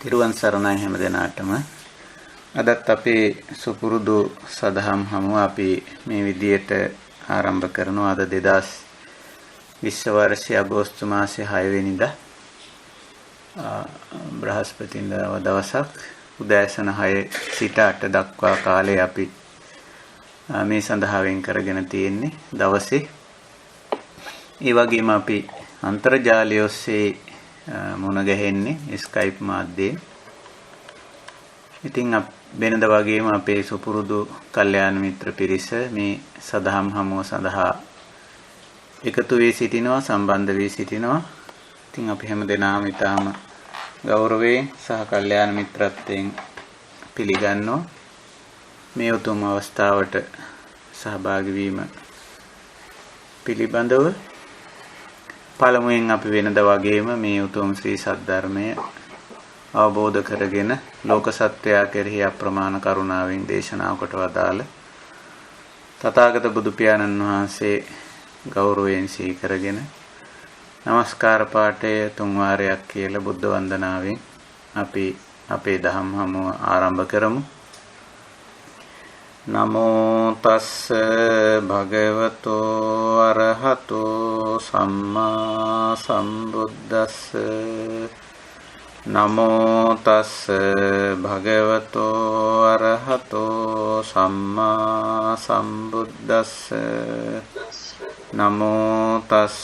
තිරුවන් සරණයි හැම දෙනාටම. අදත් අපේ සුපුරුදු සදහම් හමුව අපි මේ විදියට ආරම්භ කරනවා. අද 2020 වර්ෂයේ අගෝස්තු මාසයේ 6 වෙනිදා බ්‍රහස්පතින්දා දවසක් උදෑසන 6 සිට 8 දක්වා කාලය අපි මේ සඳහා වෙන් කරගෙන තියෙන්නේ දවසේ. ඒ වගේම අපි අන්තර්ජාලය ඔස්සේ මුණ ගැහෙන්නේ ස්කයිප් මාධ්‍යයෙන්. ඉතින් වෙනද වගේම අපේ සුපුරුදු කල්යාණ මිත්‍ර පිරිස මේ සදහම් හමුව සඳහා එකතු වී සිටිනවා, සම්බන්ධ වී සිටිනවා. ඉතින් අපි හැම දෙනාම ඊටාම ගෞරවයෙන් සහ කල්යාණ මිත්‍රත්වයෙන් පිළිගන්නවා මේ උතුම් අවස්ථාවට සහභාගී වීම පිළිබඳව. පළමුවෙන් අපි වෙනද වගේම මේ උතුම් ශ්‍රී සද්ධර්මය අවබෝධ කරගෙන ලෝක සත්වයා කෙරෙහි අප්‍රමාණ කරුණාවෙන් දේශනා කොට වදාළ තථාගත බුදු පියාණන් වහන්සේ ගෞරවයෙන් සිහි කරගෙන නමස්කාර පාඨය 3 වාරයක් කියලා බුද්ධ වන්දනාවෙන් අපි අපේ දහම් හමුව ආරම්භ කරමු. නමෝ තස්ස භගවතෝ අරහතෝ සම්මා සම්බුද්දස්ස. නමෝ තස්ස භගවතෝ අරහතෝ සම්මා සම්බුද්දස්ස. නමෝ තස්ස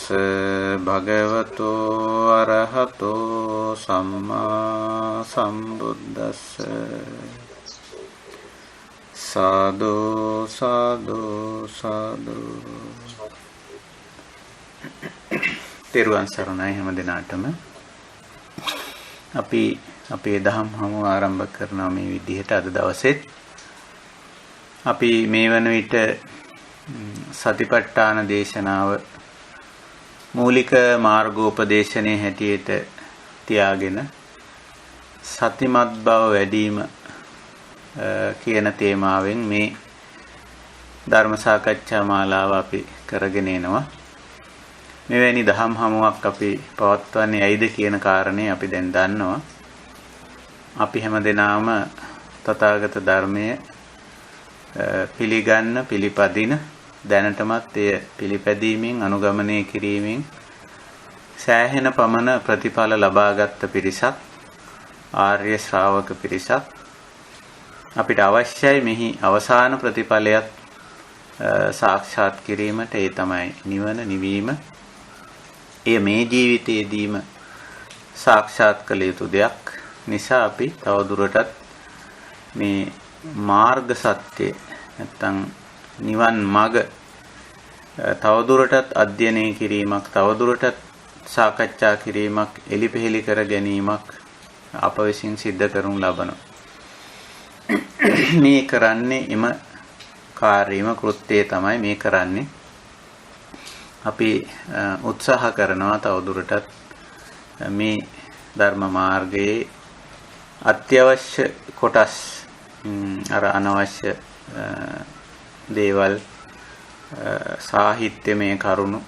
භගවතෝ අරහතෝ සම්මා සම්බුද්දස්ස. සාදු සාදු සාදු. තිරුවන් සරණයි හැම දිනාටම. අපි අපේ දහම් හමුව ආරම්භ කරනවා මේ විදිහට. අද දවසෙත් අපි මේ වන විට සතිපට්ඨාන දේශනාව මූලික මාර්ගෝපදේශනයේ හැටියට තියාගෙන සතිමත් බව වැඩිම කියන තේමාවෙන් මේ ධර්ම සාකච්ඡා මාලාව අපි කරගෙන එනවා. මෙවැනි දහම් හමුවක් අපි පවත්වන්නේ ඇයිද කියන කාරණේ අපි දැන් දන්නවා. අපි හැමදෙනාම තථාගත ධර්මයේ පිළිගන්න පිළිපදින දැනටමත් එය පිළිපැදීමෙන් අනුගමනය කිරීමෙන් සෑහෙන පමණ ප්‍රතිඵල ලබාගත් පිරිසක්, ආර්ය ශ්‍රාවක පිරිසක්. අපිට අවශ්‍යයි මෙහි අවසාන ප්‍රතිඵලයක් සාක්ෂාත් කිරීමට. ඒ තමයි නිවන, නිවීම. එය මේ ජීවිතයේදීම සාක්ෂාත් කළ යුතු දෙයක් නිසා අපි තවදුරටත් මේ මාර්ග සත්‍ය නැත්තම් නිවන් මඟ තවදුරටත් අධ්‍යයනය කිරීමක්, තවදුරටත් සාකච්ඡා කිරීමක්, එලිපෙහෙලි කර ගැනීමක් අප විසින් සිද්ධ කරනු ලබනවා. මේ කරන්නේ එම කාර්යම කෘත්‍යය තමයි මේ කරන්නේ. අපි උත්සාහ කරනවා තවදුරටත් මේ ධර්ම මාර්ගයේ අත්‍යවශ්‍ය කොටස්, අර අනවශ්‍ය දේවල්, සාහිත්‍යමය කරුණු,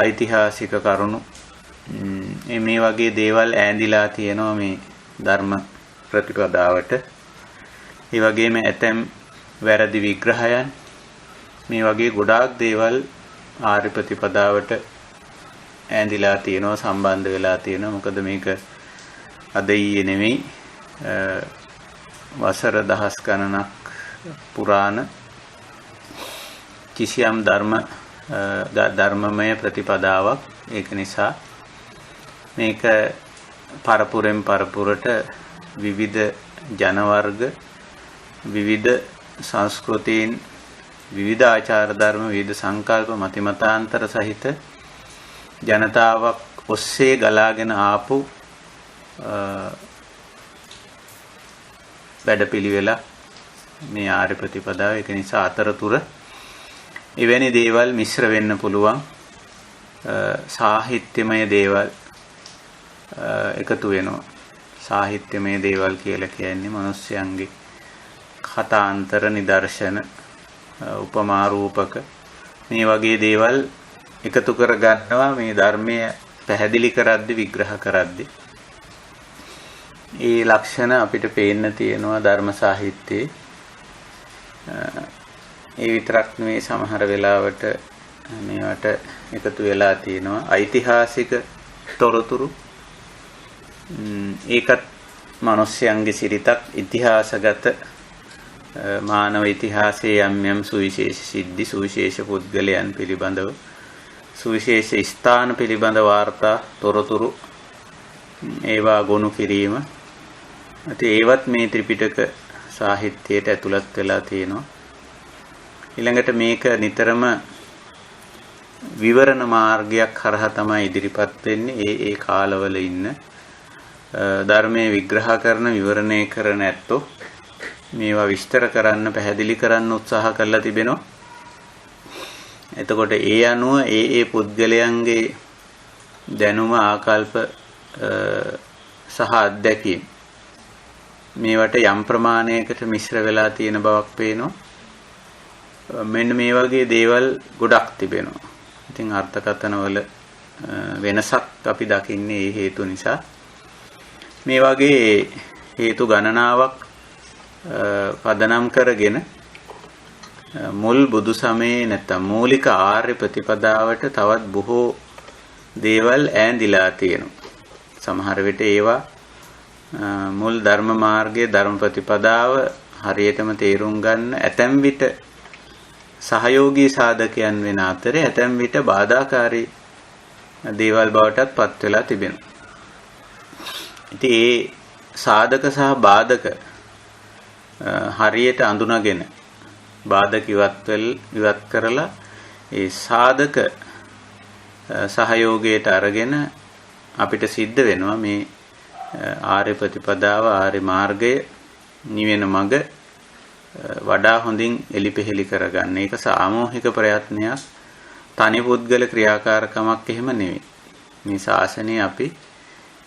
ඓතිහාසික කරුණු, මේ වගේ දේවල් ඈඳිලා තියෙනවා මේ ධර්ම ප්‍රතිපදාවට. ඒ වගේම ඇතැම් වැරදි විග්‍රහයන්, මේ වගේ ගොඩාක් දේවල් ආර්ය ප්‍රතිපදාවට ඈඳිලා තියෙනවා, සම්බන්ධ වෙලා තියෙනවා. මොකද මේක අද ඊයේ නෙමෙයි, වසර දහස් ගණනක් පුරාණ කිසියම් ධර්මමය ප්‍රතිපදාවක්. ඒක නිසා මේක පරපුරෙන් පරපුරට විවිධ ජන වර්ග, විවිධ සංස්කෘතීන්, විවිධ ආචාර ධර්ම, විවිධ සංකල්ප, මතිමතාන්තර සහිත ජනතාවක් ඔස්සේ ගලාගෙන ආපු වැඩපිළිවෙල මේ ආර්ය ප්‍රතිපදාව. ඒක නිසා අතරතුර එවැනි දේවල් මිශ්‍ර වෙන්න පුළුවන්. සාහිත්‍යමය දේවල් එකතු වෙනවා. සාහිත්‍යමය දේවල් කියලා කියන්නේ මිනිස්යන්ගේ කතාන්තර, නිදර්ශන, උපමා රූපක, මේ වගේ දේවල් එකතු කර ගන්නවා මේ ධර්මය පැහැදිලි කරද්දි, විග්‍රහ කරද්දි. ඒ ලක්ෂණ අපිට පේන්න තියෙනවා ධර්ම සාහිත්‍යයේ. ඒ විතරක් නෙවෙයි සමහර වෙලාවට මේවට එකතු වෙලා තියෙනවා ඓතිහාසික තොරතුරු. ඒකත් මිනිස්යන්ගේ සිරිතක් ඉතිහාසගත මානව ඉතිහාසයේ යම් සුවිශේෂ සිද්ධි සුවිශේෂ පුද්ගලයන් පිළිබඳව සුවිශේෂ ස්ථාන පිළිබඳ වාර්තා තොරතුරු ඒවා ගොනු කිරීම. ඒවත් මේ ත්‍රිපිටක සාහිත්‍යයට ඇතුළත් වෙලා තියෙනවා. ඊළඟට මේක නිතරම විවරණ මාර්ගයක් කරහා තමයි ඉදිරිපත් වෙන්නේ. ඒ කාලවල ඉන්න ධර්මයේ විග්‍රහ කරන විවරණය කරන ඇත්තෝ මේවා විස්තර කරන්න පැහැදිලි කරන්න උත්සාහ කරලා තිබෙනවා. එතකොට ඒ අනුව ඒ පුද්ගලයන්ගේ දැනුම ආකල්ප සහ අත්දැකීම් මේවට යම් ප්‍රමාණයකට මිශ්‍ර වෙලා තියෙන බවක් පේනවා. මෙන්න මේ වගේ දේවල් ගොඩක් තිබෙනවා. ඉතින් අර්ථකථනවල වෙනසක් අපි දකින්නේ ඒ හේතු නිසා. මේ වගේ හේතු ගණනාවක් පදනම් කරගෙන මුල් බුදු සමයේ නැත්නම් මූලික ආර්ය ප්‍රතිපදාවට තවත් බොහෝ දේවල් ඈඳිලා තියෙනවා. සමහර විට ඒවා මුල් ධර්ම මාර්ගයේ ධර්ම ප්‍රතිපදාව හරියටම තේරුම් ගන්න ඇතැම් විට සහයෝගී සාධකයන් වෙන අතරේ ඇතැම් විට බාධාකාරී දේවල් බවටත් පත් වෙලා තිබෙනවා. ඉතින් ඒ සාධක සහ බාධක හරියට අඳුනගෙන බාධක ඉවත් කරලා ඒ සාධක සහයෝගයට අරගෙන අපිට සිද්ධ වෙනවා මේ ආර්ය ප්‍රතිපදාව ආර්ය මාර්ගය නිවෙන මඟ වඩා හොඳින් එලිපෙහෙලි කරගන්න. ඒක සාමූහික ප්‍රයත්නයක්, තනි පුද්ගල ක්‍රියාකාරකමක් එහෙම නෙවෙයි. මේ ශාසනය අපි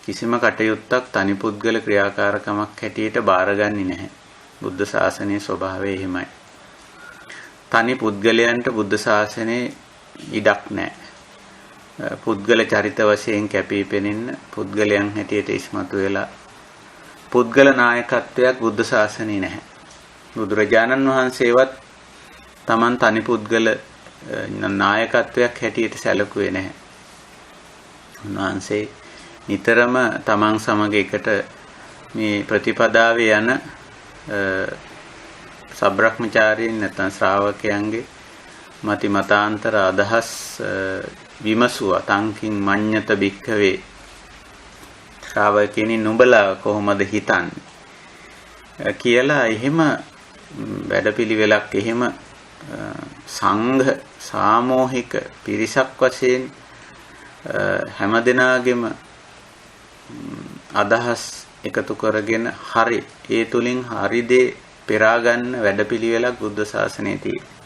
කිසිම කටයුත්තක් තනි පුද්ගල ක්‍රියාකාරකමක් හැටියට බාරගන්නේ නැහැ. බුද්ධ ශාසනයේ ස්වභාවය එහෙමයි. තනි පුද්ගලයන්ට බුද්ධ ශාසනයේ ඉඩක් නැහැ. පුද්ගල චරිත වශයෙන් කැපී පෙනෙන්න පුද්ගලයන් හැටියට ඉස්මතු වෙලා පුද්ගල නායකත්වයක් බුද්ධ ශාසනයේ නැහැ. බුදුරජාණන් වහන්සේවත් Taman තනි පුද්ගල නායකත්වයක් හැටියට සැලකුවේ නැහැ. උන්වහන්සේ නිතරම Taman සමග එකට මේ ප්‍රතිපදාවේ යන සබ්‍රහ්මචාරීන් නැත්නම් ශ්‍රාවකයන්ගේ මති මතාන්තර අදහස් විමසුවා. තංකින් මඤ්ඤත භික්ඛවේ ශ්‍රාවකයනි නුඹලා කොහොමද හිතන්නේ කියලා එහෙම වැඩපිළිවෙලක් එහෙම සංඝ සාමූහික පිරිසක් වශයෙන් හැමදෙනාගේම අදහස් එකතු කරගෙන හරි ඒ තුලින් හරි දේ පෙරා ගන්න වැඩපිළිවෙලක් බුද්ධ ශාසනයේ තියෙනවා.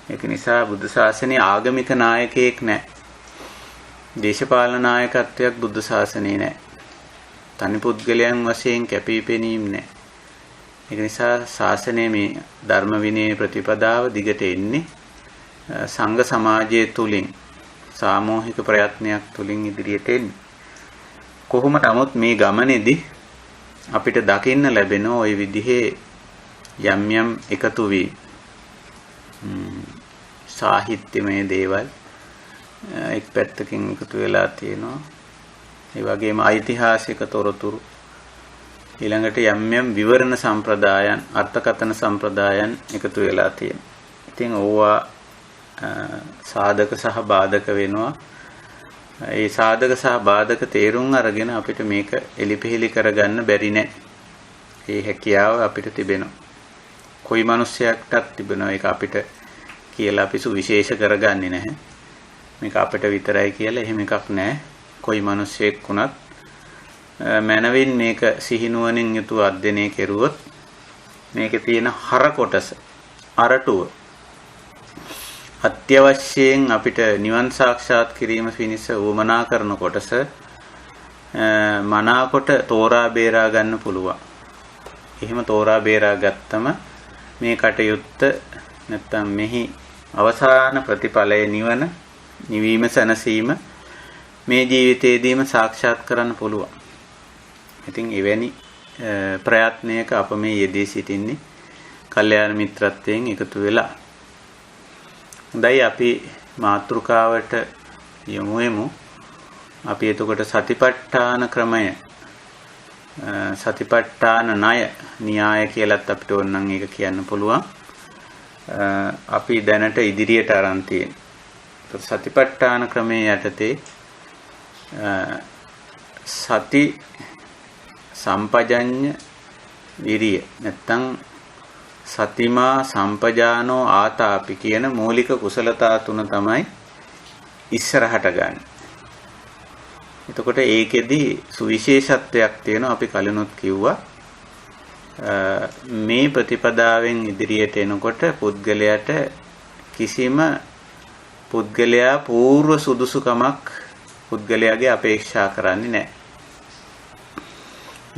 ඒක නිසා බුද්ධ ශාසනයේ ආගමික නායකයෙක් නැහැ. දේශපාලන නායකත්වයක් බුද්ධ ශාසනයේ නැහැ. තනි පුද්ගලයන් වශයෙන් කැපිපෙනීම නැහැ. ඒක නිසා ශාසනයේ මේ ධර්ම විනය ප්‍රතිපදාව දිගට එන්නේ සංඝ සමාජය තුලින් සාමූහික ප්‍රයත්නයක් තුලින් ඉදිරියට එන්නේ. කොහොම නමුත් මේ ගමනේදී අපිට දකින්න ලැබෙන ওই විදිහේ යම් යම් එකතු වී සාහිත්‍යමය දේවල් එක් පැත්තකින් එකතු වෙලා තියෙනවා. ඒ වගේම ඓතිහාසික තොරතුරු ඊළඟට යම් යම් විවරණ සම්ප්‍රදායන් අර්ථකථන සම්ප්‍රදායන් එකතු වෙලා තියෙනවා. ඉතින් ඕවා සාධක සහ බාධක වෙනවා. ඒ සාධක සහ බාධක තේරුම් අරගෙන අපිට මේක එලිපෙහෙලි කරගන්න බැරි නෑ. ඒ හැකියාව අපිට තිබෙනවා. කොයි මිනිසෙක්ටත් තිබෙනවා. ඒක අපිට කියලා අපි සුවිශේෂ කරගන්නේ නැහැ. මේක අපිට විතරයි කියලා එහෙම එකක් නැහැ. කොයි මිනිසෙක් වුණත් මනවින් මේක සිහිනුවණින් යුතුව අධ්‍යයනය කෙරුවොත් මේකේ තියෙන හර කොටස අරටුව අත්‍යවශ්‍යයෙන් අපිට නිවන් සාක්ෂාත් කිරීම පිණිස වමනා කරන කොටස මනාකොට තෝරා බේරා ගන්න පුළුවන්. එහෙම තෝරා බේරා ගත්තම මේ කටයුත්ත නැත්තම් මෙහි අවසාන ප්‍රතිඵලය නිවීම සැනසීම මේ ජීවිතයේදීම සාක්ෂාත් කරන්න පුළුවන්. ඉතින් එවැනි ප්‍රයත්නයක අප මේ යෙදී සිටින්නේ කල්යාණ මිත්‍රත්වයෙන් එකතු වෙලා. හොඳයි අපි මාතෘකාවට යමු වෙමු. අපි එතකොට සතිපට්ඨාන ක්‍රමය සතිපට්ඨාන ණය න්‍යාය කියලාත් අපිට ඕනනම් ඒක කියන්න පුළුවන්. අපි දැනට ඉදිරියට අරන් තියෙන. සතිපට්ඨාන ක්‍රමයේ යටතේ සති සම්පජඤ්ඤ විරිය නැත්තම් සතිමා සම්පජානෝ ආතාපි කියන මූලික කුසලතා තුන තමයි ඉස්සරහට ගන්න. එතකොට ඒකෙදි සුවිශේෂත්වයක් තියෙනවා. අපි කලිනුත් කිව්වා මේ ප්‍රතිපදාවෙන් ඉදිරියට එනකොට පුද්ගලයාට කිසිම පුද්ගලයා පූර්ව සුදුසුකමක් පුද්ගලයාගේ අපේක්ෂා කරන්නේ නැහැ.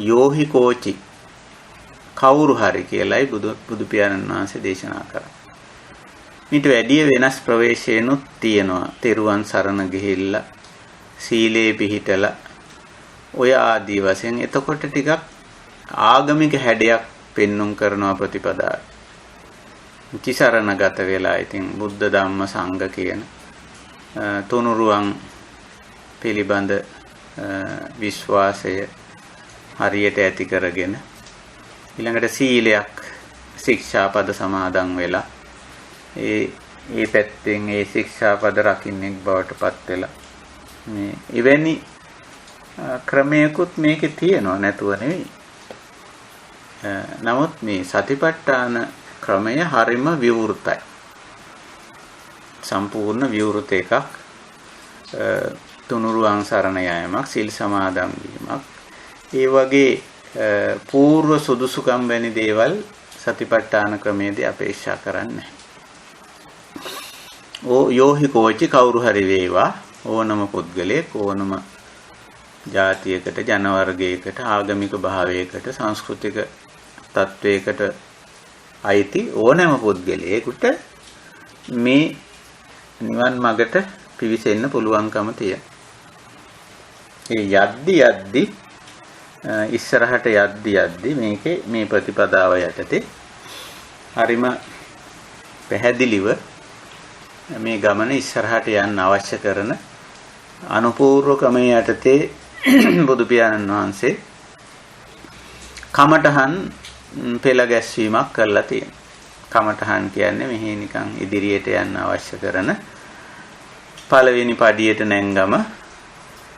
යෝහි කෝචි කවුරු හරි කියලායි බුදු පියාණන් වහන්සේ දේශනා කරා. ඊට වැඩිය වෙනස් ප්‍රවේශයනුත් තියෙනවා. තෙරුවන් සරණ ගිහිල්ලා සීලේ පිහිටලා ඔය ආදී වශයෙන් එතකොට ටිකක් ආගමික හැඩයක් පෙන්눔 කරනවා ප්‍රතිපදාව. තිසරණගත වෙලා ඉතින් බුද්ධ ධම්ම සංඝ කියන තුනුරුවන් පිළිබඳ විශ්වාසය හරියට ඇති කරගෙන ඊළඟට සීලයක් ශික්ෂාපද සමාදන් වෙලා ඒ පැත්තෙන් ඒ ශික්ෂාපද රකින්නෙක් බවට පත් වෙලා මේ එවැනි ක්‍රමයකුත් මේකේ තියෙනවා නැතුව නෙවෙයි. නමුත් මේ සතිපට්ඨාන ක්‍රමය හරිම විවෘතයි. සම්පූර්ණ විවෘත එකක්. තුනුරුවන් සරණ යාමක්, සිල් සමාදන් වීමක්, ඒ වගේ පූර්ව සුදුසුකම් වැනි දේවල් සතිපට්ඨාන ක්‍රමයේදී අපේක්ෂා කරන්නේ. යෝහි කෝචි කවුරු හරි වේවා ඕනම පුද්ගලයෙක් ඕනම ජාතියකට ජන වර්ගයකට ආගමික භාවයකට සංස්කෘතික තත්වයකට අයිති ඕනෑම පුද්ගලයෙකුට මේ නිවන් මඟට පිවිසෙන්න පුළුවන්කම තියෙනවා. ඒ යද්දි ඉස්සරහට යද්දි මේකේ මේ ප්‍රතිපදාව යටතේ හරිම පැහැදිලිව මේ ගමන ඉස්සරහට යන්න අවශ්‍ය කරන අනුපූර්ව ක්‍රමයේ යටතේ බුදු පියාණන් වහන්සේ කමඨහන් පෙළ ගැස්වීමක් කරලා තියෙනවා. කමඨහන් කියන්නේ මෙහි නිකන් ඉදිරියට යන්න අවශ්‍ය කරන පළවෙනි පඩියට නැංගම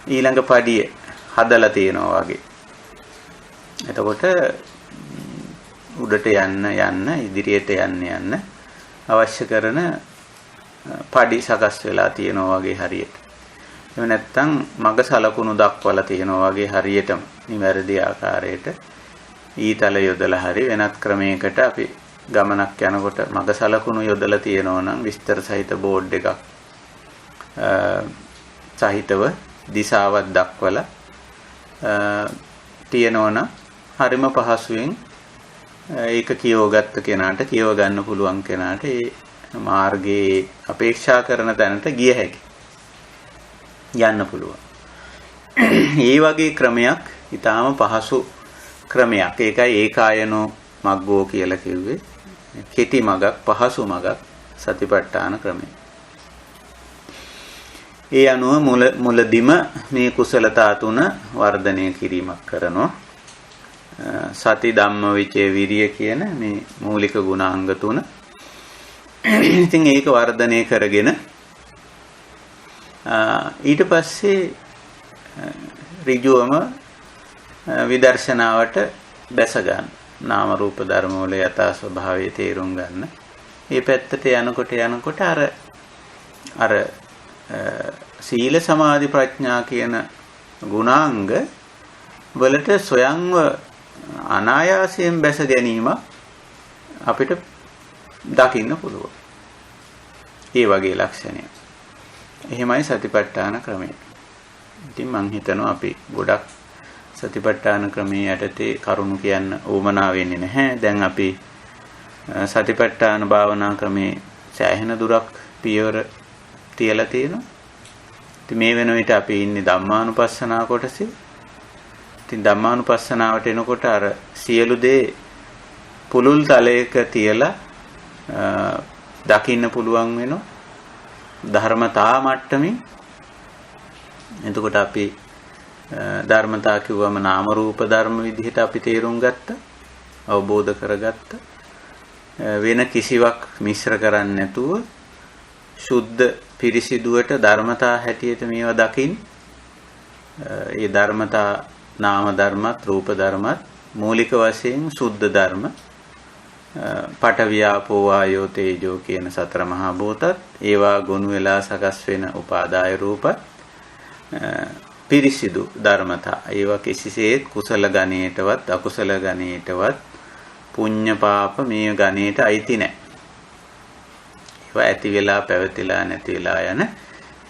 ඊළඟ පඩිය හදලා තියෙනවා වගේ. එතකොට උඩට යන්න ඉදිරියට යන්න අවශ්‍ය කරන පඩි සකස් වෙලා තියෙනවා වගේ හරියට. එහෙම නැත්නම් මග සලකුණු දක්වලා තියෙනවා වගේ හරියටම නිවැරදි ආකාරයට ඊතල යොදලා හරි වෙනත් ක්‍රමයකට අපි ගමනක් යනකොට මග සලකුණු යොදලා තියෙනවා නම් විස්තර සහිත බෝඩ් එකක් සහිතව දිශාවක් දක්වලා තියෙනවා නම් හරිම පහසුවෙන් ඒක කියවගත්ත කෙනාට කියව ගන්න පුළුවන් කෙනාට ඒ මාර්ගයේ අපේක්ෂා කරන තැනට ගිය හැකි යන්න පුළුවන්. ඒ වගේ ක්‍රමයක් ඊටාම පහසු ක්‍රමයක්. ඒකයි ඒකායනෝ මග්ගෝ කියලා කිව්වේ. කෙටි මගක් පහසු මගක් සතිපට්ඨාන ක්‍රමය. ඒ අනුව මුලදිම මේ කුසලතා තුන වර්ධනය කිරීමක් කරනවා. සති ධම්ම විචේ විරිය කියන මේ මූලික ගුණාංග තුන. ඉතින් ඒක වර්ධනය කරගෙන ඊට පස්සේ ඍජුවම විදර්ශනාවට බැස ගන්න. නාම රූප ධර්ම වල යථා ස්වභාවය තේරුම් ගන්න. මේ පැත්තට යනකොට අර සීල සමාධි ප්‍රඥා කියන ගුණාංග වලට සොයන්ව අනායාසයෙන් බැස ගැනීම අපිට දකින්න පුළුවන්. ඒ වගේ ලක්ෂණය. එහෙමයි සතිපට්ඨාන ක්‍රමය. ඉතින් මම හිතනවා අපි ගොඩක් සතිපට්ඨාන ක්‍රමයේ යටතේ කරුණු කියන්න උවමනා වෙන්නේ නැහැ. දැන් අපි සතිපට්ඨාන භාවනා ක්‍රමේ සෑහෙන දුරක් පියවර තියලා තියෙනවා. ඉතින් මේ වෙන විට අපි ඉන්නේ ධම්මානුපස්සනා කොටසේ. ඉතින් ධම්මානුපස්සනාවට එනකොට අර සියලු දේ පුලුල් තලයක තියලා දකින්න පුළුවන් වෙනවා. ධර්මතා මට්ටමින්. එතකොට අපි ධර්මතා කිව්වම නාම රූප ධර්ම විදිහට අපි තේරුම් ගත්තා. අවබෝධ කරගත්තා. වෙන කිසිවක් මිශ්‍ර කරන්නේ නැතුව සුද්ධ පිරිසිදුවට ධර්මතා හැටියට මේවා දකින්න. ඒ ධර්මතා නාම ධර්මත් රූප ධර්මත් මූලික වශයෙන් සුද්ධ ධර්ම. පඨවි ආපෝ වායෝ තේජෝ කියන සතර මහා භූතත් ඒවා ගොනු වෙලා සකස් වෙන උපාදාය රූපත් පිරිසිදු ධර්මතා. ඒවා කිසිසේත් කුසල ගණයටවත් අකුසල ගණයටවත් පුඤ්ඤ පාප මේ ගණයට අයිති නැහැ. ඒවා ඇති වෙලා පැවතිලා නැති වෙලා යන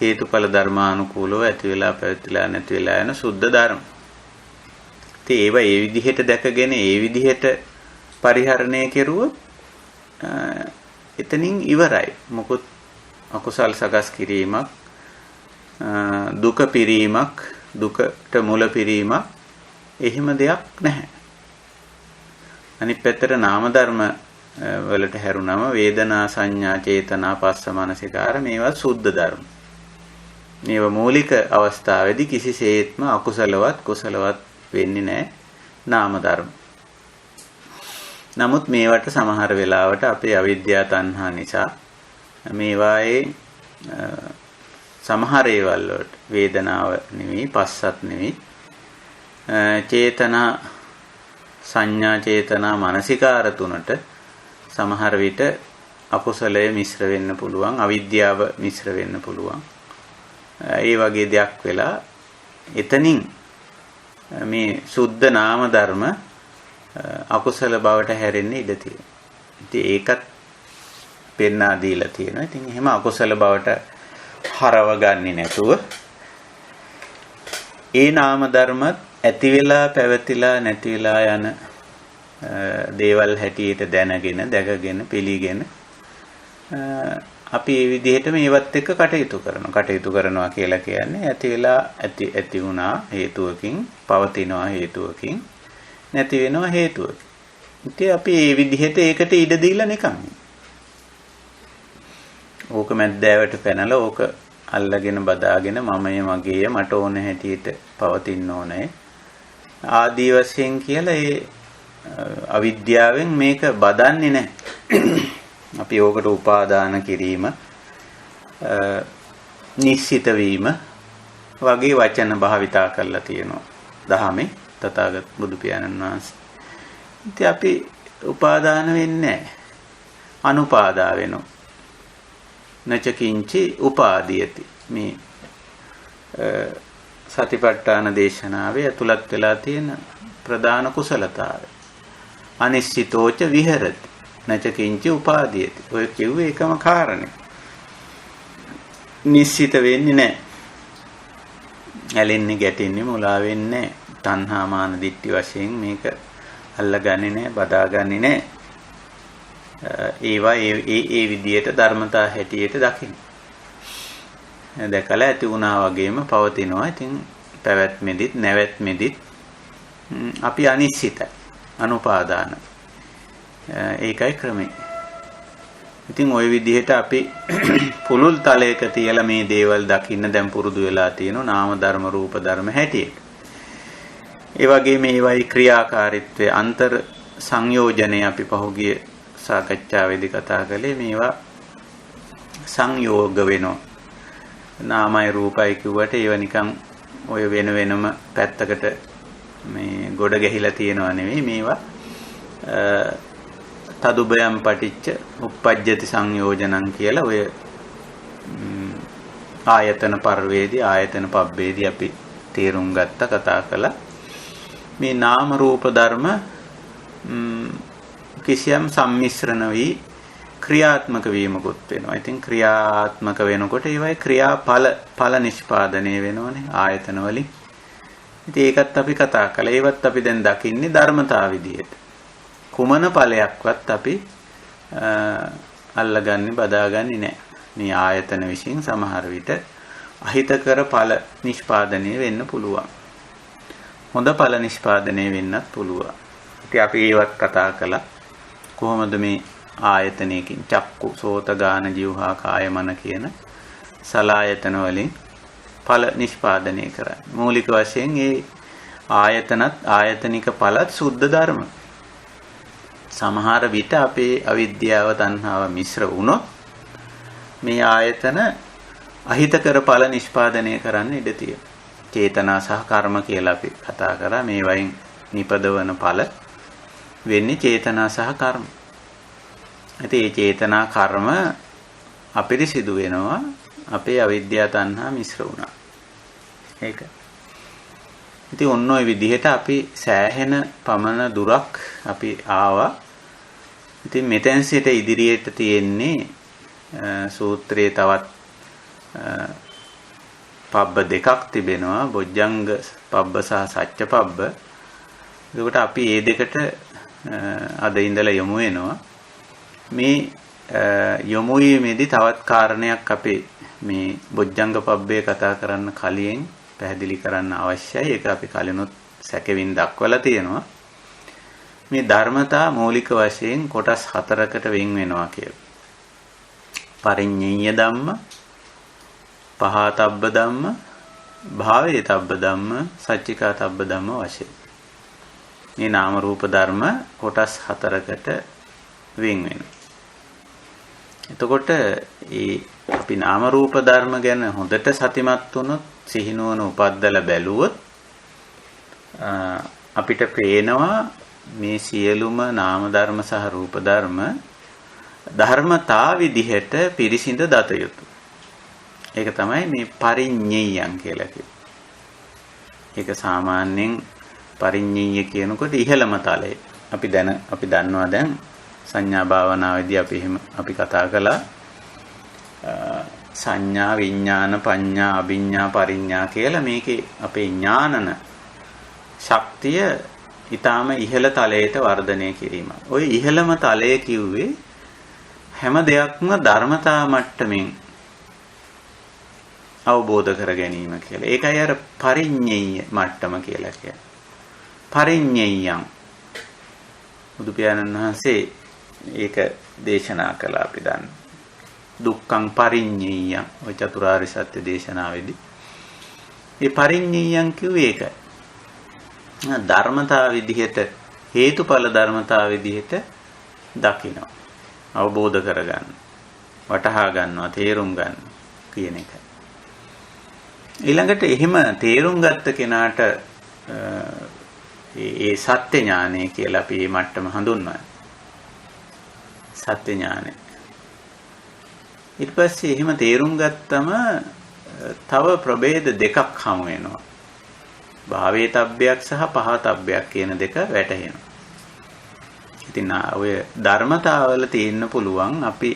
හේතුඵල ධර්මානුකූලව ඇති වෙලා පැවතිලා නැති වෙලා යන සුද්ධ ධර්ම. ඉතින් ඒවා ඒ විදිහට දැකගෙන ඒ විදිහට පරිහරණය කෙරුවොත් එතනින් ඉවරයි. මොකොත් අකුසල් සකස් කිරීමක් දුක පිරීමක් දුකට මුල පිරීමක් එහෙම දෙයක් නැහැ. අනිත් පැත්තට නාම ධර්ම වලට හැරුණම වේදනා සංඥා චේතනා පස්ස මනසිකාර මේවා සුද්ධ ධර්ම. මේවා මූලික අවස්ථාවේදී කිසිසේත්ම අකුසලවත් කුසලවත් වෙන්නේ නැහැ නාම ධර්ම. නමුත් මේවට සමහර වෙලාවට අපේ අවිද්‍යා තණ්හා නිසා මේවායේ සමහර ඒවල් වලට වේදනාව නෙවෙයි පස්සත් නෙවෙයි චේතනා සංඥා චේතනා මානසිකාර තුනට සමහර විට අකුසලය මිශ්‍ර වෙන්න පුළුවන් අවිද්‍යාව මිශ්‍ර වෙන්න පුළුවන්. ඒ වගේ දෙයක් වෙලා එතනින් මේ සුද්ධ නාම ධර්ම අකුසල බවට හැරෙන්න ඉඩ තියෙනවා. ඉතින් ඒකත් පෙන්වා දීලා තියෙනවා. ඉතින් එහෙම අකුසල බවට හරව ගන්නේ නැතුව ඒ නාම ධර්මත් ඇති වෙලා පැවතිලා නැති වෙලා යන දේවල් හැටියට දැනගෙන දැකගෙන පිළිගෙන අපි මේ විදිහට මේවත් එක්ක කටයුතු කරනවා කියලා කියන්නේ ඇති වෙලා ඇති වුණා හේතුවකින් පවතිනවා හේතුවකින් නැති වෙනවා හේතුවකින්. ඉතින් අපි මේ විදිහට ඒකට ඉඩ දීලා නිකන්. ඕක මැද්දෑවට පැනලා ඕක අල්ලගෙන බදාගෙන මමයේ මගේය මට ඕන හැටියට පවතින්න ඕනේ. ආදී වශයෙන් කියලා ඒ අවිද්‍යාවෙන් මේක බදන්නේ නැහැ. අපි ඕකට උපාදාන කිරීම නිශ්චිත වීම වගේ වචන භාවිතා කරලා තියෙනවා දහමේ තථාගත බුදු පියාණන් වහන්සේ. ඉතින් අපි උපාදාන වෙන්නේ නැහැ. අනුපාදා වෙනවා. නචකින්චි උපාදීයති. මේ සතිපට්ඨාන දේශනාවේ ඇතුළත් වෙලා තියෙන ප්‍රධාන කුසලතාවය. අනිශ්චිතෝච විහෙරති. නචකින්චි උපාදීයති. ඔය කිව්වේ එකම කාරණේ. නිශ්චිත වෙන්නේ නැහැ. ඇලෙන්නේ ගැටෙන්නේ මුලා වෙන්නේ නැහැ. තණ්හා මාන දිට්ඨි වශයෙන් මේක අල්ලගන්නේ නැහැ, බදාගන්නේ නැහැ. ඒවා ඒ විදියට ධර්මතා හැටියට දකින්න. දැකලා ඇති වුණා වගේම පවතිනවා. ඉතින් පැවැත්මෙදිත් නැවැත්මෙදිත් අපි අනිශ්චිතයි. අනුපාදාන. ඒකයි ක්‍රමය. ඉතින් ওই විදිහට අපි පුලුල් තලයක තියලා මේ දේවල් දකින්න දැන් පුරුදු වෙලා තියෙනවා නාම ධර්ම රූප ධර්ම හැටියට. ඒ වගේම මේවයි ක්‍රියාකාරීත්වයේ අන්තර් සංයෝජනය අපි පහුගිය සාකච්ඡාවේදී කතා කළේ මේවා සංයෝග වෙනවා. නාමයි රූපයි කිව්වට ඒව නිකන් ඔය වෙන වෙනම පැත්තකට මේ ගොඩ ගැහිලා තියෙනවා නෙවෙයි මේවා තදුබයම් පටිච්ච උප්පජ්ජති සංයෝජනං කියලා ඔය ආයතන පරිවේදී ආයතන පබ්බේදී අපි තේරුම් ගත්ත කතා කළා. මේ නාම රූප ධර්ම කිසියම් සම්මිශ්‍රණ වී ක්‍රියාත්මක වීමකුත් වෙනවා. ඉතින් ක්‍රියාත්මක වෙනකොට ඒවයි ඵල නිෂ්පාදනය වෙනවනේ ආයතන වලින්. ඉතින් ඒකත් අපි කතා කළා. ඒවත් අපි දැන් දකින්නේ ධර්මතාව විදියට. කුමන ඵලයක්වත් අපි අල්ලගන්නේ බදාගන්නේ නැහැ. මේ ආයතන විශ්ින් සමහර විට අහිතකර ඵල නිෂ්පාදනය වෙන්න පුළුවන්. හොඳ ඵල නිෂ්පාදනය වෙන්නත් පුළුවන්. ඉතින් අපි ඒවත් කතා කළා. කොහොමද මේ ආයතනයකින් චක්කු, සෝත, ගාන, જીවහා, කාය, මන කියන සලායතන වලින් ඵල නිෂ්පාදනය කරන්නේ. මූලික වශයෙන් මේ ආයතනත් ආයතනික ඵලත් සුද්ධ ධර්ම. සමහර විට අපේ අවිද්‍යාව තණ්හාව මිශ්‍ර වුණොත් මේ ආයතන අහිතකර ඵල නිෂ්පාදනය කරන්න ඉඩ තියෙනවා. චේතනා සහ කර්ම කියලා අපි කතා කරා. මේ වයින් නිපදවන ඵල වෙන්නේ චේතනා සහ කර්ම. ඉතින් මේ චේතනා කර්ම අපිරිසිදු වෙනවා අපේ අවිද්‍යාව තණ්හා මිශ්‍ර වුණා. ඒක. ඉතින් ඔන්න ඔය විදිහට අපි සෑහෙන පමණ දුරක් අපි ආවා. ඉතින් මෙතෙන් සිට ඉදිරියට තියෙන්නේ සූත්‍රයේ තවත් පබ්බ දෙකක් තිබෙනවා. බොජ්ජංග පබ්බ සහ සත්‍ය පබ්බ. ඒකට අපි මේ දෙකට අද ඉඳලා යමු වෙනවා. මේ යොමු වීමේදී තවත් කාරණයක් අපි මේ බොජ්ජංග පබ්බේ කතා කරන්න කලින් පැහැදිලි කරන්න අවශ්‍යයි. ඒක අපි කලිනුත් සැකෙවින් දක්වලා තියෙනවා. මේ ධර්මතා මූලික වශයෙන් කොටස් 4කට වෙන් වෙනවා කියලා. පරිඤ්ඤය ධම්ම, පහතබ්බ ධම්ම, භාවේතබ්බ ධම්ම, සච්චිකාතබ්බ ධම්ම වශයෙන්. මේ නාම රූප ධර්ම කොටස් 4කට වෙන් වෙනවා. එතකොට අපි නාම රූප ධර්ම ගැන හොඳට සතිමත් වුණොත්, සිහිනුවන උපද්දලා බැලුවොත් අපිට පේනවා මේ සියලුම නාම ධර්ම සහ රූප ධර්ම ධර්මතා විදිහට පිරිසිඳ දත යුතුය. ඒක තමයි මේ පරිඤ්ඤයයන් කියලා කියන්නේ. ඒක සාමාන්‍යයෙන් පරිඤ්ඤය කියනකොට ඉහළම තලය. අපි දන්නවා දැන් සංඥා භාවනාවේදී අපි කතා කළා සංඥා, විඥාන, පඤ්ඤා, අභිඥා, පරිඥා කියලා මේකේ අපේ ඥානන ශක්තිය ඊටාම ඉහළ තලයට වර්ධනය කිරීම. ওই ඉහළම තලය කිව්වේ හැම දෙයක්ම ධර්මතා මට්ටමින් අවබෝධ කර ගැනීම කියලා. ඒකයි අර පරිඤ්ඤය මට්ටම කියලා කියන්නේ. පරිඤ්ඤයයන් බුදු පියාණන් වහන්සේ ඒක දේශනා කළා අපි දන්න. දුක්ඛං පරිඤ්ඤයයන් ඔය චතුරාර්ය සත්‍ය දේශනාවේදී. මේ පරිඤ්ඤයයන් කිව්වේ ඒකයි. ධර්මතාව විදිහට හේතුඵල ධර්මතාව විදිහට දකිනවා. අවබෝධ කරගන්න. වටහා ගන්නවා, තේරුම් ගන්න කියන එකයි. ඊළඟට එහෙම තේරුම් ගත්ත කෙනාට ඒ සත්‍ය ඥානය කියලා අපි මේ මට්ටම හඳුන්වනවා. සත්‍ය ඥානය. ඊට පස්සේ එහෙම තේරුම් ගත්තම තව ප්‍රභේද දෙකක් හමු වෙනවා. භාවේතබ්බයක් සහ පහතබ්බයක් කියන දෙක වැටහෙනවා. ඉතින් ඔය ධර්මතාවල තියෙන්න පුළුවන් අපි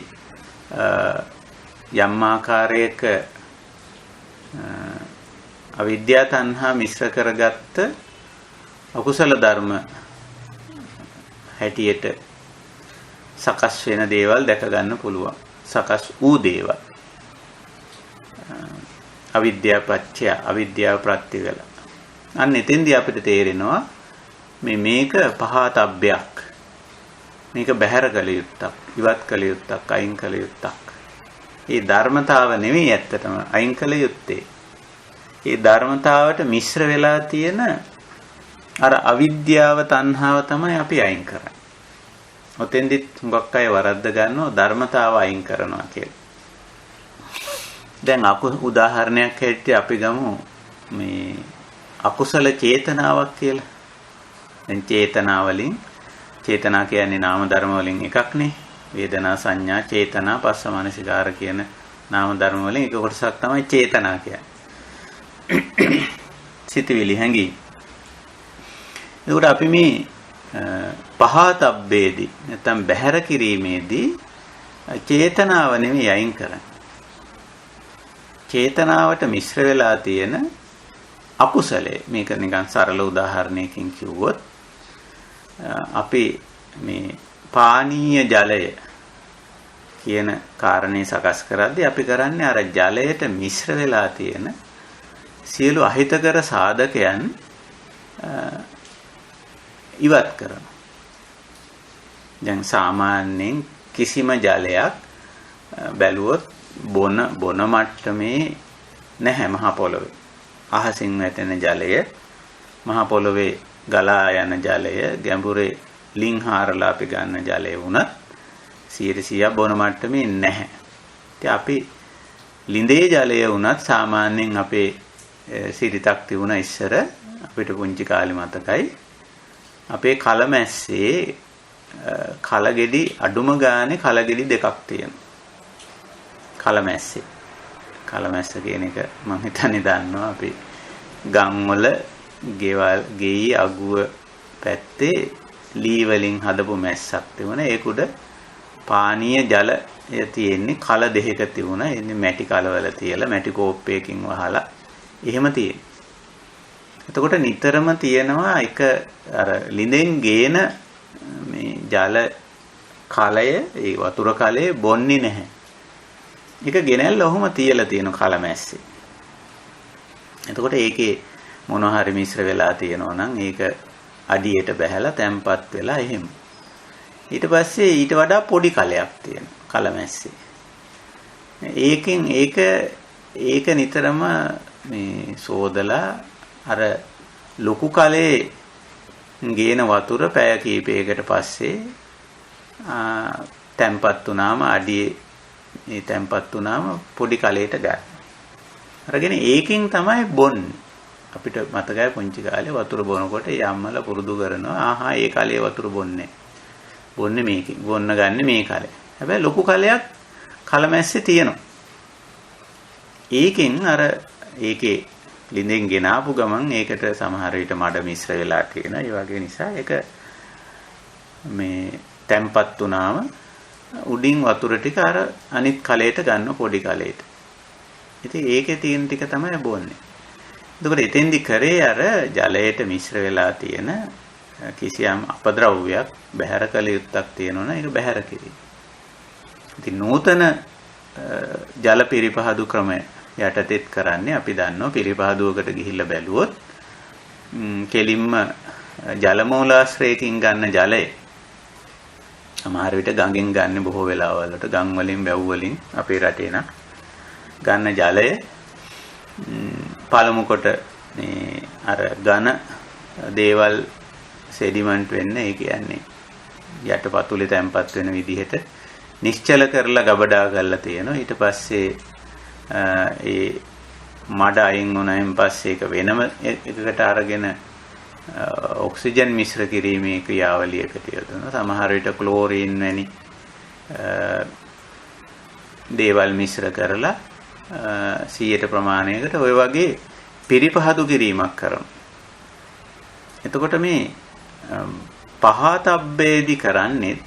යම් ආකාරයක අවිද්‍යා තණ්හා මිශ්‍ර කරගත්ත අකුසල ධර්ම හැටියට සකස් වෙන දේවල් දැක ගන්න පුළුවන්. සකස් වූ දේවල්. අවිද්‍යාපච්චය, අවිද්‍යාව ප්‍රත්‍ය වෙලා. අන්න එතෙන්දී අපිට තේරෙනවා මේක පහතබ්බයක්. මේක බැහැර කළ යුත්තක්, ඉවත් කළ යුත්තක්, අයින් කළ යුත්තක්. මේ ධර්මතාව නෙවෙයි ඇත්තටම අයින් කළ යුත්තේ. මේ ධර්මතාවට මිශ්‍ර වෙලා තියෙන අර අවිද්‍යාව තණ්හාව තමයි අපි අයින් කරන්නේ. ඔතෙන්දිත් හුඟක් අය වරද්ද ගන්නවා ධර්මතාව අයින් කරනවා කියලා. දැන් උදාහරණයක් හැටියට අපි ගමු මේ අකුසල චේතනාවක් කියලා. දැන් චේතනා කියන්නේ නාම ධර්ම වලින් එකක්නේ. වේදනා, සංඥා, චේතනා, පස්ස මනසිකාර කියන නාම ධර්ම වලින් එක කොටසක් තමයි චේතනා කියන්නේ. සිතවිලි හැඟීම්. ඒකට අපි මේ පහතබ්බේදී නැත්නම් බැහැර කිරීමේදී චේතනාව නෙමෙයි අයින් කරන්නේ. චේතනාවට මිශ්‍ර වෙලා තියෙන අකුසලයේ මේක නිකන් සරල උදාහරණයකින් කිව්වොත් අපි මේ පානීය ජලය කියන කාරණේ සකස් කරද්දී අපි කරන්නේ අර ජලයට මිශ්‍ර වෙලා තියෙන සියලු අහිතකර සාධකයන් ඉවත් කරනවා. දැන් සාමාන්‍යයෙන් කිසිම ජලයක් බැලුවොත් බොන මට්ටමේ නැහැ මහ පොළොවේ. අහසින් වැටෙන ජලය, මහ පොළොවේ ගලා යන ජලය, ගැඹුරේ ලිං හාරලා අපි ගන්න ජලය වුණත් 100% බොන මට්ටමේ නැහැ. ඉතින් අපි ලිඳේ ජලය වුණත් සාමාන්‍යයෙන් අපේ සිරිතක් තිබුණා ඉස්සර අපිට පුංචි කාලේ මතකයි. අපේ කලමැස්සේ කලගෙඩි අඩුම ගානේ කලගෙඩි දෙකක් තියෙනවා. කලමැස්ස කියන එක මම හිතන්නේ දන්නවා අපි ගම් වල ගෙයි අගුව පැත්තේ ලී වලින් හදපු මැස්සක් තිබුණා. ඒක උඩ පානීය ජලය තියෙන්නේ කල දෙකක තිබුණා. එන්නේ මැටි කලවල තියලා මැටි කෝප්පයකින් වහලා එහෙම තියෙනවා. එතකොට නිතරම තියෙනවා එක අර ලිඳෙන් ගේන මේ ජල කලය, ඒ වතුර කලය බොන්නේ නැහැ. ඒක ගෙනල්ලා ඔහොම තියලා තියෙන කලමැස්සේ. එතකොට ඒකේ මොනවා හරි මිශ්‍ර වෙලා තියෙනවා නම් ඒක අඩියට බහැලා තැම්පත් වෙලා එහෙම. ඊට පස්සේ ඊට වඩා පොඩි කලයක් තියෙනවා කලමැස්සේ. ඒක නිතරම මේ සෝදලා අර ලොකු කලේ ගේන වතුර පැය කීපයකට පස්සේ තැම්පත් වුණාම අඩියේ මේ තැම්පත් වුණාම පොඩි කලයට ගන්න. අරගෙන ඒකෙන් තමයි බොන්නේ. අපිට මතකයි පුංචි කාලේ වතුර බොනකොට යම්මල පුරුදු කරනවා. ආහා ඒ කලේ වතුර බොන්නේ මේකෙන්. බොන්න ගන්න මේ කලේ. හැබැයි ලොකු කලයක් කලමැස්සේ තියෙනවා. ඒකෙන් අර ඒකේ ලිඳෙන් ගෙනාපු ගමන් ඒකට සමහර විට මඩ මිශ්‍ර වෙලා තියෙන. ඒ වගේ නිසා ඒක මේ තැම්පත් වුණාම උඩින් වතුර ටික අර අනිත් කලයට ගන්න පොඩි කලයට. ඉතින් ඒකේ තියෙන ටික තමයි බොන්නේ. එතකොට එතෙන්දි කරේ අර ජලයට මිශ්‍ර වෙලා තියෙන කිසියම් අපද්‍රව්‍යයක් බැහැර කළ යුත්තක් තියෙනවනේ ඒක බැහැර කිරීම. ඉතින් නූතන ජල පිරිපහදු ක්‍රමය යටතේත් කරන්නේ අපි දන්නවා පිරිපහදුවකට ගිහිල්ලා බැලුවොත් කෙලින්ම ජල මූලාශ්‍රයකින් ගන්න ජලය සමහර විට ගඟෙන් ගන්න බොහෝ වෙලාවල් වලට ගම් වලින් වැව් වලින් අපේ රටේ නම් ගන්න ජලය පළමු කොට මේ අර ඝන දේවල් සෙඩිමන්ට් වෙන්න ඒ කියන්නේ යටපතුලේ තැම්පත් වෙන විදිහට නිශ්චල කරලා ගබඩා කරලා තියෙනවා. ඊට පස්සේ ඒ මඩ අයින් වුණායින් පස්සේ ඒක වෙනම එකකට අරගෙන ඔක්සිජන් මිශ්‍ර කිරීමේ ක්‍රියාවලියකට යොදවනවා. සමහර විට ක්ලෝරින් වැනි දේවල් මිශ්‍ර කරලා 100 ප්‍රමාණයකට ওই වගේ පිරිපහදු කිරීමක් කරනවා. එතකොට මේ පහතබ්බේදී කරන්නේ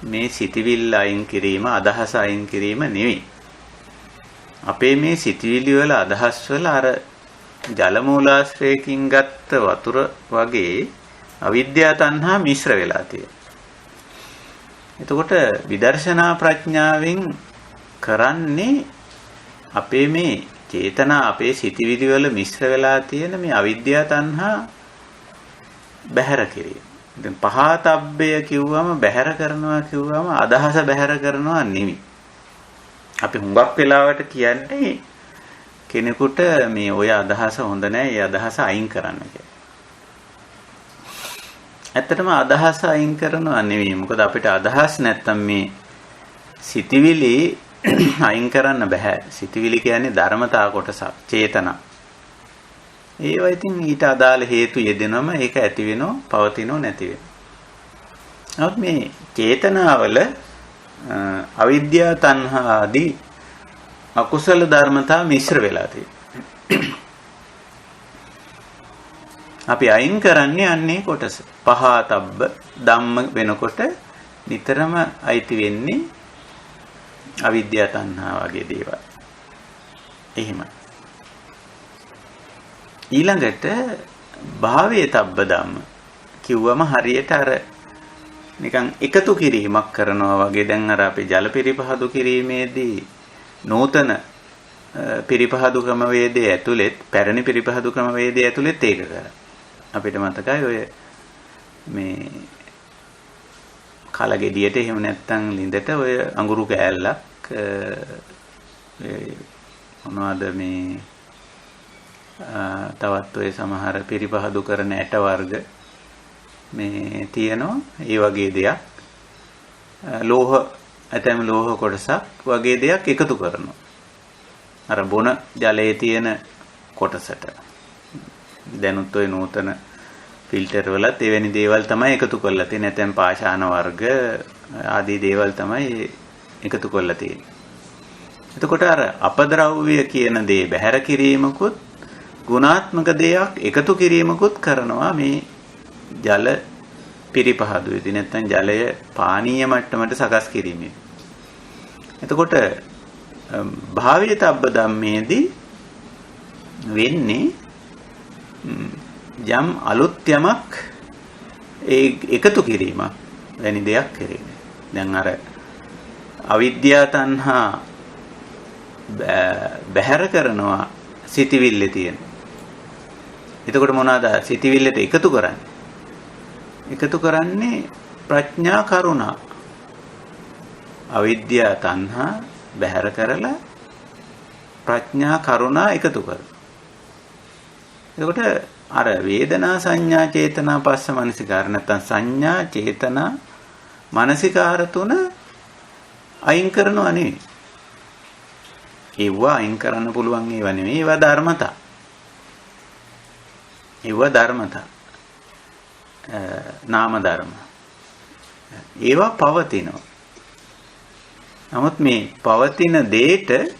මේ සිතවිල්ල අයින් කිරීම, අදහස අයින් කිරීම නෙවෙයි. අපේ මේ සිතවිලි වල අදහස් වල අර ජල මූලාශ්‍රයකින් ගත්ත වතුර වගේ අවිද්‍යා තණ්හා මිශ්‍ර වෙලා තියෙනවා. එතකොට විදර්ශනා ප්‍රඥාවෙන් කරන්නේ අපේ මේ චේතනා අපේ සිතවිලි වල මිශ්‍ර වෙලා තියෙන මේ අවිද්‍යා තණ්හා බැහැර කිරීම. දැන් පහතබ්බය කිව්වම බැහැර කරනවා කිව්වම අදහස බැහැර කරනවා නෙමෙයි. අපි හුඟක් වෙලාවට කියන්නේ කෙනෙකුට මේ ඔය අදහස හොඳ නැහැ, ඒ අදහස අයින් කරන්න කියලා. ඇත්තටම අදහස අයින් කරනවා නෙවෙයි. මොකද අපිට අදහස් නැත්තම් මේ සිතවිලි අයින් කරන්න බෑ. සිතවිලි කියන්නේ ධර්මතා කොටසක්, චේතනා. ඒවා ඉතින් ඊට අදාළ හේතු යෙදෙනම ඒක ඇති වෙනව, පවතිනව නැති වෙනව. නමුත් මේ චේතනාවල අවිද්‍යා තණ්හා ආදී අකුසල ධර්මතා මිශ්‍ර වෙලා තියෙනවා. අපි අයින් කරන්නේ අන්නේ කොටස. පහතබ්බ ධම්ම වෙනකොට නිතරම අයිති වෙන්නේ අවිද්‍යා තණ්හා වගේ දේවල්. එහෙමයි. ඊළඟට භාවයේ තබ්බ ධම්ම කිව්වම හරියට අර නිකන් එකතු කිරීමක් කරනවා වගේ. දැන් අර අපි ජල පිරිපහදු කිරීමේදී නූතන පිරිපහදු ක්‍රමවේදයේ ඇතුළෙත් පැරණි පිරිපහදු ක්‍රමවේදයේ ඇතුළෙත් ඒක කරා. අපිට මතකයි ඔය මේ කල ගෙඩියට එහෙම නැත්නම් ලිඳට ඔය අඟුරු කෑල්ලක් මොනවද මේ තවත් ඔය සමහර පිරිපහදු කරන ඇට වර්ග මේ තියෙනවා. ඒ වගේ දෙයක් ලෝහ ඇතැම් ලෝහ කොටසක් වගේ දෙයක් එකතු කරනවා. අර බොන ජලයේ තියෙන කොටසට. දැනුත් ඔය නූතන ෆිල්ටර් වලත් එවැනි දේවල් තමයි එකතු කරලා තියෙන්නේ. නැත්නම් පාෂාණ වර්ග ආදී දේවල් තමයි එකතු කරලා තියෙන්නේ. එතකොට අර අපද්‍රව්‍ය කියන දේ බැහැර කිරීමකුත් ගුණාත්මක දෙයක් එකතු කිරීමකුත් කරනවා මේ ජල පිරිපහදුවේදී. නැත්නම් ජලය පානීය මට්ටමට සකස් කිරීමේ. එතකොට භාවිතබ්බ ධම්මේදී වෙන්නේ යම් අලුත් යමක් ඒ එකතු කිරීමක් වැනි දෙයක් කෙරෙන්නේ. දැන් අර අවිද්‍යා තණ්හා බැහැර කරනවා සිටිවිල්ලේ තියෙන. එතකොට මොනවාද සිටිවිල්ලට එකතු කරන්නේ? එකතු කරන්නේ ප්‍රඥා කරුණා. අවිද්‍යා තණ්හා බැහැර කරලා ප්‍රඥා කරුණා එකතු කරනවා. එතකොට අර වේදනා සංඥා චේතනා පස්ස මනසිකාර නැත්නම් සංඥා චේතනා මනසිකාර තුන අයින් කරනවා නෙවෙයි. ඒවා අයින් කරන්න පුළුවන් ඒවා නෙවෙයි. ඒවා ධර්මතා. ඒවා ධර්මතා. නාම ධර්ම. ඒවා පවතිනවා. නමුත් මේ පවතින දෙයට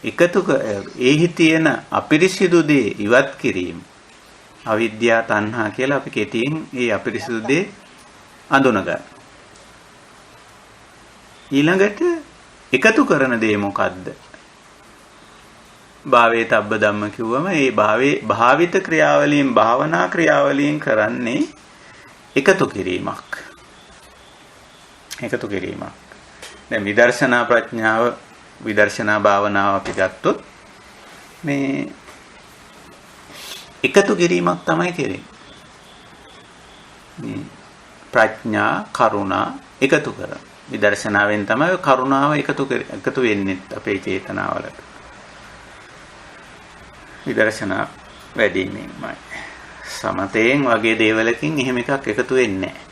එකතු එහි තියෙන අපිරිසිදු දේ ඉවත් කිරීම අවිද්‍යා තණ්හා කියලා අපි කෙටියෙන් ඒ අපිරිසිදු දේ අඳුනගන්න. ඊළඟට එකතු කරන දේ මොකද්ද? භාවේතබ්බ ධම්ම කිව්වම ඒ භාවිත ක්‍රියාවලියෙන් භාවනා ක්‍රියාවලියෙන් කරන්නේ එකතු කිරීමක්. එකතු කිරීමක්. දැන් විදර්ශනා ප්‍රඥාව විදර්ශනා භාවනාව අපි ගත්තොත් මේ එකතු කිරීමක් තමයි කෙරෙන්නේ. මේ ප්‍රඥා කරුණා එකතු කරන. විදර්ශනාවෙන් තමයි කරුණාව එකතු වෙන්නේ අපේ චේතනාවලට. විදර්ශනා වැඩිමෙන්මයි. සමතයෙන් වගේ දේවලකින් එහෙම එකක් එකතු වෙන්නේ නැහැ.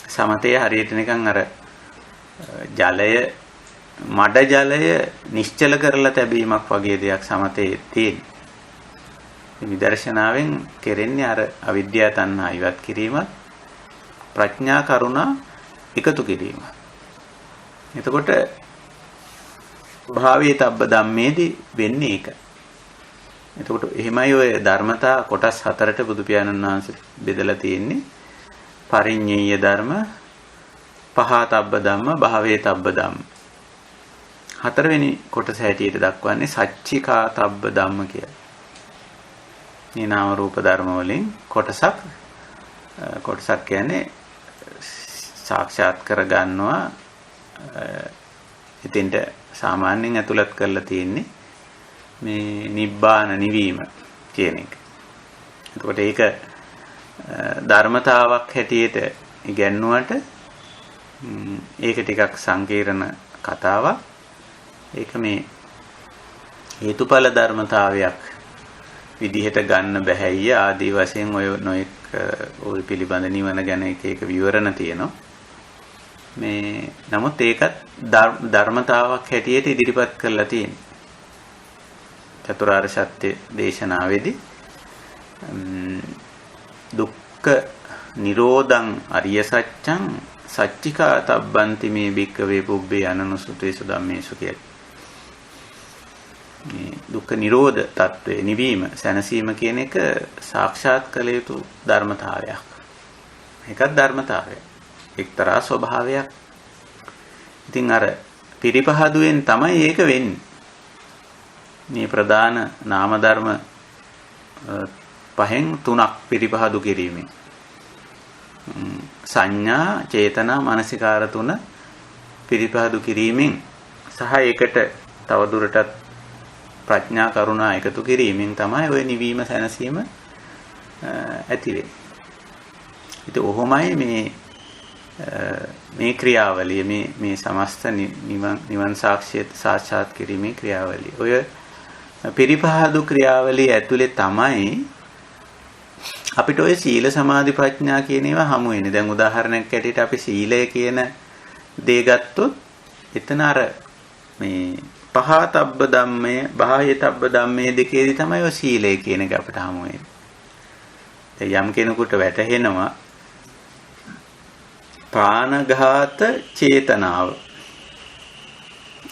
සමතය හරියට නිකන් අර ජලය මඩ ජලය නිශ්චල කරලා තැබීමක් වගේ දෙයක් සමතේ තියෙන්නේ. විදර්ශනාවෙන් කෙරෙන්නේ අර අවිද්‍යා තණ්හා ඉවත් කිරීමත් ප්‍රඥා කරුණා එකතු කිරීමත්. එතකොට භාවේතබ්බ ධම්මේදී වෙන්නේ ඒක. එතකොට එහෙමයි ඔය ධර්මතා කොටස් හතරට බුදු පියාණන් වහන්සේ බෙදලා තියෙන්නේ. පරිඤ්ඤේය ධර්ම, පහතබ්බ ධම්ම, භාවේතබ්බ ධම්ම. හතරවෙනි කොටස හැටියට දක්වන්නේ සච්චිකාතබ්බ ධම්ම කියලා. මේ නාම රූප ධර්ම වලින් කොටසක් කියන්නේ සාක්ෂාත් කර ගන්නවා. ඉතින්ට සාමාන්‍යයෙන් ඇතුළත් කරලා තියෙන්නේ මේ නිබ්බාන නිවීම කියන එක. එතකොට ඒක ධර්මතාවක් හැටියට ඉගැන්නුවට ඒක ටිකක් සංකීර්ණ කතාවක්. ඒක මේ හේතුඵල ධර්මතාවයක් විදිහට ගන්න බැහැය ආදී වශයෙන් ඔය පිළිබඳ නිවන ගැන එක විවරණ තියෙනවා. මේ නමුත් ඒකත් ධර්මතාවක් හැටියට ඉදිරිපත් කරලා තියෙනවා. චතුරාර්ය සත්‍ය දේශනාවේදී දුක්ඛ නිරෝධං අරිය සත්‍යං සච්චිකා තබ්බන්ති මේ භික්ඛවේ පුබ්බේ අනනුසුතේසු ධම්මේසු කියලා. මේ දුක්ඛ නිරෝධ తත්වයේ නිවීම සැනසීම කියන එක සාක්ෂාත් කළ යුතු ධර්මතාවයක්. ඒකත් ධර්මතාවයක්. එක්තරා ස්වභාවයක්. ඉතින් අර පිරිපහදුවෙන් තමයි ඒක වෙන්නේ. මේ ප්‍රධාන නාම ධර්ම පහෙන් තුනක් පිරිපහදු කිරීමෙන් සංඥා චේතනා මනසිකාර තුන පිරිපහදු කිරීමෙන් සහ ඒකට තවදුරටත් ප්‍රඥා කරුණා එකතු කිරීමෙන් තමයි ওই නිවීම සැනසීම ඇති වෙන්නේ. ඉතින් ඔහොමයි මේ ක්‍රියාවලිය මේ සමස්ත නිවන් සාක්ෂිය සාක්ෂාත් කිරීමේ ක්‍රියාවලිය. ඔය පිරිපහදු ක්‍රියාවලිය ඇතුලේ තමයි අපිට ඔය සීල සමාධි ප්‍රඥා කියන ඒවා හමු වෙන්නේ. දැන් උදාහරණයක් ඇටියට අපි සීලය කියන දේ ගත්තොත් එතන අර මේ පහතබ්බ ධම්මය, බාහ්‍යතබ්බ ධම්මයේ දෙකේදී තමයි ඔය සීලය කියන එක අපිට හමු වෙන්නේ. දැන් යම් කෙනෙකුට වැටහෙනවා ප්‍රාණඝාත චේතනාව.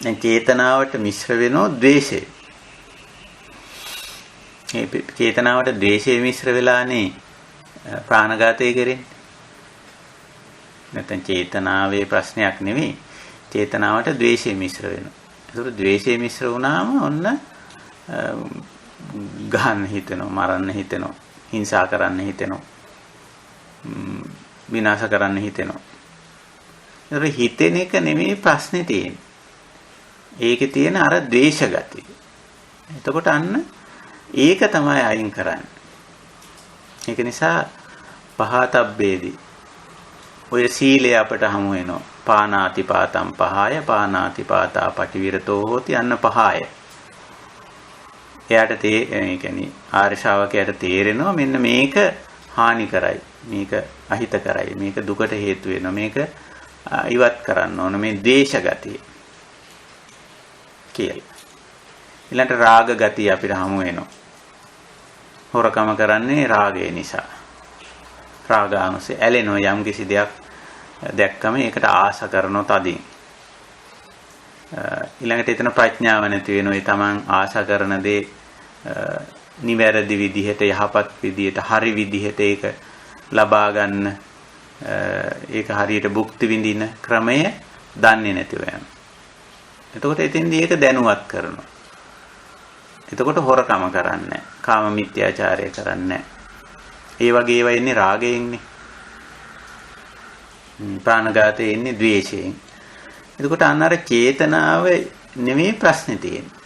දැන් චේතනාවට මිශ්‍ර වෙනෝ ද්වේෂය. මේ චේතනාවට ද්වේෂය මිශ්‍ර වෙලානේ ප්‍රාණඝාතය කරන්නේ. නැත්නම් චේතනාවේ ප්‍රශ්නයක් නෙවෙයි. චේතනාවට ද්වේෂය මිශ්‍ර වෙනවා. ඒකට ද්වේෂය මිශ්‍ර වුණාම ඔන්න ගහන්න හිතෙනවා, මරන්න හිතෙනවා, හිංසා කරන්න හිතෙනවා, විනාශ කරන්න හිතෙනවා. ඒක හිතෙන එක නෙමෙයි ප්‍රශ්නේ තියෙන්නේ. ඒකේ තියෙන අර ද්වේෂ ගතිය. එතකොට අන්න ඒක තමයි අයින් කරන්නේ. ඒක නිසා පහතබ්බේදී ඔය සීලය අපට හමු වෙනවා. පානාති පාතම් පහය, පානාති පාතා පටිවිරතෝ හෝති අන්න පහය. එයාට ඒ කියන්නේ ආර්ය ශ්‍රාවකයාට තේරෙනවා මෙන්න මේක හානි කරයි. මේක අහිත කරයි. මේක දුකට හේතු වෙනවා. මේක ඉවත් කරන්න ඕන මේ ද්වේෂ ගතිය කියලා. ඊළඟට රාග ගතිය අපිට හමු වෙනවා. හොරකම කරන්නේ රාගය නිසා. රාගාංශය ඇලෙනවා යම් කිසි දෙයක් දැක්කම ඒකට ආස කරනවා තදින්. ඊළඟට එතන ප්‍රඥාව නැති වෙනවා. ඒ තමන් ආස කරන දේ නිවැරදි විදිහට, යහපත් විදිහට, හරි විදිහට ඒක ලබා ගන්න, ඒක හරියට භුක්ති විඳින ක්‍රමය දන්නේ නැතිව යනවා. එතකොට එතෙන්දී ඒක දැනුවත් කරනවා. එතකොට හොරකම කරන්නේ, කාම මිත්‍යාචාරය කරන්නේ. ඒ වගේ ඒවා එන්නේ රාගයෙන්නේ. ප්‍රාණඝාතයේ එන්නේ ද්වේෂයෙන්. එතකොට අන්න අර චේතනාව නෙමෙයි ප්‍රශ්නේ තියෙන්නේ.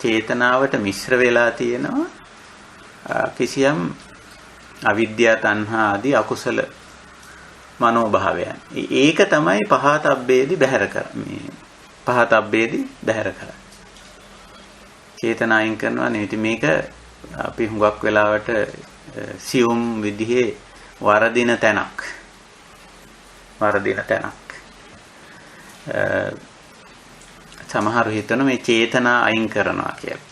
චේතනාවට මිශ්‍ර වෙලා තියෙනවා කිසියම් අවිද්‍යා තණ්හා ආදී අකුසල මනෝභාවයන්. ඒක තමයි පහතබ්බේදී බැහැර කරන්නේ. පහතබ්බේදී බැහැර කරන්නේ. චේතනායින් කරනවා නෙවෙයි. මේක අපි හුඟක් වෙලාවට සියුම් විදිහේ වරදින තැනක්. වරදින තැනක්. සමහර හිතන මේ චේතනා අයින් කරනවා කියලා.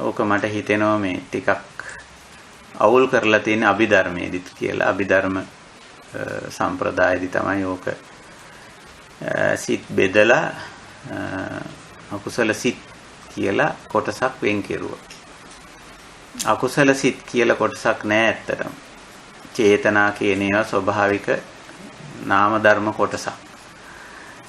ඕක මට හිතෙනවා මේ ටිකක් අවුල් කරලා තියෙන අභිධර්මයේදීත් කියලා. අභිධර්ම සම්ප්‍රදායේදී තමයි ඕක සිත් බෙදලා අකුසල සිත් කියලා කොටසක් වෙන් කෙරුවා. අකුසල සිත් කියලා කොටසක් නෑ ඇත්තටම. චේතනා කියන ඒවා ස්වභාවික නාම ධර්ම කොටසක්.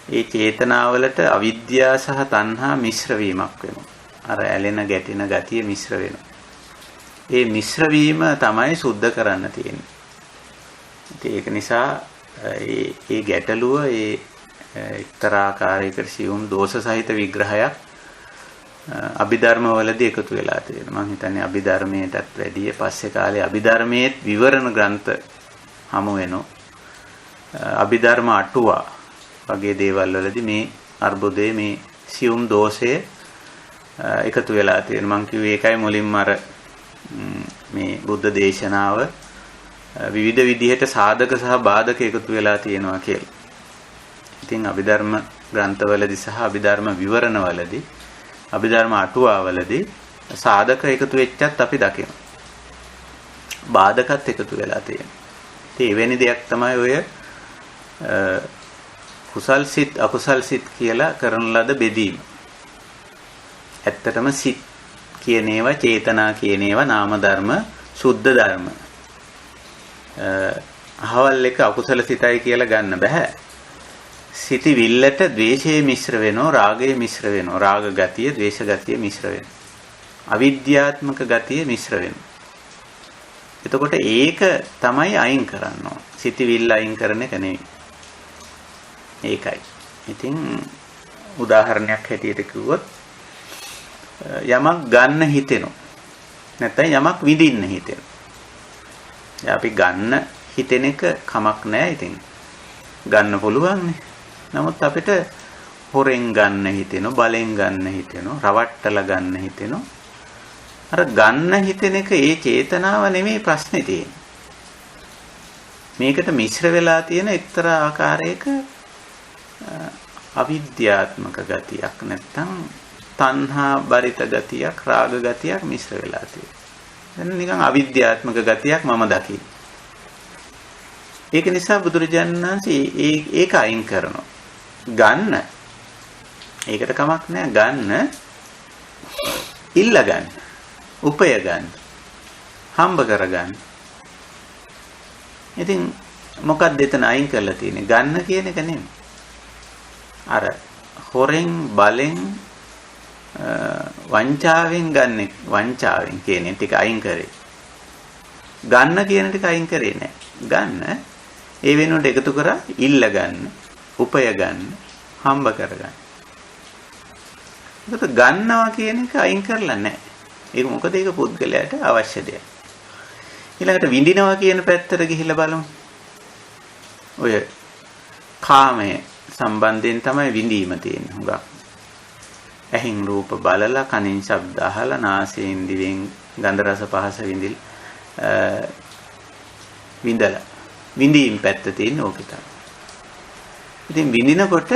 ඒ චේතනාවලට අවිද්‍යාව සහ තණ්හා මිශ්‍ර වීමක් වෙනවා. අර ඇලෙන ගැටෙන ගතිය මිශ්‍ර වෙනවා. ඒ මිශ්‍ර වීම තමයි සුද්ධ කරන්න තියෙන්නේ. ඒක නිසා ඒ ගැටලුව එක්තරා ආකාරයකට සියුම් දෝෂ සහිත විග්‍රහයක් අභිධර්ම වලදී එකතු වෙලා තියෙනවා. මම හිතන්නේ අභිධර්මයටත් වැඩිය පස්සේ කාලේ අභිධර්මයේ විවරණ ග්‍රන්ථ හමු වෙනවා. අභිධර්ම අටුවා වගේ දේවල් වලදී මේ අර්බුදයේ මේ සියුම් දෝෂය එකතු වෙලා තියෙනවා. මම කිව්වේ ඒකයි මුලින්ම අර මේ බුද්ධ දේශනාව විවිධ විදිහට සාධක සහ බාධක එකතු වෙලා තියෙනවා කියලා. ඉතින් අභිධර්ම ග්‍රන්ථවලදී සහ අභිධර්ම විවරණවලදී අභිධර්ම අටුවාවලදී සාධක එකතු වෙච්චත් අපි දකිනවා. බාධකත් එකතු වෙලා තියෙනවා. ඉතින් එවැනි දෙයක් තමයි ඔය කුසල් සිත් අකුසල් සිත් කියලා කරන ලද බෙදීම. ඇත්තටම සිත් කියන ඒවා, චේතනා කියන ඒවා නාම ධර්ම, සුද්ධ ධර්ම. අහවල් එක අකුසල සිතයි කියලා ගන්න බෑ. සිතිවිල්ලට ද්වේෂය මිශ්‍ර වෙනවා, රාගය මිශ්‍ර වෙනවා. රාග ගතිය, ද්වේෂ ගතිය මිශ්‍ර වෙනවා. අවිද්‍යාත්මක ගතිය මිශ්‍ර වෙනවා. එතකොට ඒක තමයි අයින් කරන්න ඕන. සිතිවිල්ල අයින් කරන එක නෙවෙයි. ඒකයි. ඉතින් උදාහරණයක් හැටියට කිව්වොත් යමක් ගන්න හිතෙනවා. නැත්නම් යමක් විඳින්න හිතෙනවා. අපි ගන්න හිතෙන එක කමක් නැහැ ඉතින්. ගන්න පුළුවන් නේ. නමුත් අපිට හොරෙන් ගන්න හිතෙනවා, බලෙන් ගන්න හිතෙනවා, රවට්ටලා ගන්න හිතෙනවා. අර ගන්න හිතෙන එක ඒ චේතනාව නෙමෙයි ප්‍රශ්නේ තියෙන්නේ. මේකට මිශ්‍ර වෙලා තියෙන එක්තරා ආකාරයක අවිද්‍යාත්මක ගතියක් නැත්නම් තණ්හා බරිත ගතියක්, රාග ගතියක් මිශ්‍ර වෙලා තියෙනවා. දැන් නිකන් අවිද්‍යාත්මක ගතියක් මම දකින්නේ. ඒක නිසා බුදුරජාණන් වහන්සේ ඒක අයින් කරනවා. ගන්න. ඒකට කමක් නැහැ. ගන්න. ඉල්ල ගන්න. උපය ගන්න. හම්බ කර ගන්න. ඉතින් මොකක්ද එතන අයින් කරලා තියෙන්නේ? ගන්න කියන එක නෙමෙයි. අර හොරෙන් බලෙන් වංචාවෙන් ගන්න වංචාවෙන් කියන ටික අයින් කරේ. ගන්න කියන ටික අයින් කරේ නෑ. ගන්න ඒ වෙනුවට එකතු කරා ඉල්ල ගන්න, උපය ගන්න, හම්බ කර ගන්න. ඒකට ගන්නවා කියන එක අයින් කරලා නෑ. ඒක මොකද ඒක පුද්ගලයාට අවශ්‍ය දෙයක්. ඊළඟට විඳිනවා කියන පැත්තට ගිහිල්ලා බලමු. ඔය කාමය සම්බන්ධයෙන් තමයි විඳීම තියෙන්නේ හුඟක්. ඇහින් රූප බලලා, කනින් ශබ්ද අහලා, නාසයෙන් දිවෙන් ගන්ධ රස පහස විඳලා විඳීම් පැත්ත තියෙන ඕක තමයි. ඉතින් විඳිනකොට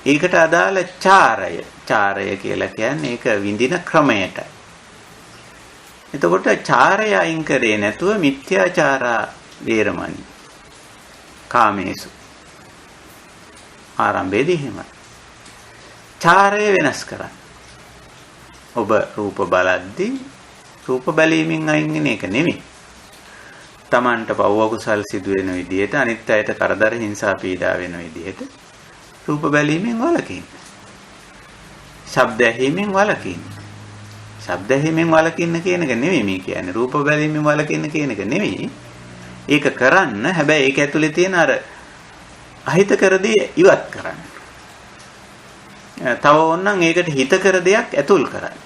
ඒකට අදාළ චාරය කියලා කියන්නේ ඒක විඳින ක්‍රමයට. එතකොට චාරය අයින් කරේ නැතුව මිත්‍යාචාරා වේරමණී කාමේසු ආරම්භයේදී එහෙමයි. චාරය වෙනස් කරන්න. ඔබ රූප බලද්දී රූප බැලීමෙන් අයින් වෙන එක නෙමෙයි. Tamanට පව් අකුසල් සිදු වෙන විදිහට, අනිත් අයට කරදර හිංසා පීඩා වෙන විදිහට රූප බැලීමෙන් වළකින්න. ශබ්ද ඇහිීමෙන් වළකින්න. ශබ්ද ඇහිීමෙන් වළකින්න කියන එක නෙමෙයි මේ කියන්නේ. රූප බැලීමෙන් වළකින්න කියන එක නෙමෙයි. ඒක කරන්න. හැබැයි ඒක ඇතුලේ තියෙන අර අහිතකර දේ ඉවත් කරන්න. තව ඕනනම් ඒකට හිතකර දෙයක් ඇතුල් කරන්න.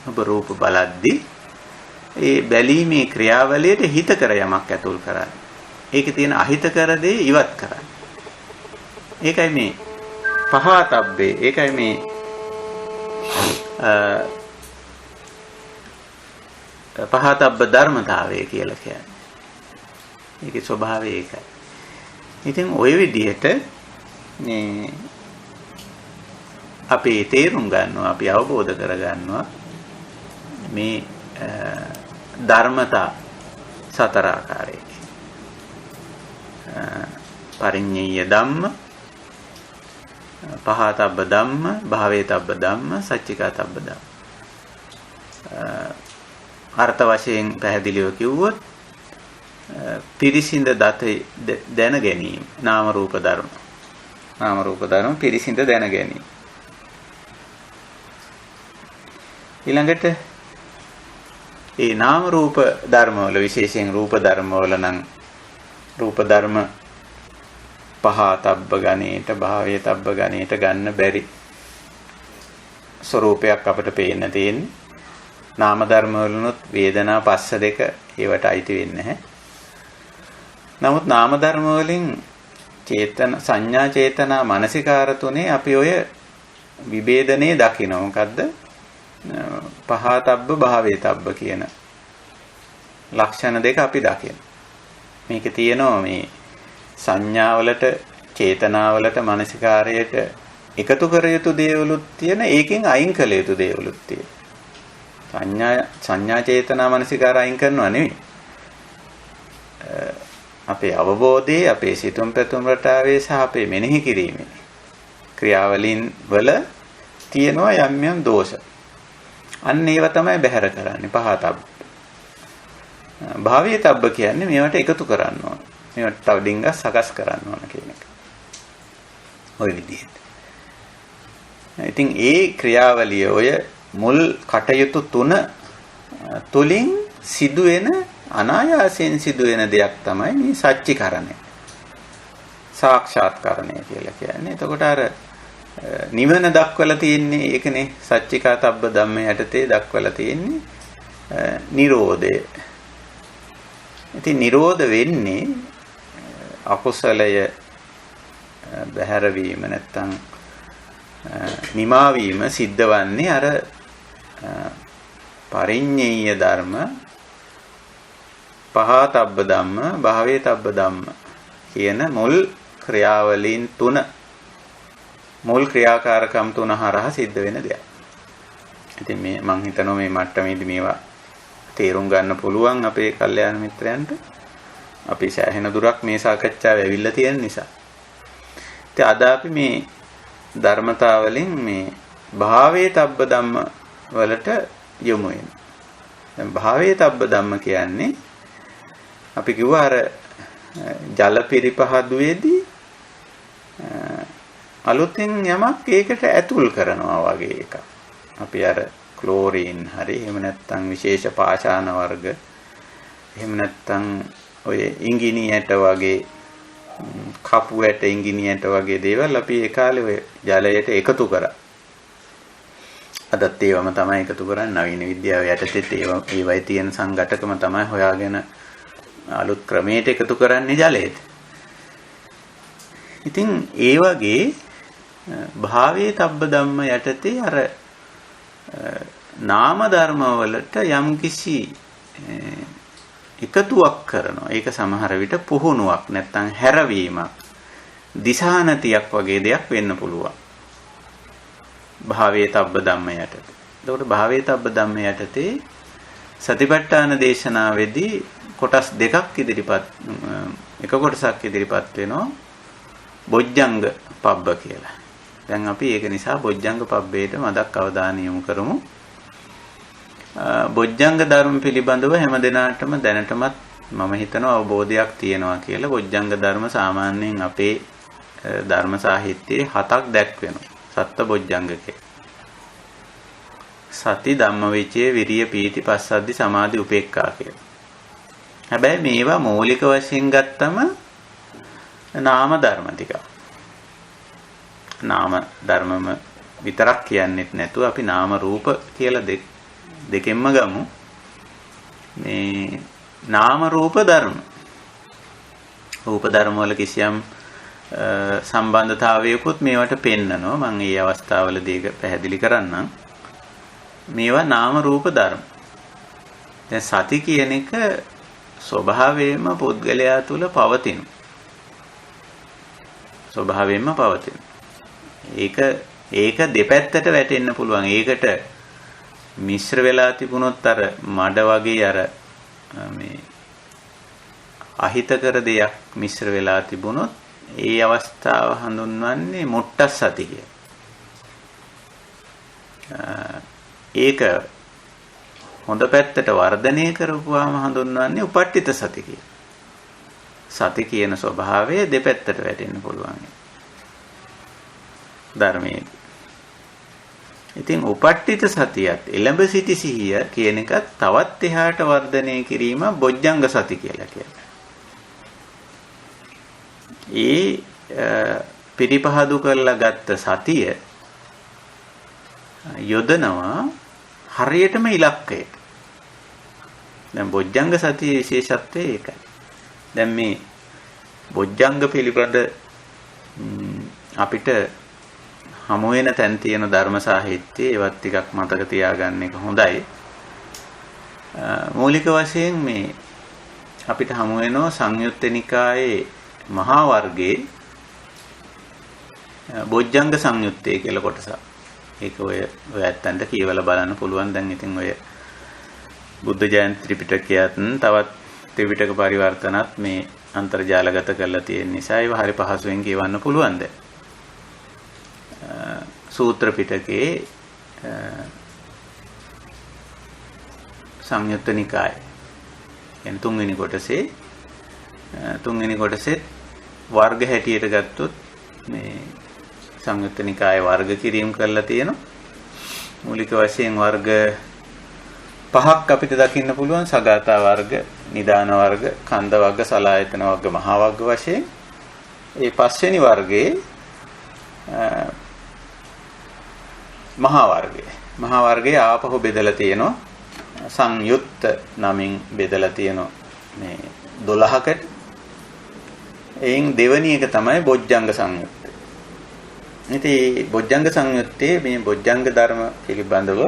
ඔබ රූප බලද්දී ඒ බැලීමේ ක්‍රියාවලියට හිතකර යමක් ඇතුල් කරන්න. ඒකේ තියෙන අහිතකර දේ ඉවත් කරන්න. ඒකයි මේ පහතබ්බේ. ඒකයි මේ පහතබ්බ ධර්මතාවය කියලා කියන්නේ. ඒකේ ස්වභාවය ඒකයි. ඉතින් ওই විදිහට මේ අපි තේරුම් ගන්නවා, අපි අවබෝධ කර ගන්නවා මේ ධර්මතා සතර ආකාරයක. පරිඤ්ඤය ධම්ම, පහතබ්බ ධම්ම, භාවේතබ්බ ධම්ම, සච්චිකාතබ්බ ධම්ම. අර්ථ වශයෙන් පැහැදිලිව කිව්වොත් පිරිසිඳ දත දැන ගැනීම, නාම රූප ධර්ම. නාම රූප ධර්ම පිරිසිඳ දැන ගැනීම. ඊළඟට ඒ නාම රූප ධර්ම වල විශේෂයෙන් රූප ධර්ම වල නම් රූප ධර්ම පහතබ්බ ගණේට, භාවේතබ්බ ගණේට ගන්න බැරි ස්වરૂපයක් අපිට පේන්න තියෙන්නේ. නාම ධර්ම වලුනොත් වේදනා පස්ස දෙක ඒවට අයිති වෙන්නේ නැහැ. නමුත් නාම ධර්ම වලින් චේතන, සංඥා, චේතනා, මනසිකාර තුනේ අපි ඔය විභේදනයේ දකිනවා. මොකද්ද? පහතබ්බ භාවේතබ්බ කියන ලක්ෂණ දෙක අපි දකිනවා. මේකේ තියෙනවා මේ සංඥාවලට, චේතනාවලට, මනසිකාරයට එකතු කර යුතු දේවලුත් තියෙන, ඒකෙන් අයින් කළ යුතු දේවලුත් තියෙන. සංඥා චේතනා මනසිකාර අයින් කරනවා නෙවෙයි. අපේ අවබෝධයේ, අපේ සිතුම් පැතුම් රටාවේ සහ අපේ මෙනෙහි කිරීමේ ක්‍රියාවලින් වල තියෙනවා යම් යම් දෝෂ. අන්න ඒව තමයි බැහැර කරන්නේ පහතබ්බ. භාවීතබ්බ කියන්නේ මේවට එකතු කරන්න ඕන. මේවට තව ඩිංගක් සකස් කරන්න ඕන කියන එක. ওই විදිහට. ඉතින් ඒ ක්‍රියාවලිය ඔය මුල් කටයුතු තුන තුලින් සිදුවෙන, අනායාසයෙන් සිදුවෙන දෙයක් තමයි මේ සච්චිකරණය. සාක්ෂාත්කරණය කියලා කියන්නේ. එතකොට අර නිවන දක්වලා තියෙන්නේ ඒකනේ. සච්චිකාතබ්බ ධම්ම යටතේ දක්වලා තියෙන්නේ නිරෝධය. ඉතින් නිරෝධ වෙන්නේ අකුසලය බැහැර වීම නැත්තම් නිමා වීම සිද්ධ වන්නේ අර පරිඤ්ඤේය ධර්ම පහතබ්බ ධම්ම භාවේතබ්බ ධම්ම කියන මුල් ක්‍රියාවලීන් තුන මුල් ක්‍රියාකාරකම් තුන හරහා සිද්ධ වෙන දෙයක්. ඉතින් මේ මම හිතනවා මේ මට්ටමේදී මේවා තේරුම් ගන්න පුළුවන් අපේ කල්යාණ මිත්‍රයන්ට. අපි සෑහෙන දුරක් මේ සාකච්ඡාව ඇවිල්ලා තියෙන නිසා. ඉතින් අද අපි මේ ධර්මතාවලින් මේ භාවේතබ්බ ධම්ම වලට යොමු වෙනවා. දැන් භාවේතබ්බ ධම්ම කියන්නේ අපි කිව්වා අර ජල පිරිපහදුවේදී අලුතෙන් යමක් ඒකට ඇතුල් කරනවා වගේ එකක්. අපි අර ක්ලෝරින් හරි එහෙම නැත්නම් විශේෂ පාෂාණ වර්ග එහෙම නැත්නම් ඔය ඉංගිනියට වගේ කපු ඇට ඉංගිනියට වගේ දේවල් අපි ඒ කාලේ ඔය ජලයට එකතු කරා. අදත් ඒවම තමයි එකතු කරන්නේ. නවීන විද්‍යාව යටතේ ඒවයි තියෙන සංඝටකම තමයි හොයාගෙන අලුත් ක්‍රමයට එකතු කරන්නේ ජලයට. ඉතින් ඒ වගේ භාවේතබ්බ ධම්ම යටතේ අර නාම ධර්ම වලට යම්කිසි එකතුවක් කරනවා. ඒක සමහර විට පුහුණුවක් නැත්නම් හැරවීමක් දිශානතියක් වගේ දෙයක් වෙන්න පුළුවන්. භාවේතබ්බ ධම්ම යටතේ. එතකොට භාවේතබ්බ ධම්ම යටතේ සතිපට්ඨාන දේශනාවේදී කොටස් දෙකක් ඉදිරිපත් එක කොටසක් ඉදිරිපත් වෙනවා බොජ්ජංග පබ්බ කියලා. දැන් අපි ඒක නිසා බොජ්ජංග පබ්බේට මදක් අවධානය යොමු කරමු. බොජ්ජංග ධර්ම පිළිබඳව හැම දිනාටම දැනටමත් මම හිතනවා අවබෝධයක් තියෙනවා කියලා. බොජ්ජංග ධර්ම සාමාන්‍යයෙන් අපේ ධර්ම සාහිත්‍යයේ 7ක් දැක්වෙනවා. සත්ත බොජ්ජංගකේ. සති ධම්මවිචේ විරිය පීති පස්සද්ධි සමාධි උපේක්ඛා කියලා. හැබැයි මේවා මූලික වශයෙන් ගත්තම නාම ධර්ම ටික. නාම ධර්මම විතරක් කියන්නෙත් නැතුව අපි නාම රූප කියලා දෙකෙන්ම ගමු. මේ නාම රූප ධර්ම. රූප ධර්ම වල කිසියම් සම්බන්ධතාවයකුත් මේවට පෙන්නනවා. මම මේ අවස්ථාවවලදී ඒක පැහැදිලි කරන්නම්. මේවා නාම රූප ධර්ම. දැන් සති කියන එක ස්වභාවයෙන්ම පුද්ගලයා තුල පවතින. ස්වභාවයෙන්ම පවතින. ඒක දෙපැත්තට වැටෙන්න පුළුවන්. ඒකට මිශ්‍ර වෙලා තිබුණොත් අර මඩ වගේ අර මේ අහිතකර දෙයක් මිශ්‍ර වෙලා තිබුණොත් ඒ අවස්ථාව හඳුන්වන්නේ මුට්ටස් සති කියලා. ඒක හොඳ පැත්තට වර්ධනය කරපුවාම හඳුන්වන්නේ උපට්ඨිත සති කියලා. සති කියන ස්වභාවය දෙපැත්තට වැටෙන්න පුළුවන්. ධර්මයේ. ඉතින් උපට්ඨිත සතියත් එළඹ සිටි සිහිය කියන එකත් තවත් එහාට වර්ධනය කිරීම බොජ්ජංග සති කියලා කියනවා. පිරිපහදු කරලා ගත්ත සතිය යොදනවා හරියටම ඉලක්කයට. දැන් බොජ්ජංග සතියේ විශේෂත්වය ඒකයි. දැන් මේ බොජ්ජංග පිළිබඳ අපිට හමු වෙන තැන් තියෙන ධර්ම සාහිත්‍යයේ ඒවත් ටිකක් මතක තියාගන්න එක හොඳයි. මූලික වශයෙන් මේ අපිට හමු වෙනවා සංයුත්ත නිකායේ මහා වර්ගයේ බොජ්ජංග සංයුත්තේ කියලා කොටසක්. ඒක ඔය ඇත්තන්ට කියවලා බලන්න පුළුවන්. දැන් ඉතින් ඔය බුද්ධ ජයන්ති ත්‍රිපිටකයත් තවත් ත්‍රිපිටක පරිවර්තනත් මේ අන්තර්ජාලගත කරලා තියෙන නිසා ඒව හරි පහසුවෙන් කියවන්න පුළුවන් දැන්. සූත්‍ර පිටකේ සංයුත්ත නිකාය කියන තුන්වෙනි කොටසේ වර්ග හැටියට ගත්තොත් මේ සංයුත්ත නිකායේ වර්ග කිරීම කරලා තියෙනවා. මූලික වශයෙන් වර්ග 5ක් අපිට දකින්න පුළුවන්. සගතා වර්ග, නිදාන වර්ග, කන්ද වර්ග, සලායතන වර්ග, මහා වර්ග වශයෙන්. ඒ පස්වෙනි වර්ගයේ මහා වර්ගයේ ආපහු බෙදලා තියෙනවා. සංයුත්ත නමින් බෙදලා තියෙනවා. මේ 12කට. එයින් දෙවෙනි එක තමයි බොජ්ජංග සංයුත්ත. ඉතින් බොජ්ජංග සංයුත්තේ මේ බොජ්ජංග ධර්ම පිළිබඳව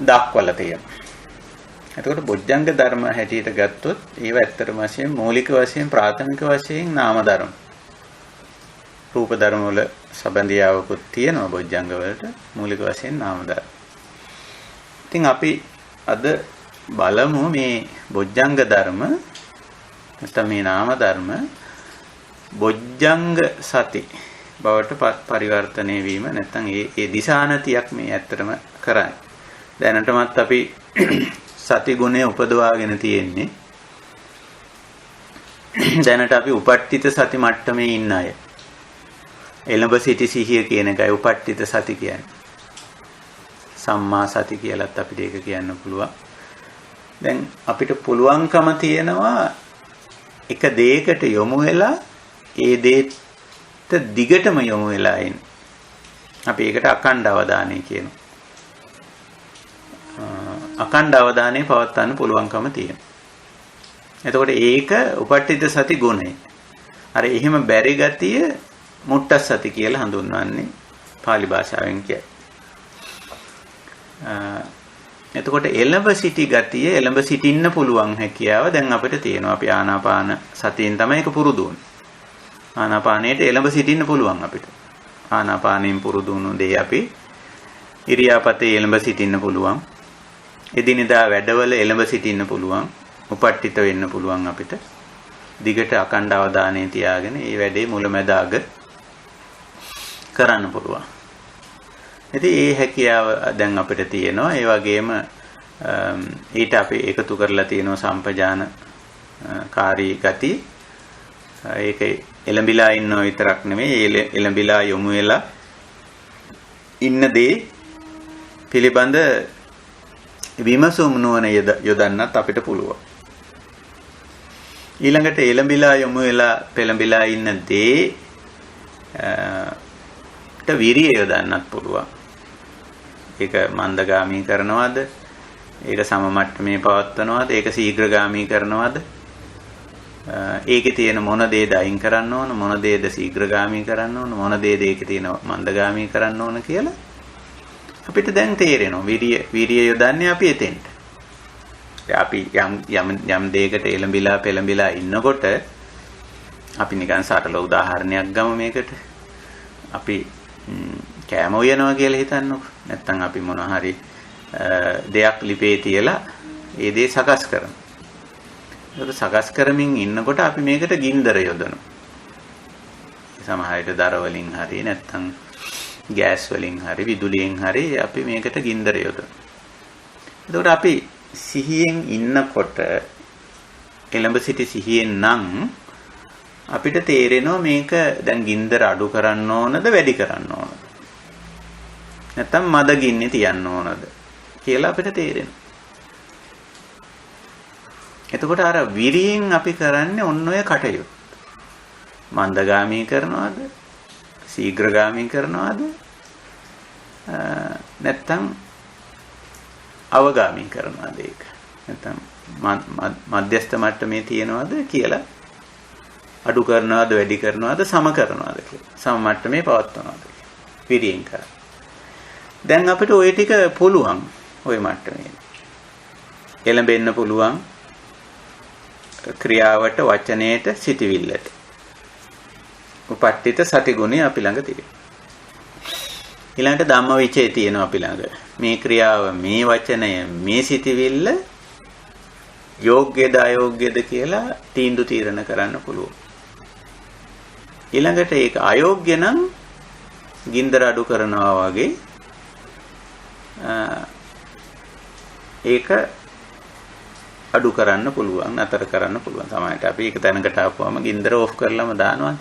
දක්වලා තියෙනවා. එතකොට බොජ්ජංග ධර්ම හැටියට ගත්තොත් ඒව ඇත්තටම වශයෙන් මූලික වශයෙන් ප්‍රාථමික වශයෙන් නාම ධර්ම. රූප ධර්ම වල සම්බන්ධියාවකුත් තියෙනවා බොජ්ජංග වලට. මූලික වශයෙන් නාම ධර්ම. ඉතින් අපි අද බලමු මේ බොජ්ජංග ධර්ම නැත්නම් මේ නාම ධර්ම බොජ්ජංග සති බවට පරිවර්තනය වීම නැත්නම් ඒ දිශානතියක් මේ ඇත්තටම කරන්නේ. දැනටමත් අපි සති ගුණය උපදවාගෙන තියෙන්නේ. දැනට අපි උපට්ඨිත සති මට්ටමේ ඉන්න අය. එළඹ සිටි සිහිය කියන එකයි උපට්ඨිත සති කියන්නේ. සම්මා සති කියලාත් අපිට ඒක කියන්න පුළුවන්. දැන් අපිට පුළුවන්කම තියෙනවා එක දෙයකට යොමු වෙලා ඒ දෙයට දිගටම යොමු වෙලා ඉන්න. අපි ඒකට අඛණ්ඩ අවධානය කියනවා. අඛණ්ඩ අවධානය පවත්වන්න පුළුවන්කම තියෙනවා. එතකොට ඒක උපට්ඨිත සති ගුණය. අර එහෙම බැරි ගතිය මුට්ට සති කියලා හඳුන්වන්නේ පාලි භාෂාවෙන් කියන්නේ. එතකොට එළඹ සිටි ගතිය එළඹ සිටින්න පුළුවන් හැකියාව දැන් අපිට තියෙනවා. අපි ආනාපාන සතියෙන් තමයි ඒක පුරුදු වුනේ. ආනාපානයට එළඹ සිටින්න පුළුවන් අපිට. ආනාපානයෙන් පුරුදු වුණු දේ අපි ඉරියාපතේ එළඹ සිටින්න පුළුවන්. එදිනෙදා වැඩවල එළඹ සිටින්න පුළුවන්. උපට්ඨිත වෙන්න පුළුවන් අපිට. දිගට අඛණ්ඩ අවධානය තියාගෙන මේ වැඩේ මුලැමැද අග කරන්න පුළුවන්. ඉතින් මේ හැකියාව දැන් අපිට තියෙනවා. ඒ වගේම ඊට අපි එකතු කරලා තියෙනවා සම්පජාන කාරී ගති. ඒක එළඹිලා ඉන්නව විතරක් නෙමෙයි එළඹිලා යොමු වෙලා ඉන්න දේ පිළිබඳ විමසුම් නුවණ යොදන්නත් අපිට පුළුවන්. ඊළඟට එළඹිලා යොමු වෙලා පෙළඹිලා ඉන්න දේ විරිය යොදන්නත් පුළුවන්. ඒක මන්දගාමී කරනවද? ඒක සම මට්ටමේ පවත්වනවද? ඒක ශීඝ්‍රගාමී කරනවද? ඒකේ තියෙන මොන දේද අයින් කරන්න ඕන? මොන දේද ශීඝ්‍රගාමී කරන්න ඕන? මොන දේද ඒකේ තියෙන මන්දගාමී කරන්න ඕන කියලා අපිට දැන් තේරෙනවා. විරිය යොදන්නේ අපි එතෙන්ට. අපි යම් දෙයකට එළඹිලා පෙළඹිලා ඉන්නකොට අපි නිකන් සරල උදාහරණයක් ගමු මේකට. අපි කෑම උයනවා කියලා හිතන්නකො. නැත්තම් අපි මොන හරි දෙයක් ලිපේ තියලා ඒ දේ සකස් කරනවා. ඒක සකස් කරමින් ඉන්නකොට අපි මේකට ගින්දර යොදනවා. සමහර විට දර වලින් හරි නැත්තම් ගෑස් වලින් හරි විදුලියෙන් හරි අපි මේකට ගින්දර යොදනවා. එතකොට අපි සිහියෙන් ඉන්නකොට එළඹ සිටි සිහියෙන් නම් අපිට තේරෙනවා මේක දැන් ගින්දර අඩු කරන්න ඕනද වැඩි කරන්න ඕනද නැත්නම් මද ගින්නේ තියන්න ඕනද කියලා අපිට තේරෙනවා. එතකොට අර විරියෙන් අපි කරන්නේ ඔන්න ඔය කටයුත්ත. මන්දගාමී කරනවද? ශීඝ්‍රගාමී කරනවද? නැත්නම් අවගාමී කරනවද ඒක? නැත්නම් මධ්‍යස්ථ මට්ටමේ තියනවද කියලා අඩු කරනවද වැඩි කරනවද සම කරනවද කියලා. සම මට්ටමේ පවත්වනවද කියලා. විරියෙන් කරා. දැන් අපිට ওই ටික පුළුවන් ওই මට්ටමේ. එළඹෙන්න පුළුවන් ක්‍රියාවට වචනයට සිටිවිල්ලට. උපට්ඨිත සති ගුණය අපි ළඟ තියෙනවා. ඊළඟට ධම්මවිචේ තියෙනවා අපි ළඟ. මේ ක්‍රියාව මේ වචනය මේ සිටිවිල්ල යෝග්‍යද අයෝග්‍යද කියලා තීන්දුව තීරණ කරන්න පුළුවන්. ඊළඟට ඒක අයෝග්‍ය නම් ගින්දර අඩු කරනවා වගේ ඒක අඩු කරන්න පුළුවන් නතර කරන්න පුළුවන්. සමහරවිට අපි ඒක තැනකට ආපුවම ගින්දර ඕෆ් කරලාම දානවා.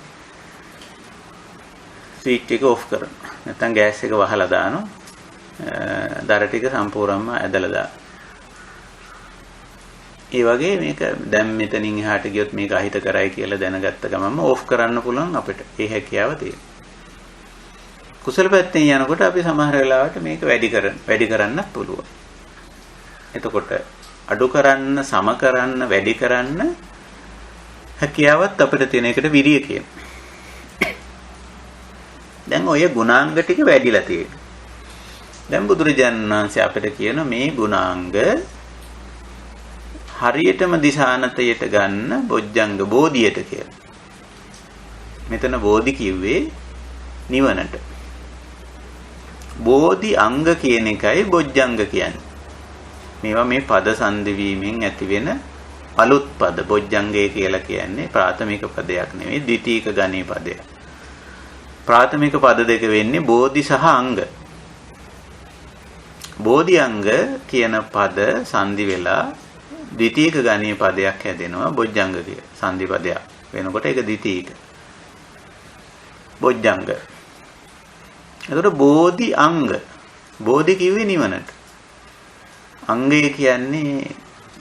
ස්විච් එක ඕෆ් කරනවා. නැත්නම් ගෑස් එක වහලා දානවා. දර ටික සම්පූර්ණයෙන්ම ඇදලා දානවා. ඒ වගේ මේක දැන් මෙතනින් එහාට ගියොත් මේක අහිත කරයි කියලා දැනගත්ත ගමන්ම ඕෆ් කරන්න පුළුවන් අපිට. ඒ හැකියාව තියෙනවා. කුසල පැත්තෙන් යනකොට අපි සමහර වෙලාවට මේක වැඩි කරන්නත් පුළුවන්. එතකොට අඩු කරන්න, සම කරන්න, වැඩි කරන්න හැකියාවත් අපිට තියෙන එකට විරිය කියනවා. දැන් ඔය ගුණාංග ටික වැඩිලා තියෙනවා. දැන් බුදුරජාණන් වහන්සේ අපිට කියන මේ ගුණාංග හරියටම දිශානතයට ගන්න බොජ්ජංග බෝධියට කියලා. මෙතන බෝධි කිව්වේ නිවනට. බෝධි අංග කියන එකයි බොජ්ජංග කියන්නේ. මේවා මේ පද සංදි වීමෙන් ඇති වෙන අලුත් පද. බොජ්ජංගය කියලා කියන්නේ ප්‍රාථමික පදයක් නෙවෙයි, ද්විතීක ගණී පදයක්. ප්‍රාථමික පද දෙක වෙන්නේ බෝධි සහ අංග. බෝධි අංග කියන පද සංදි වෙලා ද්විතීක ගණී පදයක් හැදෙනවා බොජ්ජංග කිය. සංදි පදයක් වෙනකොට ඒක ද්විතීක. බොජ්ජංග. එතකොට බෝධි අංග. බෝධි කිව්වේ නිවනට. අංගය කියන්නේ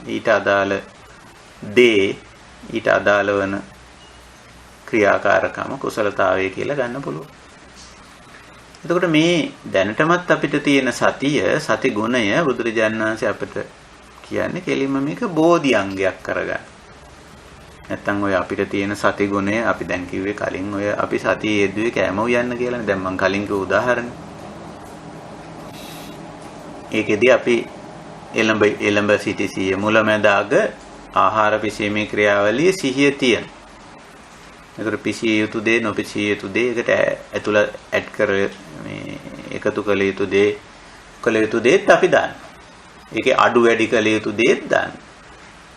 ඊට අදාළ දේ, ඊට අදාළ වන ක්‍රියාකාරකම, කුසලතාවය කියලා ගන්න පුළුවන්. එතකොට මේ දැනටමත් අපිට තියෙන සතිය, සති ගුණය බුදුරජාණන් වහන්සේ අපිට කියන්නේ කෙලින්ම මේක බෝධි අංගයක් කරගන්න. නැත්තම් ඔය අපිට තියෙන සති ගුණය අපි දැන් කිව්වේ කලින් ඔය අපි සතිය යෙදුවේ කැම උයන්න කියලානේ. දැන් මම කලින් කිව්ව උදාහරණය. ඒකෙදි අපි එළඹ සිටි සිහිය මුලැමැදාග ආහාර පිසීමේ ක්‍රියාවලියේ සිහිය තියෙන. ඒකට පිසිය යුතු දේ නොපිසිය යුතු දේ ඒකට ඇතුළ ඇඩ් කර මේ එකතු කළ යුතු දේත් අපි දාන්න. ඒකේ අඩු වැඩි කළ යුතු දේත් දාන්න.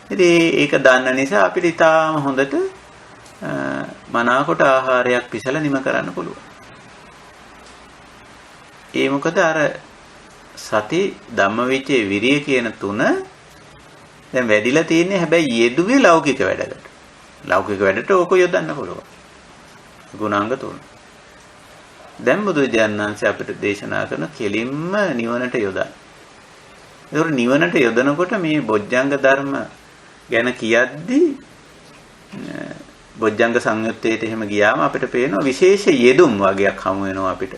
ඉතින් ඒක දන්න නිසා අපිට ඉතාම හොඳට මනාකොට ආහාරයක් පිසලා නිම කරන්න පුළුවන්. ඒ මොකද අර සති ධම්මවිචේ විරිය කියන තුන දැන් වැඩිලා තියෙන්නේ. හැබැයි යෙදුවේ ලෞකික වැඩකට. ලෞකික වැඩට ඕක යොදන්න පුළුවන්. ගුණාංග තුන. දැන් බුදුරජාණන් වහන්සේ අපිට දේශනා කරන කෙලින්ම නිවනට යොදන්න. ඒතකොට නිවනට යොදනකොට මේ බොජ්ජංග ධර්ම ගැන කියද්දී බොජ්ජංග සංයුත්තේට එහෙම ගියාම අපිට පේනවා විශේෂ යෙදුම් වගේක් හමු වෙනවා අපිට.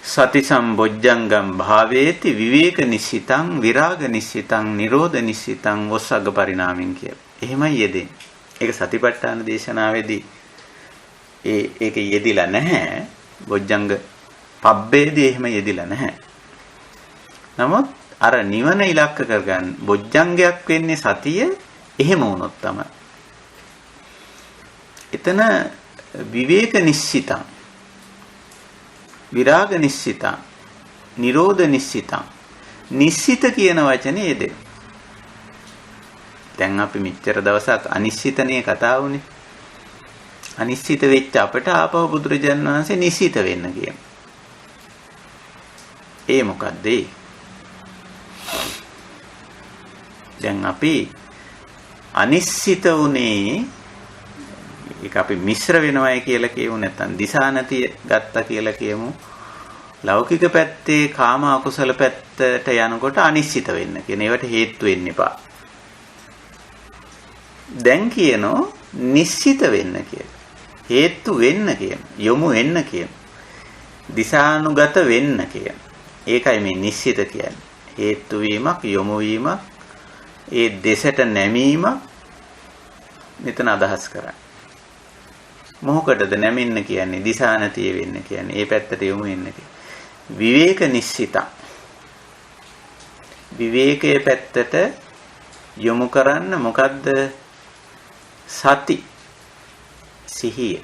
සති සම්බොජ්ජංගම් භාවේති විවේක නිස්සිතං විරාග නිස්සිතං නිරෝධ නිස්සිතං වස්සග්ග පරිණාමෙන් කියලා. එහෙමයි යෙදෙන්නේ. ඒක සතිපට්ඨාන දේශනාවේදී ඒක යෙදිලා නැහැ. බොජ්ජංග පබ්බේදී එහෙම යෙදිලා නැහැ. නමුත් අර නිවන ඉලක්ක කරගන්න බොජ්ජංගයක් වෙන්නේ සතිය. එහෙම වුණොත් තමයි. එතන විවේක නිස්සිතං විරාග නිස්සිතං නිරෝධ නිස්සිතං නිස්සිත කියන වචනේ යෙදෙන. දැන් අපි මෙච්චර දවසක් අනිශ්චිතනේ කතා වුනේ. අනිශ්චිත වෙච්ච අපට ආපහු බුදුරජාණන් වහන්සේ නිශ්චිත වෙන්න කියනවා. ඒ මොකද්ද? දැන් අපි අනිශ්චිත උනේ ඒක අපි මිශ්‍ර වෙනවයි කියලා කියමු, නැත්නම් දිශානතිය ගත්තා කියලා කියමු. ලෞකික පැත්තේ කාම අකුසල පැත්තට යනකොට අනිශ්චිත වෙන්න කියන ඒවට හේතු වෙන්න එපා. දැන් කියනෝ නිශ්චිත වෙන්න කියලා. හේතු වෙන්න කියන, යොමු වෙන්න කියන, දිශානුගත වෙන්න කියන. ඒකයි මේ නිශ්චිත කියන්නේ. හේතු වීමක්, යොමු වීමක්, ඒ දෙසට නැමීමක් මෙතන අදහස් කරන්නේ. මොකටද නැමෙන්න කියන්නේ? දිශානතිය වෙන්න කියන්නේ. ඒ පැත්තට යොමු වෙන්න කියන්නේ. විවේක නිශ්චිතං. විවේකයේ පැත්තට යොමු කරන්න මොකද්ද? සති සිහිය.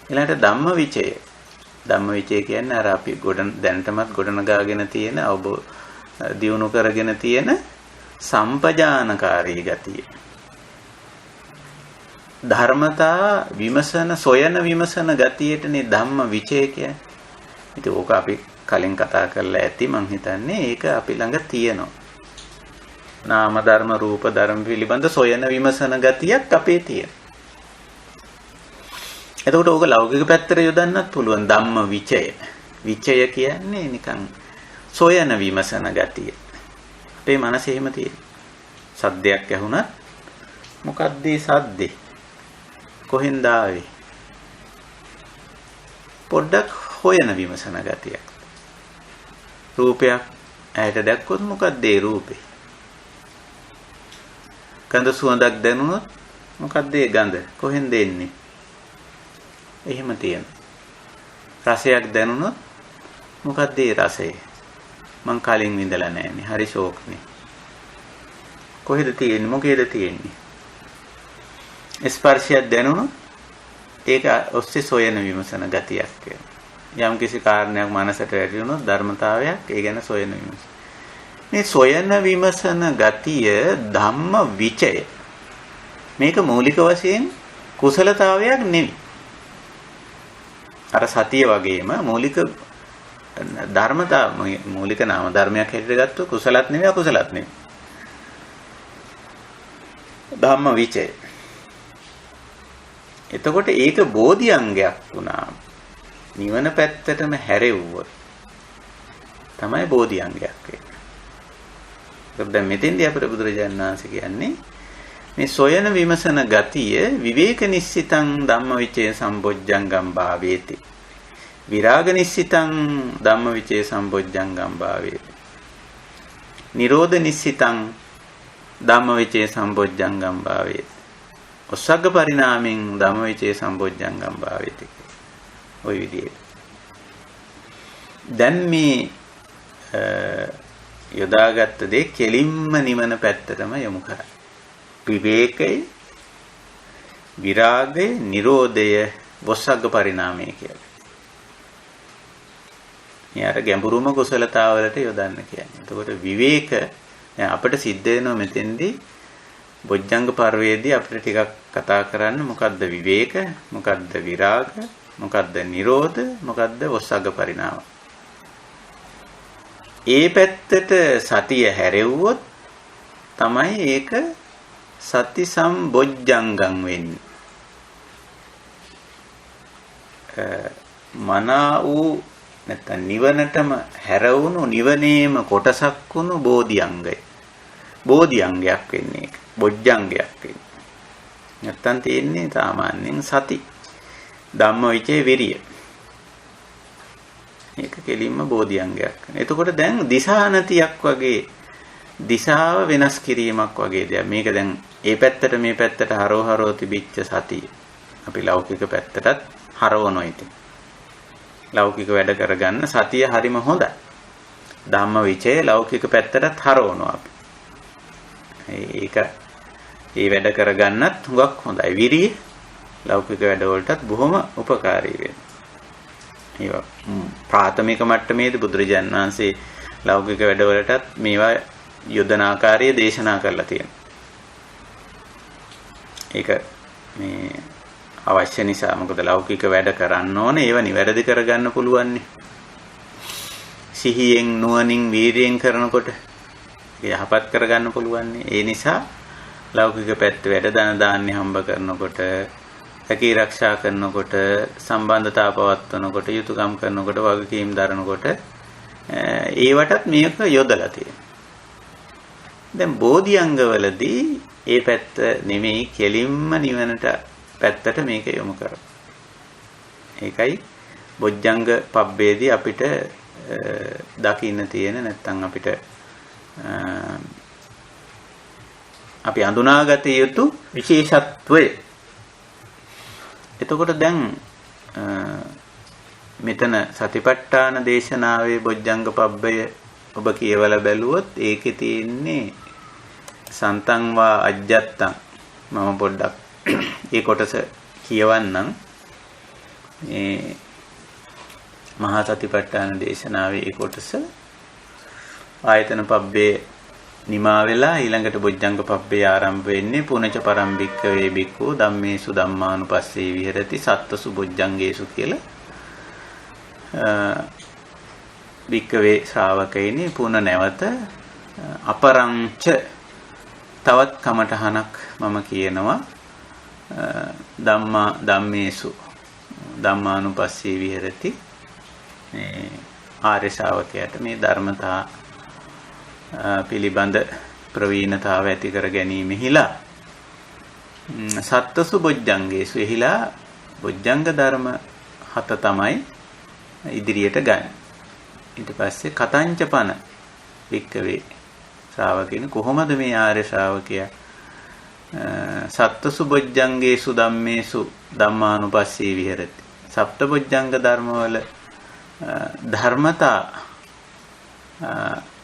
ඊළඟට ධම්මවිචය. ධම්මවිචය කියන්නේ අර අපි දැනටමත් ගොඩනගාගෙන තියෙන දියුණු කරගෙන තියෙන සම්පජානකාරී ගතිය. ධර්මතා විමසන සොයන විමසන ගතියටනේ ධම්ම විචය කියන්නේ. ඉතින් ඕක අපි කලින් කතා කරලා ඇති මං හිතන්නේ ඒක අපි ළඟ තියෙනවා. නාම ධර්ම රූප ධර්ම පිළිබඳ සොයන විමසන ගතියක් අපේ තියෙනවා. එතකොට ඕක ලෞකික පැත්තට යොදන්නත් පුළුවන් ධම්ම විචය. විචය කියන්නේ නිකන් සොයන විමසන ගතිය. අපේ මනසේ එහෙම තියෙනවා. සද්දයක් ඇහුණත් මොකක්ද ඒ සද්දේ? කොහෙන්ද ආවේ? පොඩ්ඩක් හොයන විමසන ගතියක්. රූපයක් ඇයට දැක්කොත් මොකක්ද ඒ රූපේ? ගඳ සුවඳක් දැනුනොත් මොකක්ද ඒ ගඳ? කොහෙන්ද එන්නේ? එහෙම තියෙනවා. රසයක් දැනුනොත් මොකක්ද ඒ රසය? මං කලින් විඳලා නැහැනේ. හරි ෂෝක්නේ. කොහෙද තියෙන්නේ? මොකේද තියෙන්නේ? ස්පර්ශයක් දැනුනොත් ඒක ඔස්සේ සොයන විමසන ගතියක් වෙනවා. යම් කිසි කාරණයක් මනසට වැටි වුණොත් ධර්මතාවයක් ඒ ගැන සොයන විමසන. මේ සොයන විමසන ගතිය ධම්ම විචය. මේක මූලික වශයෙන් කුසලතාවයක් නෙවෙයි. අර සතිය වගේම මූලික ධර්මතා මූලික නාම ධර්මයක් හැටියට ගත්තොත් කුසලත් නෙවෙයි අකුසලත් නෙවෙයි. ධම්ම විචය. එතකොට ඒක බෝධි අංගයක් වුණා. නිවන පැත්තටම හැරෙව්වොත් තමයි බෝධි අංගයක් වෙන්නේ. ඒක දැන් මෙතෙන්දී අපේ බුදුරජාණන් වහන්සේ කියන්නේ මේ සොයන විමසන ගතිය විවේක නිස්සිතං ධම්මවිචේ සම්බොජ්ජංගම් භාවේති. විරාග නිස්සිතං ධම්මවිචේ සම්බොජ්ජංගම් භාවේති. නිරෝධ නිස්සිතං ධම්මවිචේ සම්බොජ්ජංගම් භාවේති. ඔස්සග්ග පරිණාමෙන් ධම්මවිචේ සම්බොජ්ජංගම් භාවේති. ওই විදිහට. දැන් මේ යොදාගත්ත දේ කෙලින්ම නිවන පැත්තටම යොමු කරා. විවේකය, විරාගය, නිරෝධය, ඔස්සග්ග පරිණාමය කියලා. මේ අර ගැඹුරුම කුසලතාවලට යොදන්න කියන්නේ. එතකොට විවේක අපිට සිද්ධ වෙනවා මෙතෙන්දී බොජ්ජංග පරිවේදී අපිට ටිකක් කතා කරන්න මොකද්ද විවේක, මොකද්ද විරාග, මොකද්ද නිරෝධ, මොකද්ද ඔස්සග්ග පරිණාම. ඒ පැත්තට සතිය හැරෙව්වොත් තමයි ඒක සති සම්බොජ්ජංගම් වෙන්නේ. මනා වූ නැත්නම් නිවනටම හැරවුණු නිවනේම කොටසක් වුණු බෝධි අංගය. බෝධි අංගයක් වෙන්නේ ඒක. බොජ්ජංගයක් වෙන්නේ. නැත්තම් තියෙන්නේ සාමාන්‍යයෙන් සති. ධම්මවිචේ විරිය. ඒක කෙලින්ම බෝධි අංගයක්. එතකොට දැන් දිශානතියක් වගේ දිශාව වෙනස් කිරීමක් වගේ දෙයක්. මේක දැන් ඒ පැත්තට මේ පැත්තට හරව තිබිච්ච සතිය. අපි ලෞකික පැත්තටත් හරවනවා ඉතින්. ලෞකික වැඩ කරගන්න සතිය හරිම හොඳයි. ධම්මවිචය ලෞකික පැත්තටත් හරවනවා අපි. ඒක ඒ වැඩ කරගන්නත් හුඟක් හොඳයි. විරිය ලෞකික වැඩවලටත් බොහොම උපකාරී වෙනවා. ඒවා ප්‍රාථමික මට්ටමේදී බුදුරජාණන් වහන්සේ ලෞකික වැඩවලටත් මේවා යොදන ආකාරය දේශනා කරලා තියෙනවා. ඒක මේ අවශ්‍ය නිසා මොකද ලෞකික වැඩ කරන්න ඕනේ ඒවා නිවැරදි කරගන්න පුළුවන් නේ. සිහියෙන් නුවණින් වීරියෙන් කරනකොට යහපත් කරගන්න පුළුවන් නේ. ඒ නිසා ලෞකික පැත්ත වැඩ දාන්නේ හම්බ කරනකොට හැකී ආරක්ෂා කරනකොට සම්බන්ධතාව පවත්වනකොට යුතුයකම් කරනකොට වගකීම් දරනකොට ඒවටත් මේක යොදලා තියෙනවා. දැන් බෝධි අංගවලදී ඒ පැත්ත නෙමෙයි කෙලින්ම නිවනට පැත්තට මේක යොමු කරා. ඒකයි බොජ්ජංග පබ්බේදී අපිට දකින්න තියෙන නැත්නම් අපිට අපි අඳුනාගත යුතු විශේෂත්වය. එතකොට දැන් මෙතන සතිපට්ඨාන දේශනාවේ බොජ්ජංග පබ්බය ඔබ කියවලා බැලුවොත් ඒකේ තියෙන්නේ සන්තං වා අජ්ජත්තං. මම පොඩ්ඩක් ඒ කොටස කියවන්නම්. මේ මහා සතිපට්ඨාන දේශනාවේ ඒ කොටස ආයතන පබ්බේ නිමා වෙලා ඊළඟට බොජ්ජංග පබ්බේ ආරම්භ වෙන්නේ පුනච පරම්භික්ක වේ බික්ඛු ධම්මේසු ධම්මානුපස්සේ විහෙරති සත්තසු බොජ්ජංගේසු කියලා බික්කවේ ශ්‍රාවකයිනි පුන නැවත අපරංච තවත් කමඨහනක් මම කියනවා ධම්මේසු ධම්මානුපස්සේ විහෙරති මේ ආර්ය ශ්‍රාවකයාට මේ ධර්මතා පිළිබඳ ප්‍රවීණතාව ඇති කර ගැනීමෙහිලා සත්තසු බොජ්ජංගේසු එහිලා බොජ්ජංග ධර්ම 7 තමයි ඉදිරියට ගන්න. ඊට පස්සේ කතංච පන වික්කවේ ශ්‍රාවකින කොහොමද මේ ආර්ය ශ්‍රාවකයා සත්ත්වසු බොජ්ජංගේසු ධම්මේසු ධම්මානුපස්සී විහෙරති. සප්තබොජ්ජංග ධර්මවල ධර්මතා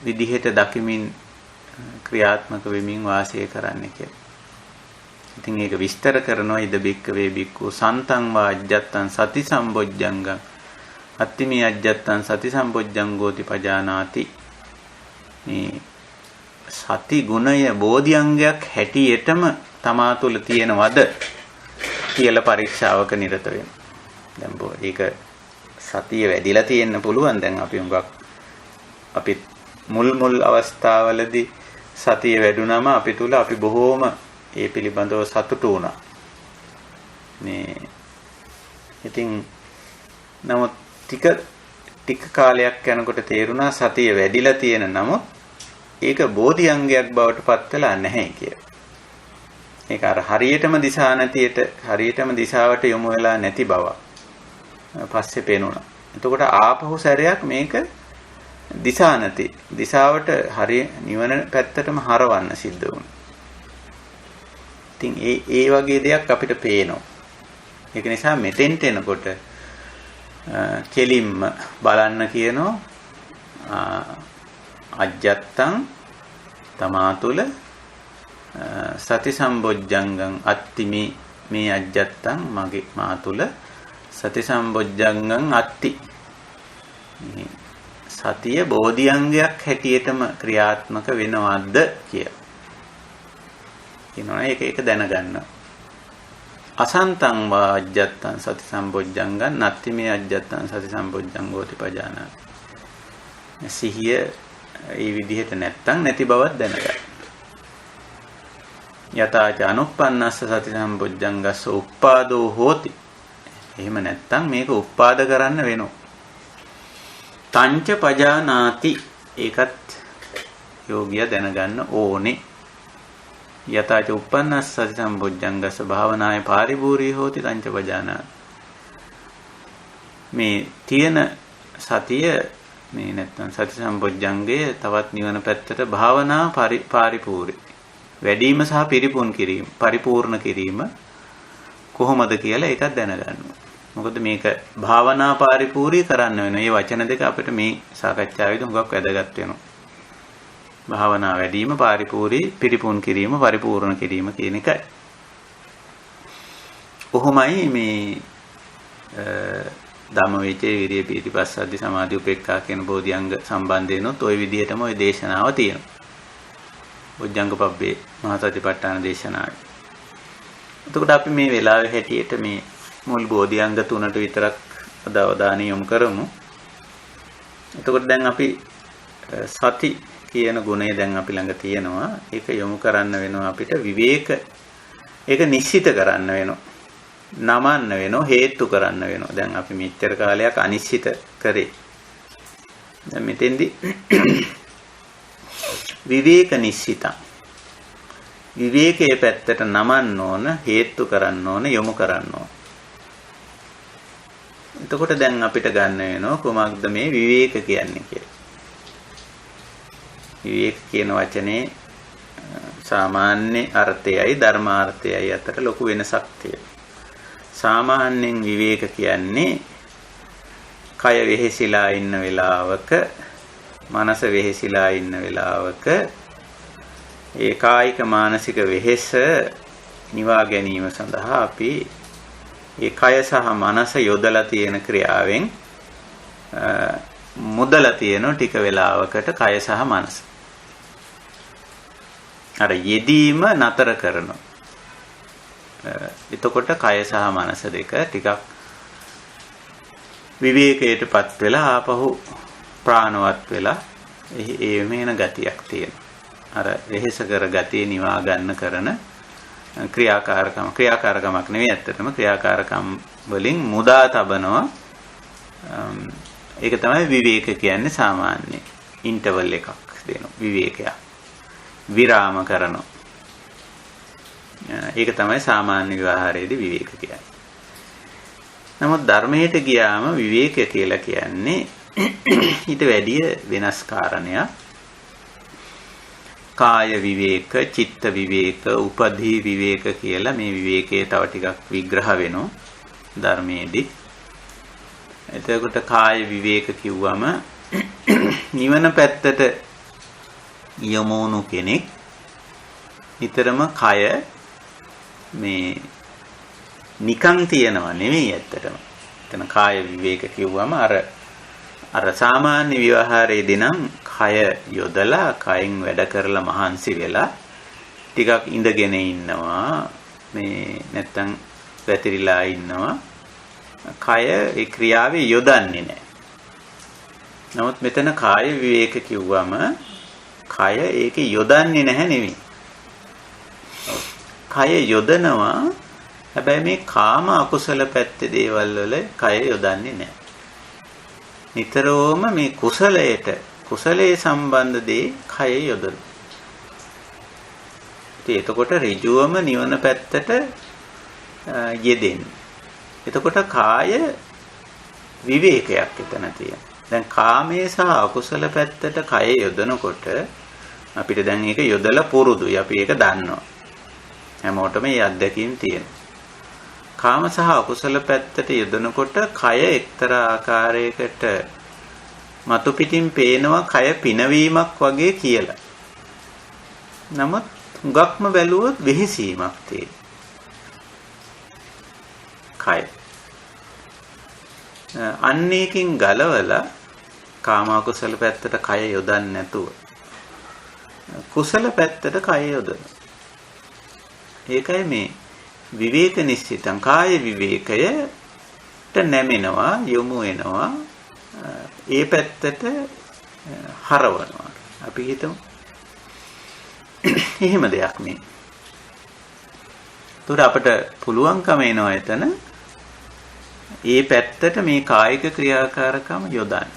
විදිහට දකිමින් ක්‍රියාත්මක වෙමින් වාසය කරන්න කියලා. ඉතින් ඒක විස්තර කරනවා ඉද බික්කවේ බික්කු සන්තං වා අජ්ජත්තං සති සම්බොජ්ජංගං අත්තිමේ අජ්ජත්තං සති සම්බොජ්ජංගෝති පජානාති. මේ සති ගුණය බෝධිඅංගයක් හැටියටම තමා තුළ තියෙනවද කියලා පරීක්ෂාවක නිරත වෙනවා. දැන් ඒක සතිය වැඩිලා තියෙන්න පුළුවන්. දැන් අපි මුල් අවස්ථාවලදී සතිය වැඩුණාම අපි තුල අපි බොහෝම ඒ පිළිබඳව සතුටු වුණා. මේ ඉතින් නමුත් ටික කාලයක් යනකොට තේරුණා සතිය වැඩිලා තියෙන නමුත් ඒක බෝධි අංගයක් බවට පත් වෙලා නැහැ කියලා. ඒක අර හරියටම දිශාවට යොමු වෙලා නැති බව පස්සේ පේනුණා. එතකොට ආපහු සැරයක් මේක දිශාවට හරිය නිවන පැත්තටම හරවන්න සිද්ධ වුණා. ඉතින් ඒ වගේ දෙයක් අපිට පේනවා. ඒක නිසා මෙතෙන්ට එනකොට කෙලින්ම බලන්න කියනවා අජ්ජත්තං තමා තුළ සති සම්බොජ්ජංගං අත්ති මේ අජ්ජත්තං මගේ මා තුළ සති සම්බොජ්ජංගං අත්ති. සතිය බෝධිඅංගයක් හැටියටම ක්‍රියාත්මක වෙනවද කියලා. කියනවා ඒක දැනගන්න. අසන්තං වා අජ්ජත්තං සති සම්බොජ්ජංගං නත්ති මේ අජ්ජත්තං සති සම්බොජ්ජංගෝති පජානාති. සිහිය ඒ විදිහට නැත්තම් නැති බවක් දැනගන්න. යතාච අනුප්පන්නස්ස සති සම්බොජ්ජංගස්ස උප්පාදෝ හෝති. එහෙම නැත්තම් මේක උප්පාද කරන්න වෙනවා. තංච පජානාති ඒකත් යෝගියා දැනගන්න ඕනේ. යතාච උප්පන්නස්ස සති සම්බොජ්ජංගස්ස භාවනාය පාරිපූර්ණී හෝති තංච පජානාති. මේ තියෙන සතිය මේ නැත්තම් සති සම්බොජ්ජංගයේ තවත් නිවන පැත්තට භාවනා පරිපූර්ණයි. වැඩිම සහ පරිපූර්ණ කිරීම කොහොමද කියලා ඒකත් දැනගන්න. මොකද මේක භාවනා පරිපූර්ණී කරන්න වෙන. මේ වචන දෙක අපිට මේ සාකච්ඡාවේදී හුඟක් වැදගත් වෙනවා. භාවනා වැඩිම පරිපූර්ණ කිරීම පරිපූර්ණ කිරීම කියන එකයි. කොහොමයි මේ ධම්මවිචේ විරිය පීති පස්සද්ධි සමාධි උපේක්ඛා කියන බෝධිඅංග සම්බන්ධයෙන්ොත් ওই විදිහටම ওই දේශනාව තියෙනවා. බොජ්ජංග පබ්බේ මහා සතිපට්ඨාන දේශනාවයි. එතකොට අපි මේ වෙලාවේ හැටියට මේ මුල් බෝධිඅංග 3ට විතරක් අවධානය යොමු කරමු. එතකොට දැන් අපි සති කියන ගුණය දැන් අපි ළඟ තියෙනවා. ඒක යොමු කරන්න වෙනවා අපිට විවේක. ඒක නිශ්චිත කරන්න වෙනවා. නමන්න වෙනවා, හේතු කරන්න වෙනවා. දැන් අපි මෙච්චර කාලයක් අනිශ්චිත කරේ. දැන් මෙතෙන්දි විවේක නිශ්චිතං. විවේකයේ පැත්තට නමන්න ඕන, හේතු කරන්න ඕන, යොමු කරන්න ඕන. එතකොට දැන් අපිට ගන්න වෙනවා කොහොමද මේ විවේක කියන්නේ කියලා. විවේක කියන වචනේ සාමාන්‍ය අර්ථයයි ධර්මාර්ථයයි අතර ලොකු වෙනසක් තියෙනවා. සාමාන්‍යයෙන් විවේක කියන්නේ කය වෙහෙසිලා ඉන්න වෙලාවක, මනස වෙහෙසිලා ඉන්න වෙලාවක ඒ කායික මානසික වෙහෙස නිවා ගැනීම සඳහා අපි ඒ කය සහ මනස යොදලා තියෙන ක්‍රියාවෙන් මුදලා තියෙන ටික වෙලාවකට කය සහ මනස අර යෙදීම නතර කරනවා. එතකොට කය සහ මනස දෙක ටිකක් විවේකයටපත් වෙලා ආපහු ප්‍රාණවත් වෙලා ඒ මේන ගතියක් තියෙනවා. අර වෙහෙස කර ගතිය නිවා ගන්න කරන ක්‍රියාකාරකමක් නෙවෙයි ඇත්තටම ක්‍රියාකාරකම් වලින් මුදා තබනවා. ඒක තමයි විවේක කියන්නේ. සාමාන්‍ය ඉන්ටර්වල් එකක් දෙනවා විවේකයක්. විරාම කරනවා. ඒක තමයි සාමාන්‍ය ව්‍යවහාරයේදී විවේක කියන්නේ. නමුත් ධර්මයට ගියාම විවේක කියලා කියන්නේ ඊට වැඩිය වෙනස් කාරණයක්. කාය විවේක, චිත්ත විවේක, උපදී විවේක කියලා මේ විවේකයේ තව ටිකක් විග්‍රහ වෙනවා ධර්මයේදී. එතකොට කාය විවේක කිව්වම නිවන පැත්තට යොමුණු කෙනෙක් නිතරම කය මේ නිකන් තියනවා නෙවෙයි ඇත්තටම. එතන කාය විවේක කිව්වම අර සාමාන්‍ය විවහාරයේදී නම් කය යොදලා කයින් වැඩ කරලා මහන්සි වෙලා ටිකක් ඉඳගෙන ඉන්නවා මේ නැත්තම් වැතිරිලා ඉන්නවා. කය ඒ ක්‍රියාවේ යොදන්නේ නැහැ. නමුත් මෙතන කාය විවේක කිව්වම කය ඒකේ යොදන්නේ නැහැ නෙවෙයි. කය යොදනවා. හැබැයි මේ කාම අකුසල පැත්තේ දේවල් වල කය යොදන්නේ නැහැ. නිතරම මේ කුසලයේ සම්බන්ධ දේ කය යොදනවා. එතකොට ඍජුවම නිවන පැත්තට යෙදෙන්නේ. එතකොට කාය විවේකයක් එතන තියෙනවා. දැන් කාමයේ සහ අකුසල පැත්තට කය යොදනකොට අපිට දැන් ඒක යොදලා පුරුදුයි. අපි ඒක දන්නවා. හැමෝටම මේ අත්දැකීම් තියෙනවා. කාම සහ අකුසල පැත්තට යොදනකොට කය එක්තරා ආකාරයකට මතු පිටින් පේනවා කය පිනවීමක් වගේ කියලා. නමුත් හුඟක්ම බැලුවොත් වෙහෙසීමක් තියෙනවා. කය අන්නේකින් ගලවලා කාම අකුසල පැත්තට කය යොදන්නේ නැතුව කුසල පැත්තට කය යොදනවා. ඒකයි මේ විවේක නිශ්චිතං කාය විවේකයට නැමෙනවා යොමු වෙනවා ඒ පැත්තට හරවනවා. අපි හිතමු එහෙම දෙයක් නේ. ඒතර අපිට පුළුවන්කම එනවා එතන ඒ පැත්තට මේ කායික ක්‍රියාකාරකම් යොදන්න.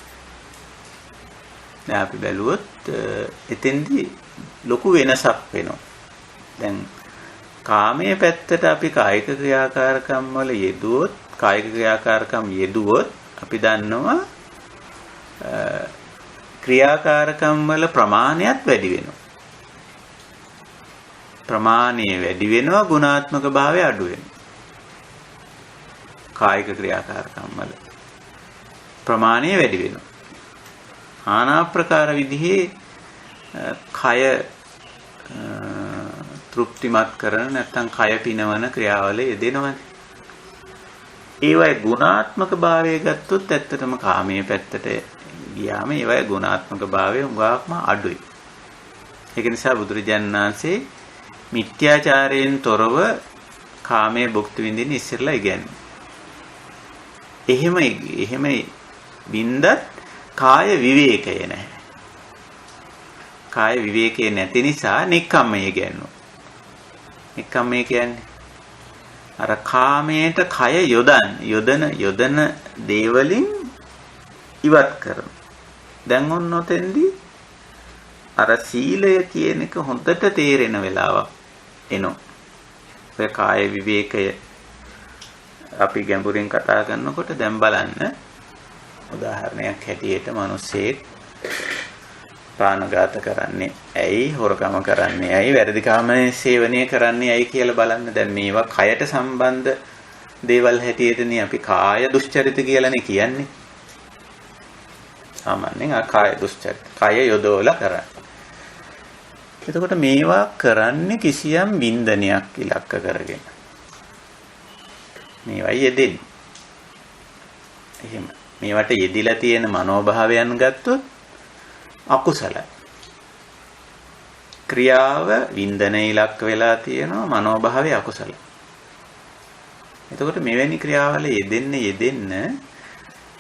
දැන් අපි බැලුවොත් එතෙන්දී ලොකු වෙනසක් වෙනවා. දැන් කාමයේ පැත්තට අපි කායික ක්‍රියාකාරකම් වල යෙදුවොත් අපි දන්නවා ක්‍රියාකාරකම් වල ප්‍රමාණයත් වැඩි වෙනවා. ප්‍රමාණය වැඩි වෙනවා ගුණාත්මක භාවය අඩු වෙනවා. කායික ක්‍රියාකාරකම් වල ප්‍රමාණය වැඩි වෙනවා. নানা ප්‍රකාර විදිහේ කය තෘප්තිමත් කරන නැත්නම් කය පිනවන ක්‍රියාවල යෙදෙනවනේ. ඒවයි ගුණාත්මක භාවය ගත්තොත් ඇත්තටම කාමයේ පැත්තට ගියාම ඒවයි ගුණාත්මක භාවය උගාක්ම අඩුයි. ඒක නිසා බුදුරජාණන් වහන්සේ මිත්‍යාචාරයෙන් තොරව කාමයේ භුක්ති විඳින්න ඉස්සෙල්ලා ඉගැන්වුවා. එහෙම බින්දත් කාය විවේකය නැහැ. කාය විවේකයේ නැති නිසා නික්කම්මය ඉගැන්වුවා. නික්කම්මය කියන්නේ අර කාමයට කය යොදන දේවලින් ඉවත් කරන. දැන් ඔන්නොතෙන්දී අර සීලය කියන එක හොඳට තේරෙන වෙලාවක් එනවා. ඔය කාය විවේකය අපි ගැඹුරින් කතා කරනකොට දැන් බලන්න උදාහරණයක් හැටියට මිනිස්සෙක් ප්‍රාණඝාත කරන්නේ ඇයි, හොරකම කරන්නේ ඇයි, වැරදි කාමයේ සේවනය කරන්නේ ඇයි කියලා බලන්න. දැන් මේවා කයට සම්බන්ධ දේවල් හැටියටනේ අපි කාය දුස්චරිත කියලානේ කියන්නේ. සාමාන්‍යයෙන් කාය දුස්චරිත කය යොදවලා කරන්නේ. එතකොට මේවා කරන්නේ කිසියම් වින්දනයක් ඉලක්ක කරගෙන. මේවයි යෙදෙන්නේ. එහෙම මේවට යෙදිලා තියෙන මනෝභාවයන් ගත්තොත් අකුසලයි. ක්‍රියාව වින්දනය ඉලක්ක වෙලා තියෙනවා මනෝභාවය අකුසලයි. එතකොට මෙවැනි ක්‍රියාවල යෙදෙන්න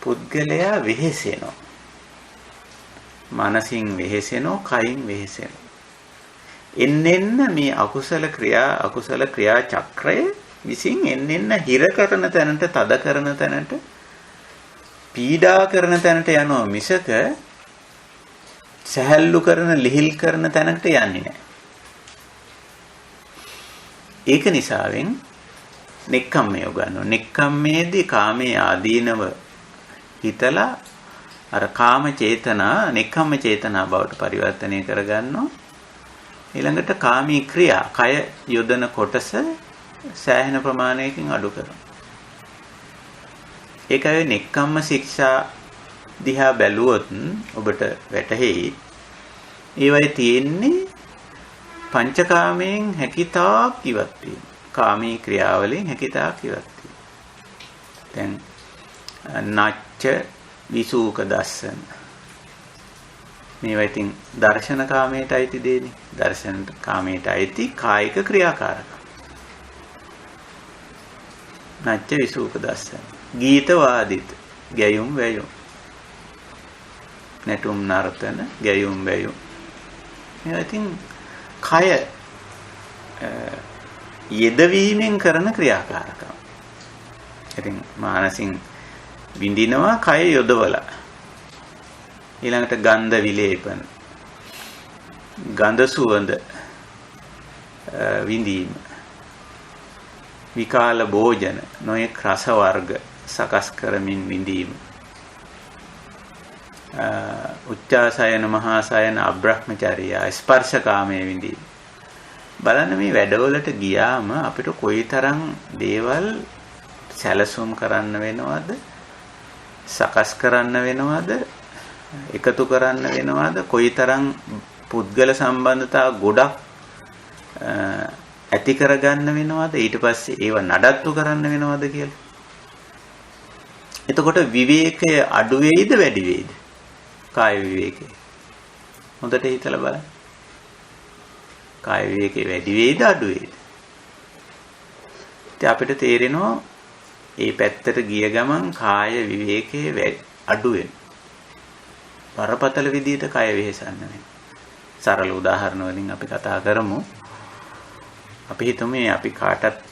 පුද්ගලයා වෙහෙසෙනවා. මනසින් වෙහෙසෙනවා, කයින් වෙහෙසෙනවා. එන්නෙන්න මේ අකුසල ක්‍රියා චක්‍රය විසින් එන්නෙන්න හිර කරන තැනට, තද කරන තැනට, පීඩා කරන තැනට යනවා මිසක සහැල්ලු කරන, ලිහිල් කරන තැනකට යන්නේ නැහැ. ඒක නිසාවෙන් නෙක්ඛම්මය උගන්වනවා. නෙක්ඛම්මේදී කාමයේ ආදීනව හිතලා අර කාම චේතනා නෙක්ඛම්ම චේතනා බවට පරිවර්තනය කරගන්නවා. ඊළඟට කාමී ක්‍රියා කය යොදන කොටස සෑහෙන ප්‍රමාණයකින් අඩු කරනවා. ඒකයි නෙක්ඛම්ම ශික්ෂා දිහා බැලුවොත් ඔබට වැටහෙයි. ඒවයි තියෙන්නේ පංචකාමයෙන් හැකිතාක් ඉවත් වීම. කාමී ක්‍රියාවලින් හැකිතාක් ඉවත් වීම. දැන් නච්ච විසූක දස්සන. මේවා ඉතින් දර්ශන කාමයට අයිති දෙන්නේ. දර්ශන කාමයට අයිති කායික ක්‍රියාකාරකම්. නච්ච විසූක දස්සන. ගීත වාදිත ගැයුම් වැයුම්. නැටුම් නර්තන ගැයුම් වැයුම්. මේවා ඉතින් කය යෙදවීමෙන් කරන ක්‍රියාකාරකම්. ඉතින් මානසින් විඳිනවා කය යොදවලා. ඊළඟට ගන්ධ විලේපන. ගන්ධ සුවඳ විඳීම. විකාල භෝජන නොයෙක් රස වර්ග සකස් කරමින් විඳීම. උච්චාසයන මහාසයන අබ්‍රහ්මචර්යා ස්පර්ශකාමයේ විඳීම. බලන්න මේ වැඩවලට ගියාම අපිට කොයිතරම් දේවල් සැලසුම් කරන්න වෙනවද, සකස් කරන්න වෙනවද, එකතු කරන්න වෙනවද, කොයිතරම් පුද්ගල සම්බන්ධතා ගොඩක් ඇති කරගන්න වෙනවද, ඊට පස්සේ ඒව නඩත්තු කරන්න වෙනවද කියලා. එතකොට විවේකය අඩු වේද වැඩි වේද? කාය විවේකය. හොඳට හිතලා බලන්න. කාය විවේකේ වැඩි වේද අඩු වේද? ඉතින් අපිට තේරෙනවා මේ පැත්තට ගිය ගමන් කාය විවේකේ අඩු වෙනවා. බරපතල විදිහට කය වෙහෙසන්න වෙනවා. සරල උදාහරණ වලින් අපි කතා කරමු. අපි හිතමු අපි කාටත්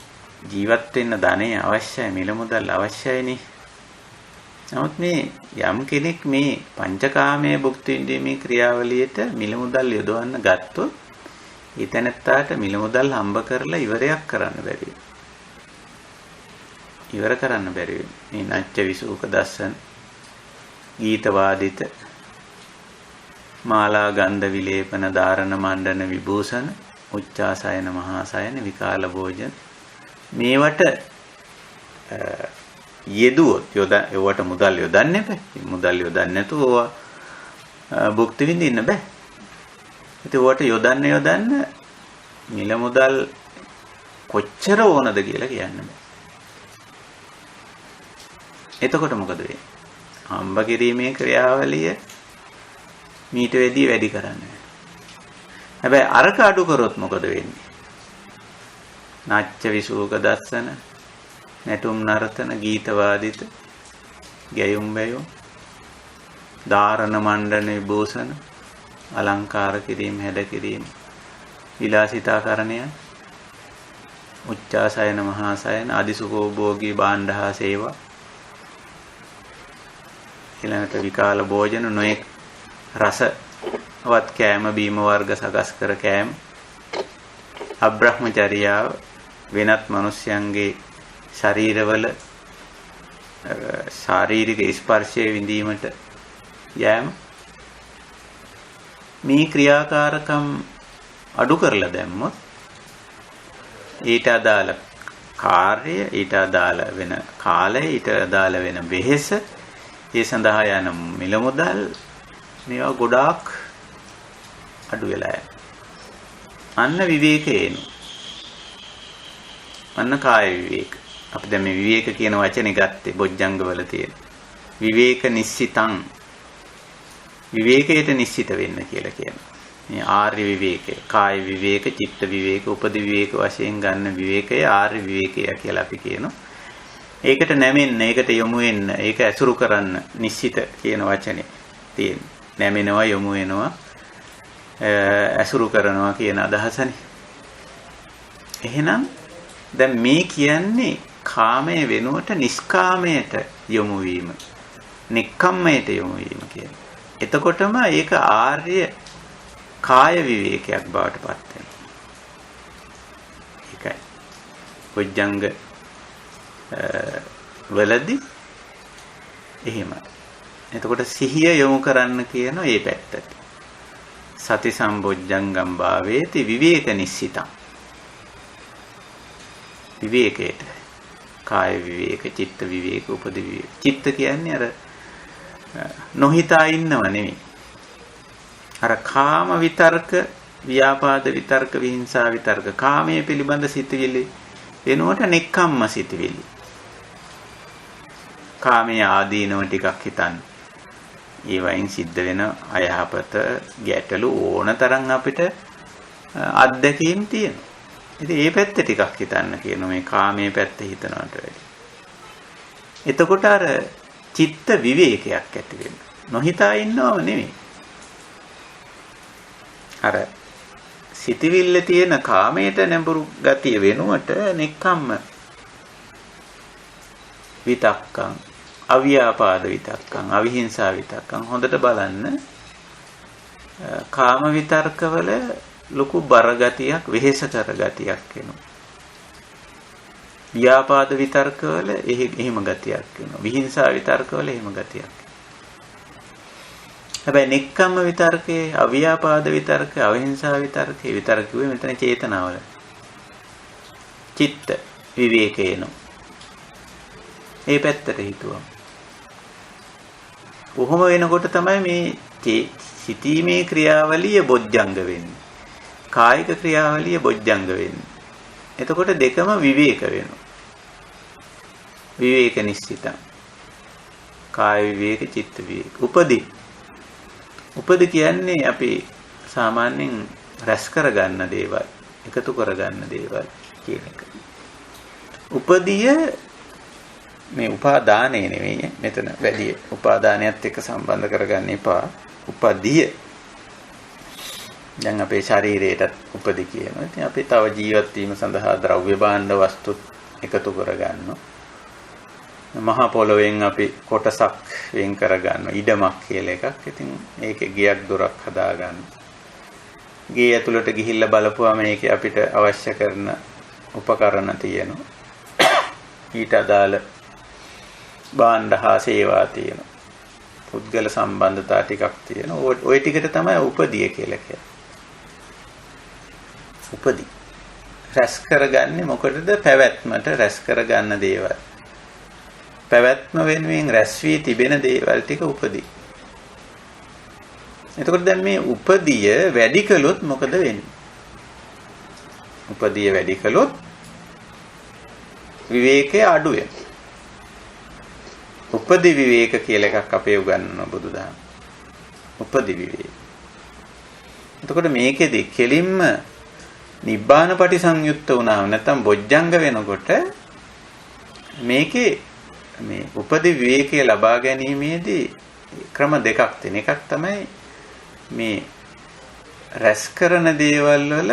ජීවත් වෙන්න ධනෙ අවශ්‍යයි, මිල මුදල් අවශ්‍යයිනේ. නමුත් මේ යම් කෙනෙක් මේ පංචකාමයේ භුක්ති විඳීමේ ක්‍රියාවලියට මිල මුදල් යොදවන්න ගත්තොත් ඒ තැනත්තාට මිල මුදල් හම්බ කරලා ඉවරයක් කරන්න බැරි වෙනවා. ඉවර කරන්න බැරි වෙනවා. මේ නච්ච විසූක දස්සන, ගීත වාදිත, මාලා ගන්ධ විලේපන, ධාරණ මණ්ඩන විභූෂණ, උච්චාසයන මහාසයන, විකාල භෝජන මේවට යෙදුවොත් ඒවට මුදල් යොදන්න එපා. මුදල් යොදන්න නැතුව ඕවා භුක්ති විඳින්න බෑ. ඉතින් ඕවට යොදන්න මිල මුදල් කොච්චර ඕනද කියලා කියන්න බෑ. එතකොට මොකද වෙන්නේ? හම්බ කිරීමේ ක්‍රියාවලිය මීට වැඩි කරන්න. හැබැයි අරක අඩු කරොත් මොකද වෙන්නේ? නාච්ච විසූක දස්සන, නැටුම් නර්තන, ගීත වාදිත, ගැයුම් වැයුම්, ධාරණ මණ්ඩන විභූෂණ, අලංකාර කිරීම, හැඩ කිරීම, විලාසිතාකරණය, උච්චාසයන මහාසයන, අදිසුඛෝභෝගී භාණ්ඩ හා සේවා, ඊළඟට විකාල භෝජන නොයෙක් රසවත් කෑම බීම වර්ග සකස් කර කෑම, අබ්‍රහ්මචර්යාව වෙනත් මිනිස්යන්ගේ ශරීරවල ශාරීරික ස්පර්ශයේ විඳීමට යෑම. මේ ක්‍රියාකාරකම් අඩු කරලා දැම්මොත් ඊට අදාළ කාර්ය, ඊට අදාළ වෙන කාලය, ඊට අදාළ වෙන වෙහෙස, ඒ සඳහා යන මිල මුදල් මේවා ගොඩාක් අඩු වෙලා යනවා. අන්න විවේකේන. අන්න කාය විවේක. අපි දැන් මේ විවේක කියන වචනේ ගත්තේ බොජ්ජංගවල තියෙන. විවේක නිස්සිතං. විවේකයට නිස්සිත වෙන්න කියලා කියනවා. මේ ආර්ය විවේකය, කාය විවේක, චිත්ත විවේක, උපදි විවේක වශයෙන් ගන්න විවේකය ආර්ය විවේකය කියලා අපි කියනවා. ඒකට නැමෙන්න, ඒකට යොමු වෙන්න, ඒක ඇසුරු කරන්න නිස්සිත කියන වචනේ තියෙනවා. නැමෙනවා, යොමු වෙනවා, ඇසුරු කරනවා කියන අදහසනේ. එහෙනම් දැන් මේ කියන්නේ කාමයේ වෙනුවට නිස්කාමයට යොමු වීම, නික්කම්මයට යොමු වීම කියන්නේ. එතකොටම ඒක ආර්ය කාය විවේකයක් බවට පත් වෙනවා. ඒකයි බොජ්ජංග වලදී එහෙමයි. එතකොට සිහිය යොමු කරන්න කියන මේ පැත්තට. සති සම්බොජ්ජංගම් භාවේති විවේක නිස්සිතං. විවේකයට කාය විවේක, චිත්ත විවේක, උපදි විවේක. චිත්ත කියන්නේ අර නොහිතා ඉන්නව නෙමෙයි. අර කාම විතර්ක, ව්‍යාපාද විතර්ක, විහිංසා විතර්ක, කාමයේ පිළිබඳ සිතවිලි එනකොට නෙක්ඛම්ම සිතවිලි. කාමයේ ආදීනව ටිකක් හිතන්න. ඒ වයින් සිද්ධ වෙන අයහපත, ගැටලු ඕන තරම් අපිට අත්දැකීම් තියෙනවා. ඉතින් මේ පැත්ත ටිකක් හිතන්න කියනවා මේ කාමයේ පැත්ත හිතනවට වැඩිය. එතකොට අර චිත්ත විවේකයක් ඇති වෙනවා. නොහිතා ඉන්නවම නෙමෙයි. අර සිතවිල්ල තියෙන කාමයට නැඹුරු ගතිය වෙනුවට නෙක්ඛම්ම විතක්කං, අව්‍යාපාද විතක්කං, අවිහිංසා විතක්කං. හොඳට බලන්න කාම විතර්කවල ලොකු බර ගතියක්, වෙහෙසකර ගතියක් එනවා. ව්‍යාපාද විතර්කවල එහෙම ගතියක් එනවා. විහිංසා විතර්කවල එහෙම ගතියක්. හැබැයි නෙක්ඛම්ම විතර්කේ, අව්‍යාපාද විතර්කේ, අවිහිංසා විතර්කේ විතර්කුවේ මෙතන චේතනාවල. චිත්ත විවේකේන. මේ පැත්තට හිතුවා. කොහොම වෙනකොට තමයි මේ සිතීමේ ක්‍රියාවලිය බොජ්ජංග වෙන්නේ. කායික ක්‍රියාවලිය බොජ්ජංග වෙන්නේ. එතකොට දෙකම විවේක වෙනවා. විවේක නිශ්චිතං. කාය විවේක, චිත්ත විවේක. උපදි කියන්නේ අපි සාමාන්‍යයෙන් රැස් කරගන්න දේවල්, එකතු කරගන්න දේවල් කියන එක. උපදිය මේ උපාදානය නෙවෙයි මෙතන වැඩි උපාදානයත් එක්ක සම්බන්ධ කරගන්න එපා. උපදිය දැන් අපේ ශරීරයටත් උපදි කියනවා. ඉතින් අපි තව ජීවත් වීම සඳහා ද්‍රව්‍ය භාණ්ඩ වස්තු එකතු කරගන්නවා. මහා පොළොවෙන් අපි කොටසක් වෙන් කරගන්නවා. ඉඩමක් කියලා එකක්. ඉතින් ඒකේ ගියක් දොරක් හදාගන්නවා. ගේ ඇතුළට ගිහිල්ලා බලපුවාම මේකේ අපිට අවශ්‍ය කරන උපකරණ තියෙනවා. ඊට අදාළ භාණ්ඩ හා සේවා තියෙනවා. පුද්ගල සම්බන්ධතා ටිකක් තියෙනවා. ওই ටිකට තමයි උපදිය කියලා කියන්නේ. උපදි. රැස් කරගන්නේ මොකටද? පැවැත්මට රැස් කරගන්න දේවල්. පැවැත්ම වෙනුවෙන් රැස් වී තිබෙන දේවල් ටික උපදි. එතකොට දැන් මේ උපදිය වැඩි කළොත් මොකද වෙන්නේ? උපදිය වැඩි කළොත් විවේකය අඩු වෙනවා. උපදි විවේක කියලා එකක් අපේ උගන්වන බුදුදහම. උපදි විවේක. එතකොට මේකෙදි කෙලින්ම නිබ්බාන පටිසංයුක්ත වුණාම නැත්නම් බොජ්ජංග වෙනකොට මේකේ මේ උපදි විවේකයේ ලබා ගැනීමේදී ක්‍රම දෙකක් තියෙන. එකක් තමයි මේ රැස් කරන දේවල් වල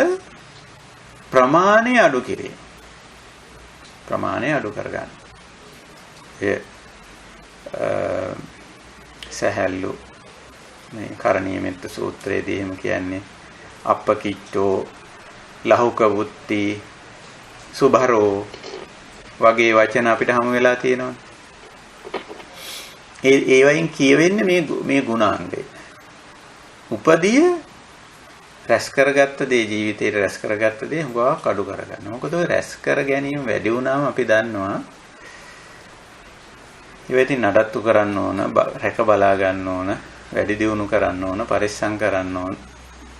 ප්‍රමාණය අඩු කිරීම. ප්‍රමාණය අඩු කරගන්න. ඒ සහැල්ලු මේ කරණීය මෙත්ත සූත්‍රයේදී එහෙම කියන්නේ අප්පකිච්චෝ ලහුක වුත්ති සුභරෝ වගේ වචන අපිට හමු වෙලා තියෙනවා. ඒ වයින් කියවෙන්නේ මේ ගුණාංගය. උපදිය රැස් කරගත්ත දේ, ජීවිතේට රැස් කරගත්ත දේ හුඟක් අඩු කරගන්න. මොකද ඔය රැස් කර ගැනීම වැඩි වුණාම අපි දන්නවා ඉවෙතින් නඩත්තු කරන්න ඕන, රැක බලා ගන්න ඕන, වැඩි දියුණු කරන්න ඕන, පරිස්සම් කරන්න ඕන.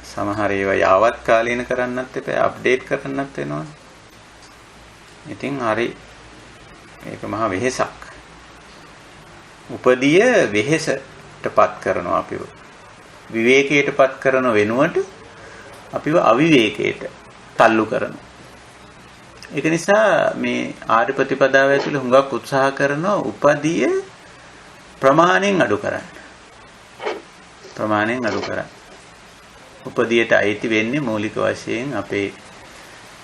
සමහර ඒවා යාවත් කාලීන කරන්නත් එපා, අප්ඩේට් කරන්නත් වෙනවා. ඉතින් හරි මේක මහා වෙහෙසක්. උපදිය වෙහෙසටපත් කරනවා අපිව. විවේකයටපත් කරන වෙනුවට අපිව අවිවේකයට තල්ලු කරනවා. ඒක නිසා මේ ආර්ය ප්‍රතිපදාව ඇතුළේ හුඟක් උත්සාහ කරනවා උපදිය ප්‍රමාණයෙන් අඩු කරන්න. ප්‍රමාණයෙන් අඩු කරන්න. උපදියට අයිති වෙන්නේ මූලික වශයෙන් අපේ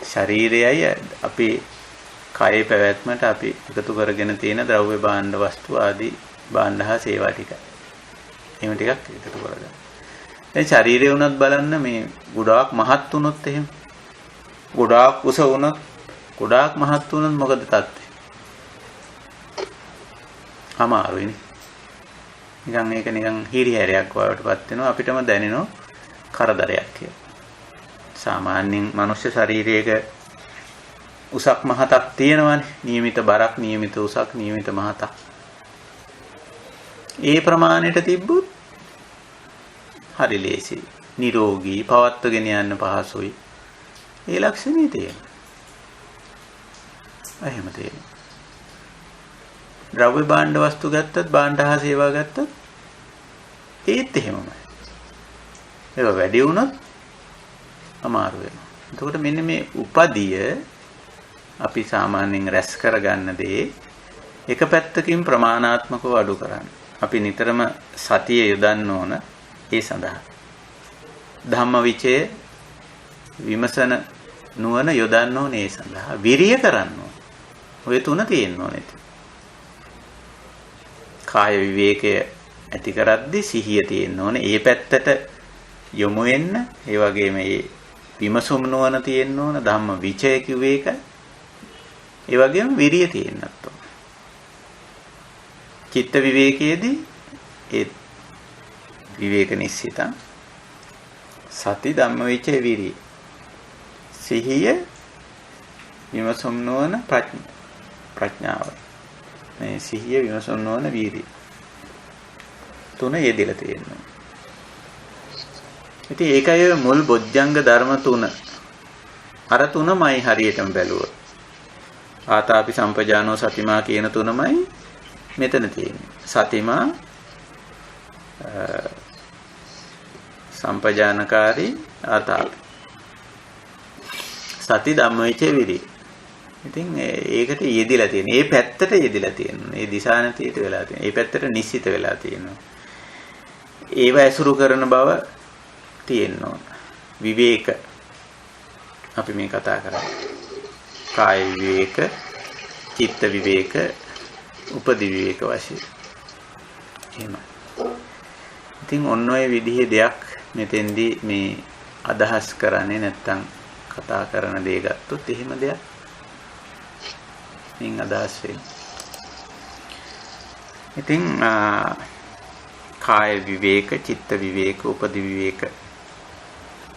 ශරීරයයි අපේ කායේ පැවැත්මට අපි එකතු කරගෙන තියෙන ද්‍රව්‍ය භාණ්ඩ වස්තු ආදී භාණ්ඩ හා සේවා ටික. එහෙම ටිකක් එකතු කරගන්න. දැන් ශරීරය උනත් බලන්න මේ ගොඩාක් මහත් වුණොත් එහෙම ගොඩාක් උස වුණොත් ගොඩාක් මහත් වුණොත් මොකද තත්ත්වය? අමාරුයිනේ. නිකන් ඒක නිකන් හිරිහැරයක් වඩටපත් වෙනවා. අපිටම දැනෙනවා කරදරයක් කියලා. සාමාන්‍යයෙන් මනුෂ්‍ය ශරීරයක උසක් මහතක් තියෙනවනේ. නියමිත බරක්, නියමිත උසක්, නියමිත මහතක්. ඒ ප්‍රමාණයට තිබ්බොත් හරි ලේසියි. නිරෝගී, පවත්වගෙන යන්න පහසුයි. ඒ ලක්ෂණේ තියෙනවා. එහෙම තියෙනවා. ද්‍රව්‍ය භාණ්ඩ වස්තු ගත්තත්, භාණ්ඩ හා සේවා ගත්තත් ඒත් එහෙමමයි. ඒක වැඩි වුණොත් අමාරු වෙනවා. එතකොට මෙන්න මේ උපදිය අපි සාමාන්‍යයෙන් රැස් කරගන්න දේ එක පැත්තකින් ප්‍රමාණාත්මකව අඩු කරන්න. අපි නිතරම සතිය යොදන්න ඕන ඒ සඳහා. ධම්මවිචය විමසන නුවණ යොදන්න ඕනේ ඒ සඳහා. විරිය කරන්න ඕන. ඔය තුන තියෙන්න ඕනේ. කාය විවේකය ඇති කරද්දී සිහිය තියෙන්න ඕනේ. ඒ පැත්තට යොමු වෙන්න. ඒ වගේම මේ විමසුම් නුවණ තියෙන්න ඕන. ධම්ම විචය කිව්වේ ඒකයි. ඒ වගේම විරිය තියෙන්නත් ඕන. චිත්ත විවේකයේදී ඒ විවේක නිස්සිතං සති ධම්ම විචය විරිය. සිහිය විමසුම් නුවණ ප්‍රඥාව. මේ සිහිය විමසුම් නුවණ වීර්යය. තුන යෙදিলা තියෙනවා. ඉතින් ඒකයි මුල් බොජ්ජංග ධර්ම තුන. අර තුනමයි හරියටම බැලුවොත්. ආතාපි සම්පජානෝ සතිමා කියන තුනමයි මෙතන තියෙන්නේ. සතිමා සම්පජානකාරී ආතාපි. සති ධම්මවිචේ විරිය. ඉතින් ඒකට යෙදිලා තියෙන. ඒ පැත්තට යෙදිලා තියෙනවා. ඒ දිශානතියට වෙලා තියෙනවා. ඒ පැත්තට නිශ්චිත වෙලා තියෙනවා. ඒව ඇසුරු කරන බව තියෙනවා. විවේක අපි මේ කතා කරන්නේ. කාය විවේක, චිත්ත විවේක, උපදි විවේක වශයෙන්. එහෙම. ඉතින් ඔන්න ඔය විදිහේ දෙයක් මෙතෙන්දී මේ අදහස් කරන්නේ නැත්තම් කතා කරන දේ ගත්තොත් එහෙම දෙයක් මින් අදහස් වෙන්නේ. ඉතින් කාය විවේක, චිත්ත විවේක, උපදි විවේක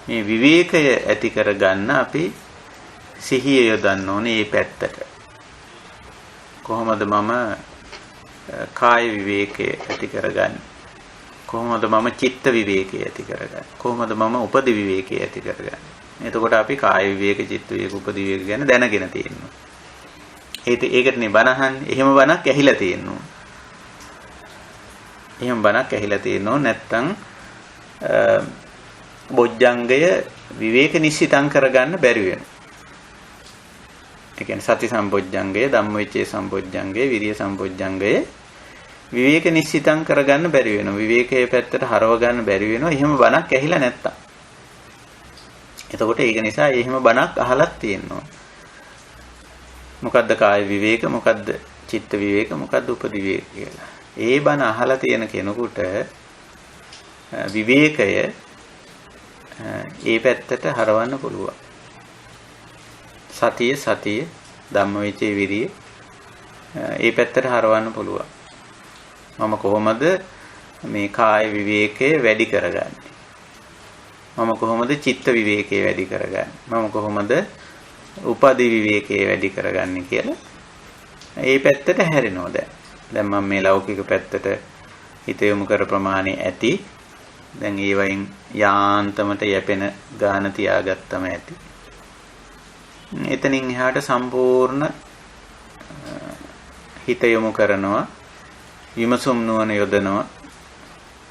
මේ විවේකය ඇති කරගන්න අපි සිහිය යොදන්න ඕනේ මේ පැත්තට. කොහොමද මම කාය විවේකය ඇති කරගන්නේ? කොහොමද මම චිත්ත විවේකය ඇති කරගන්නේ? කොහොමද මම උපදි විවේකය ඇති කරගන්නේ? එතකොට අපි කාය විවේක, චිත්ත විවේක, උපදි විවේක ගැන දැනගෙන තියෙනවා. ඒකටනේ බණහන්. එහෙම බණක් ඇහිලා තියෙනවා. එහෙම බණක් ඇහිලා තියෙනවා නැත්තම් බොජ්ජංගය විවේක නිශ්චිතං කරගන්න බැරි වෙනවා. ඒ කියන්නේ සති සම්බොජ්ජංගය, ධම්මවිචේ සම්බොජ්ජංගය, විරිය සම්බොජ්ජංගය විවේක නිශ්චිතං කරගන්න බැරි වෙනවා. විවේකයේ පැත්තට හරව ගන්න බැරි වෙනවා. එහෙම බණක් ඇහිලා නැත්තම්. එතකොට ඒක නිසා එහෙම බණක් අහලත් තියෙනවා. මොකද්ද කාය විවේක, මොකද්ද චිත්ත විවේක, මොකද්ද උපදි විවේක කියලා. ඒ බණ අහලා තියෙන කෙනෙකුට විවේකය ඒ පැත්තට හරවන්න පුළුවන්. සතිය ධම්මවිචේ විරිය ඒ පැත්තට හරවන්න පුළුවන්. මම කොහොමද මේ කාය විවේකය වැඩි කරගන්නේ? මම කොහොමද චිත්ත විවේකය වැඩි කරගන්නේ? මම කොහොමද උපදි විවේකයේ වැඩි කරගන්නේ කියලා ඒ පැත්තට හැරෙනවා දැන්. දැන් මම මේ ලෞකික පැත්තට හිත යොමු කර ප්‍රමාණය ඇති. දැන් ඒ වයින් යාන්තමට යැපෙන ගාන තියාගත්තම ඇති. එතනින් එහාට සම්පූර්ණ හිත යොමු කරනවා, විමසුම් නුවණ යොදනවා,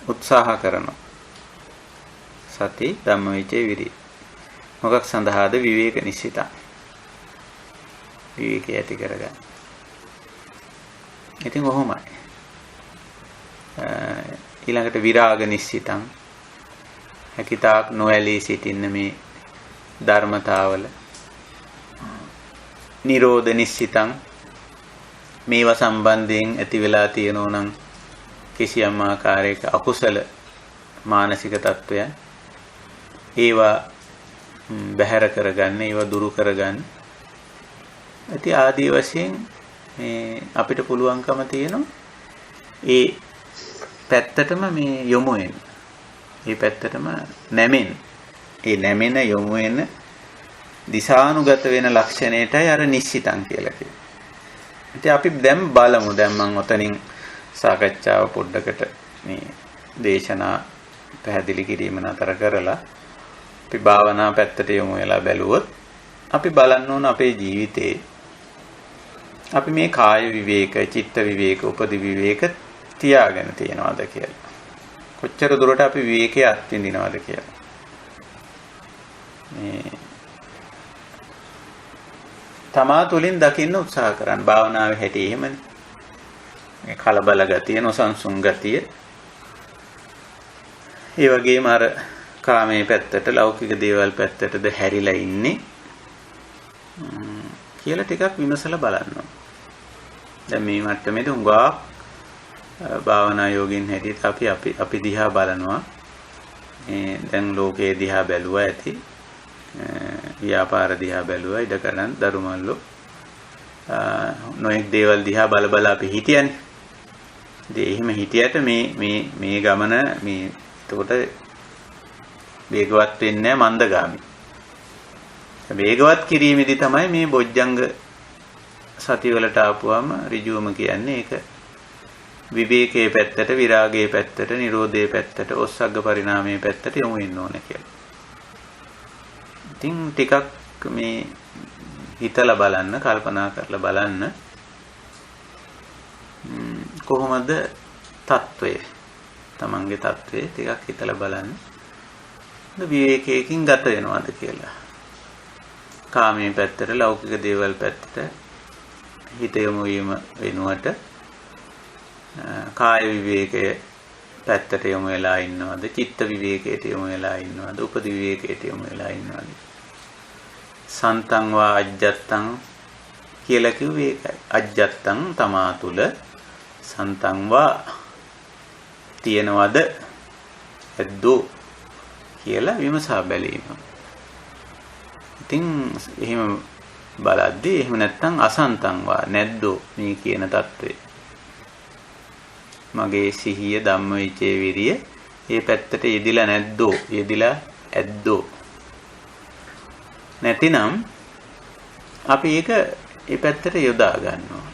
උත්සාහ කරනවා. සති ධම්මවිචේ විරිය. මොකක් සඳහාද? විවේක නිශ්චිතං. විවේකය ඇති කරගන්න. ඉතින් කොහොමයි? ඊළඟට විරාග නිශ්චිතං. හැකිතාක් නොඇලී සිටින්න මේ ධර්මතාවල. නිරෝධ නිශ්චිතං. මේවා සම්බන්ධයෙන් ඇති වෙලා තියෙනෝ නම් කිසියම් ආකාරයක අකුසල මානසික තත්වයන් ඒවා බැහැර කරගන්න, ඒවා දුරු කරගන්න. ඉතින් ආදී වශයෙන් මේ අපිට පුළුවන්කම තියෙනවා ඒ පැත්තටම මේ යොමු වෙන්න. මේ පැත්තටම නැමෙන. ඒ නැමෙන යොමු වෙන දිශානුගත වෙන ලක්ෂණයටයි අර නිශ්චිතං කියලා කියන්නේ. ඉතින් අපි දැන් බලමු. දැන් මම ඔතනින් සාකච්ඡාව පොඩ්ඩකට මේ දේශනා පැහැදිලි කිරීම නතර කරලා අපි භාවනා පැත්තට යමු වෙලා බැලුවොත් අපි බලන්න ඕන අපේ ජීවිතේ අපි මේ කාය විවේක, චිත්ත විවේක, උපදි විවේක තියාගෙන තියනවාද කියලා. කොච්චර දුරට අපි විවේකයේ අත්විඳිනවද කියලා. මේ තමා තුළින් දකින්න උත්සාහ කරන්න. භාවනාවේ හැටි එහෙමනේ. මේ කලබල ගතිය, නොසන්සුන් ගතිය. ඒ වගේම අර කාමයේ පැත්තට, ලෞකික දේවල් පැත්තටද හැරිලා ඉන්නේ කියලා ටිකක් විමසලා බලන්න. දැන් මේ මට්ටමේදී හුඟා භාවනා යෝගින් හැටියට අපි දිහා බලනවා. දැන් ලෝකයේ දිහා බැලුවා ඇති. ව්‍යාපාර දිහා බැලුවා, ඉඩකඩම්, දරුමල්ලෝ නොඑක් දේවල් දිහා බල අපි හිටියනේ. ඉතින් එහෙම හිටියට මේ ගමන මේ එතකොට වේගවත් වෙන්නේ නැහැ, මන්දගාමි. වේගවත් කිරීමේදී තමයි මේ බොජ්ජංග සතිවලට ආපුවම ඍජුවම කියන්නේ ඒක විවේකයේ පැත්තට, විරාගයේ පැත්තට, නිරෝධයේ පැත්තට, ඔස්සග්ග පරිණාමයේ පැත්තට යොමු වෙන්න ඕනේ කියලා. ඉතින් ටිකක් මේ හිතලා බලන්න, කල්පනා කරලා බලන්න කොහොමද තත්වය, තමන්ගේ තත්වය ටිකක් හිතලා බලන්න. විවේකයකින් ගත වෙනවද කියලා. කාමයේ පැත්තට, ලෞකික දේවල් පැත්තට හිත යොමු වීම වෙනුවට කාය විවේකයේ පැත්තට යොමු වෙලා ඉන්නවද, චිත්ත විවේකයට යොමු වෙලා ඉන්නවද, උපදි විවේකයට යොමු වෙලා ඉන්නවද? සන්තං වා අජ්ජත්තං කියලා කිව්වේ ඒකයි. අජ්ජත්තං තමා තුල සන්තං වා තියනවද ඇද්දෝ කියලා විමසා බැලීම. ඉතින් එහෙම බලද්දී එහෙම නැත්නම් අසන්තං වා නැද්දෝ මේ කියන தત્ත්වය. මගේ සිහිය ධම්මවිචේ විරිය මේ පැත්තට යෙදිලා නැද්දෝ, යෙදිලා ඇද්දෝ. නැතිනම් අපි ඒක මේ පැත්තට යොදා ගන්නවා.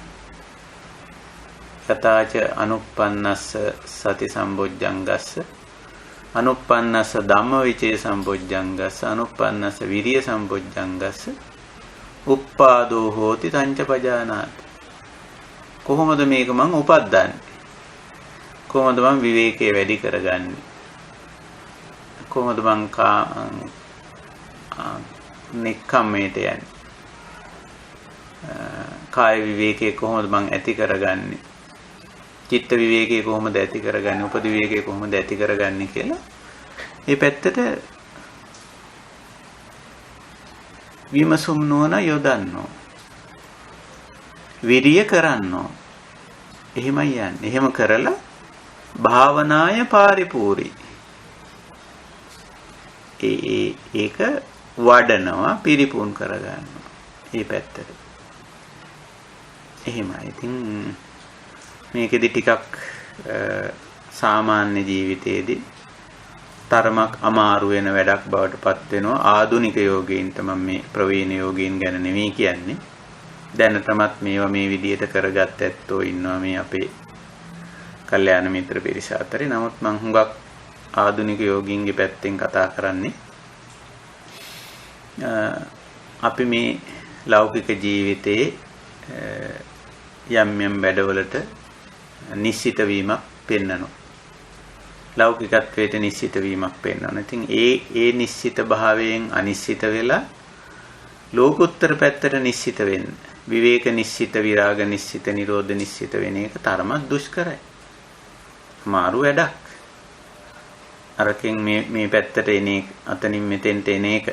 යතාච අනුප්පන්නස්ස සති සම්බොජ්ජංගස්ස, අනුප්පන්නස්ස ධම්මවිචේ සම්බොජ්ජංගස්ස, අනුප්පන්නස්ස විරිය සම්බොජ්ජංගස්ස උප්පාදෝ හෝති තංච පජානාති. කොහොමද මේක මං උපද්දන්නේ? කොහොමද මං විවේකයේ වැඩි කරගන්නේ? කොහොමද මං නික්කම්මයට යන්නේ? කාය විවේකයේ කොහොමද මං ඇති කරගන්නේ? චිත්ත විවේකයේ කොහොමද ඇති කරගන්නේ? උපදි විවේකයේ කොහොමද ඇති කරගන්නේ කියලා මේ පැත්තට විමසුම් නොවන යොදන්නෝ. විරිය කරන්නෝ. එහෙමයි යන්නේ. එහෙම කරලා භාවනාය පාරිපූර්ණයි. ඒක වඩනවා, පිරිපුන් කරගන්නවා. මේ පැත්තට. එහෙමයි. ඉතින් මේකෙදි ටිකක් සාමාන්‍ය ජීවිතයේදී තරමක් අමාරු වෙන වැඩක් බවට පත් වෙනවා. ආධුනික යෝගීන්ට මම මේ ප්‍රවීණ යෝගීන් ගැන නෙමෙයි කියන්නේ. දැනටමත් මේවා මේ විදිහට කරගත්ත ඇත්තෝ ඉන්නවා මේ අපේ කල්යාණ මිත්‍ර පිරිස අතරේ. නමුත් මම හුඟක් ආධුනික යෝගීන්ගේ පැත්තෙන් කතා කරන්නේ. අපි මේ ලෞකික ජීවිතයේ යම් වැඩවලට නිශ්චිත වීමක් පෙන්වනවා. ලෞකිකත්වයට නිශ්චිත වීමක් පෙන්වනවා. ඉතින් ඒ නිශ්චිත භාවයෙන් අනිශ්චිත වෙලා ලෝකෝත්තර පැත්තට නිශ්චිත වෙන්න. විවේක නිශ්චිත, විරාග නිශ්චිත, නිරෝධ නිශ්චිත වෙන එක තරමක් දුෂ්කරයි. මාරු වැඩක්. අරකින් මේ පැත්තට එන එක, අතනින් මෙතෙන්ට එන එක.